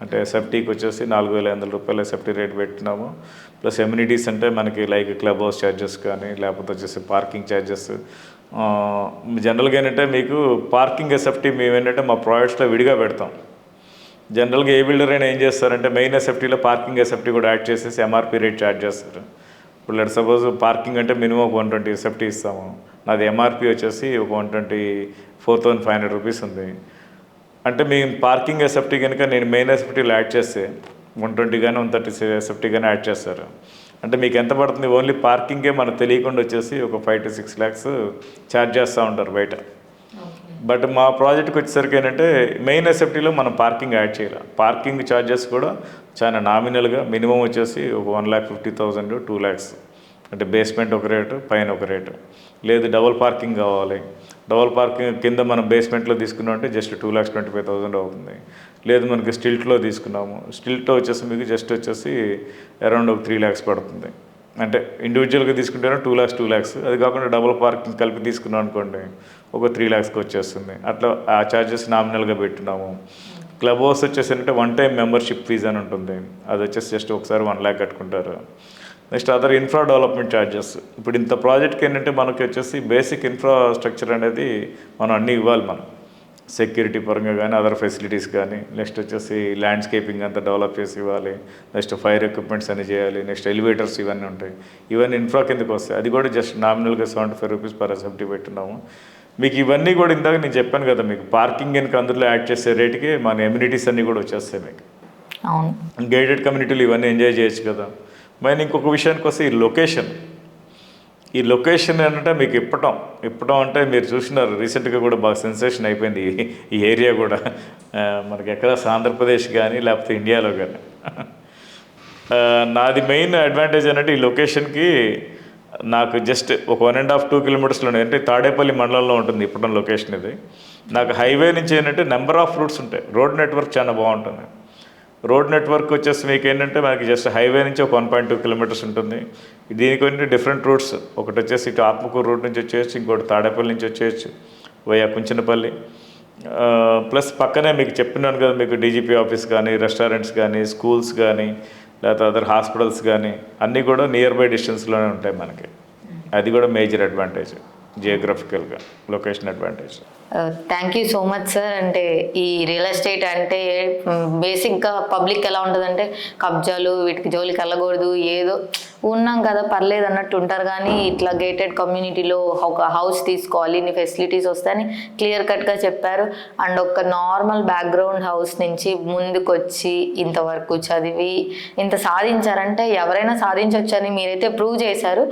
అంటే ఎస్ఎఫ్టీకి వచ్చేసి 4,500 రూపాయలు ఎస్ఎఫ్టీ రేట్ పెట్టినాము. ప్లస్ ఎమ్యూనిటీస్ అంటే మనకి లైక్ క్లబ్ హౌస్ ఛార్జెస్ కానీ, లేకపోతే వచ్చేసి పార్కింగ్ ఛార్జెస్. జనరల్గా ఏంటంటే మీకు పార్కింగ్ ఎస్ఎఫ్టీ మేము ఏంటంటే మా ప్రాజెక్ట్స్లో విడిగా పెడతాం. జనరల్గా ఏ బిల్డర్ అయినా ఏం చేస్తారంటే మెయిన్ ఎస్ఎఫ్టీలో పార్కింగ్ ఎస్ఎఫ్టీ కూడా యాడ్ చేసేసి MRP రేట్ ఛార్జ్ చేస్తారు. ఇప్పుడు లెట్ సపోజ్ పార్కింగ్ అంటే మినిమం ఒక 120 ఎస్ఎఫ్టీ ఇస్తాము, నాది MRP వచ్చేసి ఒక 124,500 రూపీస్ ఉంది. అంటే మేము పార్కింగ్ ఎస్ఎఫ్టీ కనుక నేను మెయిన్ ఎస్ఎఫ్టీలో యాడ్ చేస్తే 120 కానీ 130 ఎస్ఎఫ్టీ కానీ యాడ్ చేస్తారు. అంటే మీకు ఎంత పడుతుంది? ఓన్లీ పార్కింగే మనకు తెలియకుండా వచ్చేసి ఒక 5 to 6 lakhs ఛార్జ్ చేస్తూ ఉంటారు బయట. బట్ మా ప్రాజెక్ట్కి వచ్చేసరికి ఏంటంటే మెయిన్ ఎస్ఎఫ్టీలో మనం పార్కింగ్ యాడ్ చేయాలి. పార్కింగ్ ఛార్జెస్ కూడా చాలా నామినల్గా మినిమం వచ్చేసి ఒక 1,50,000 to 2 lakhs. అంటే బేస్మెంట్ ఒక రేటు, పైన ఒక రేటు. లేదు డబుల్ పార్కింగ్ కావాలి, డబల్ పార్కింగ్ కింద మనం బేస్మెంట్లో తీసుకున్నాం అంటే జస్ట్ 2,25,000 అవుతుంది. లేదు మనకి స్టిల్ట్లో తీసుకున్నాము, స్టిల్ట్లో వచ్చేసి మీకు జస్ట్ వచ్చేసి అరౌండ్ ఒక 3 lakhs పడుతుంది. అంటే ఇండివిజువల్గా తీసుకుంటేనే 2 lakhs, అది కాకుండా డబుల్ పార్కింగ్ కలిపి తీసుకున్నాం అనుకోండి ఒక 3 lakhsకి వచ్చేస్తుంది. అట్లా ఆ ఛార్జెస్ నామినల్గా పెట్టున్నాము. క్లబ్ హౌస్ వచ్చేసి అంటే 1 time మెంబర్షిప్ ఫీజ్ అని ఉంటుంది, అది వచ్చేసి జస్ట్ ఒకసారి 1 lakh కట్టుకుంటారు. Next other infra development charges. ఇప్పుడు ఇంత ప్రాజెక్ట్కి ఏంటంటే మనకి వచ్చేసి బేసిక్ ఇన్ఫ్రాస్ట్రక్చర్ అనేది మనం అన్నీ ఇవ్వాలి. మనం సెక్యూరిటీ పరంగా కానీ అదర్ ఫెసిలిటీస్ కానీ, నెక్స్ట్ వచ్చేసి ల్యాండ్స్కేపింగ్ అంతా డెవలప్ చేసి ఇవ్వాలి, నెక్స్ట్ ఫైర్ ఎక్విప్మెంట్స్ అన్ని చేయాలి, నెక్స్ట్ ఎలివేటర్స్ ఇవన్నీ ఉంటాయి. ఇవన్నీ ఇన్ఫ్రా కిందకి వస్తాయి. అది కూడా జస్ట్ నామినల్గా 75 rupees per SFT పెట్టున్నాము. మీకు ఇవన్నీ కూడా ఇందాక నేను చెప్పాను కదా, మీకు పార్కింగ్ కనుక అందులో యాడ్ చేసే రేటుకి మన ఎమ్యూనిటీస్ అన్నీ కూడా వచ్చేస్తాయి మీకు. అవును, గైడెడ్ కమ్యూనిటీలు ఇవన్నీ ఎంజాయ్ చేయొచ్చు కదా. మరి ఇంకొక విషయానికి వస్తే ఈ లొకేషన్ ఏంటంటే మీకు ఇప్పటం అంటే మీరు చూసినారు రీసెంట్గా కూడా బాగా సెన్సేషన్ అయిపోయింది ఈ ఏరియా కూడా. మనకి ఎక్కడ ఆంధ్రప్రదేశ్ కానీ లేకపోతే ఇండియాలో కానీ. నాది మెయిన్ అడ్వాంటేజ్ ఏంటంటే ఈ లొకేషన్కి నాకు జస్ట్ ఒక 1.5-2 kilometers అంటే తాడేపల్లి మండలంలో ఉంటుంది ఇప్పటం లొకేషన్. ఇది నాకు హైవే నుంచి ఏంటంటే నెంబర్ ఆఫ్ రూట్స్ ఉంటాయి. రోడ్ నెట్వర్క్ చాలా బాగుంటుంది. రోడ్ నెట్వర్క్ వచ్చేసి మీకు ఏంటంటే మనకి జస్ట్ హైవే నుంచి ఒక 1.2 kilometers ఉంటుంది. దీనికి ఏంటంటే డిఫరెంట్ రూట్స్, ఒకటి వచ్చేసి ఇటు ఆత్మకూరు రూట్ నుంచి వచ్చేయచ్చు, ఇంకోటి తాడేపల్లి నుంచి వచ్చేయచ్చు వయా కుంచనపల్లి. ప్లస్ పక్కనే మీకు చెప్పినాను కదా, మీకు డీజీపీ ఆఫీస్ కానీ, రెస్టారెంట్స్ కానీ, స్కూల్స్ కానీ, లేకపోతే అదర్ హాస్పిటల్స్ కానీ అన్నీ కూడా నియర్ బై డిస్టెన్స్లోనే ఉంటాయి మనకి. అది కూడా మేజర్ అడ్వాంటేజ్ జియోగ్రఫికల్గా, location advantage. Thank you so much sir. అంటే ఈ రియల్ ఎస్టేట్ అంటే బేసిక్గా పబ్లిక్ ఎలా ఉంటుందంటే కబ్జాలు వీటికి జోలికి వెళ్ళకూడదు, ఏదో ఉన్నాం కదా పర్లేదు అన్నట్టు ఉంటారు. కానీ ఇట్లా గేటెడ్ కమ్యూనిటీలో ఒక హౌస్ తీసుకోవాలి, ఇన్ని ఫెసిలిటీస్ వస్తాయని క్లియర్ కట్గా చెప్పారు. అండ్ ఒక నార్మల్ బ్యాక్గ్రౌండ్ హౌస్ నుంచి ముందుకొచ్చి ఇంతవరకు చదివి ఇంత సాధించారంటే ఎవరైనా సాధించవచ్చని మీరైతే ప్రూవ్ చేశారు.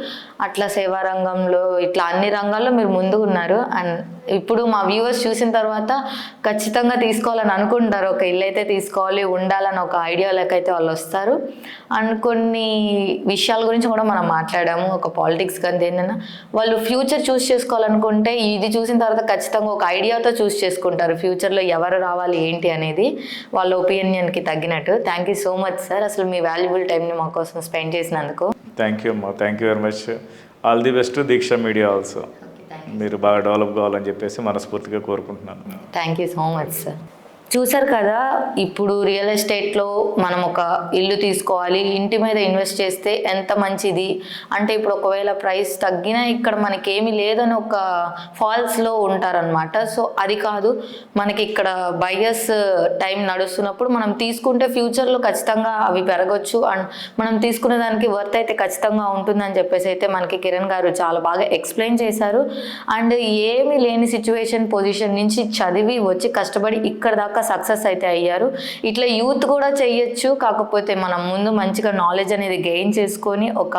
అట్లా సేవా రంగంలో ఇట్లా అన్ని రంగాల్లో మీరు ముందుకు ఉన్నారు. అండ్ ఇప్పుడు మా వ్యూవర్స్ చూసిన తర్వాత ఖచ్చితంగా తీసుకోవాలని అనుకుంటారు, ఒక ఇల్లు అయితే తీసుకోవాలి ఉండాలని ఒక ఐడియాలకు అయితే వాళ్ళు వస్తారు. అండ్ కొన్ని విషయాల గురించి కూడా మనం మాట్లాడాము, ఒక పాలిటిక్స్ కానీ ఏంటన్నా వాళ్ళు ఫ్యూచర్ చూస్ చేసుకోవాలనుకుంటే ఇది చూసిన తర్వాత ఖచ్చితంగా ఒక ఐడియాతో చూస్ చేసుకుంటారు ఫ్యూచర్లో ఎవరు రావాలి ఏంటి అనేది వాళ్ళ ఒపీనియన్కి తగ్గినట్టు. Thank you so much sir, అసలు మీ వాల్యుబుల్ టైంని మా కోసం స్పెండ్ చేసినందుకు. థ్యాంక్ యూ అమ్మా, thank you very much. All the best Diksha media also. మీరు బాగా డెవలప్ కావాలని చెప్పేసి మనస్ఫూర్తిగా కోరుకుంటున్నాను. థ్యాంక్ యూ సో మచ్ సార్. చూసారు కదా, ఇప్పుడు రియల్ ఎస్టేట్లో మనం ఒక ఇల్లు తీసుకోవాలి, ఇంటి మీద ఇన్వెస్ట్ చేస్తే ఎంత మంచిది అంటే ఇప్పుడు ఒకవేళ ప్రైస్ తగ్గినా ఇక్కడ మనకేమీ లేదని ఒక ఫాల్స్లో ఉంటారనమాట. సో అది కాదు, మనకి ఇక్కడ బయర్స్ టైం నడుస్తున్నప్పుడు మనం తీసుకుంటే ఫ్యూచర్లో ఖచ్చితంగా అవి పెరగచ్చు. అండ్ మనం తీసుకునే దానికి వర్త్ అయితే ఖచ్చితంగా ఉంటుందని చెప్పేసి అయితే మనకి కిరణ్ గారు చాలా బాగా ఎక్స్ప్లెయిన్ చేశారు. అండ్ ఏమీ లేని సిచ్యువేషన్ పొజిషన్ నుంచి చదివి వచ్చి కష్టపడి ఇక్కడ దాకా సక్సెస్ అయితే అయ్యారు. ఇట్లా యూత్ కూడా చేయొచ్చు, కాకపోతే మనం ముందు మంచిగా నాలెడ్జ్ అనేది గెయిన్ చేసుకొని ఒక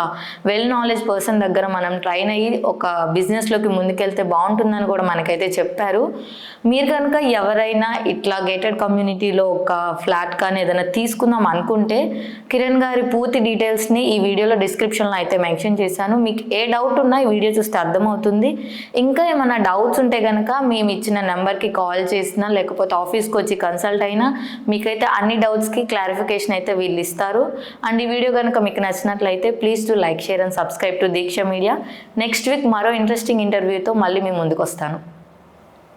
వెల్ నాలెడ్జ్ పర్సన్ దగ్గర మనం ట్రైన్ అయ్యి ఒక బిజినెస్లోకి ముందుకెళ్తే బాగుంటుందని కూడా మనకైతే చెప్పారు. మీరు కనుక ఎవరైనా ఇట్లా గేటెడ్ కమ్యూనిటీలో ఒక ఫ్లాట్ కానీ ఏదైనా తీసుకుందాం అనుకుంటే కిరణ్ గారి పూర్తి డీటెయిల్స్ని ఈ వీడియోలో డిస్క్రిప్షన్లో అయితే మెన్షన్ చేశాను. మీకు ఏ డౌట్ ఉన్నా ఈ వీడియో చూస్తే అర్థమవుతుంది. ఇంకా ఏమైనా డౌట్స్ ఉంటే కనుక మేము ఇచ్చిన నెంబర్కి కాల్ చేసినా లేకపోతే ఆఫీస్కి వచ్చి కన్సల్ట్ అయినా మీకైతే అన్ని డౌట్స్కి క్లారిఫికేషన్ అయితే వీళ్ళు ఇస్తారు. అండ్ ఈ వీడియో కనుక మీకు నచ్చినట్లయితే please to like, share and subscribe to Diksha media. Next week మరో ఇంట్రెస్టింగ్ ఇంటర్వ్యూతో మళ్ళీ మీ ముందుకు వస్తాను.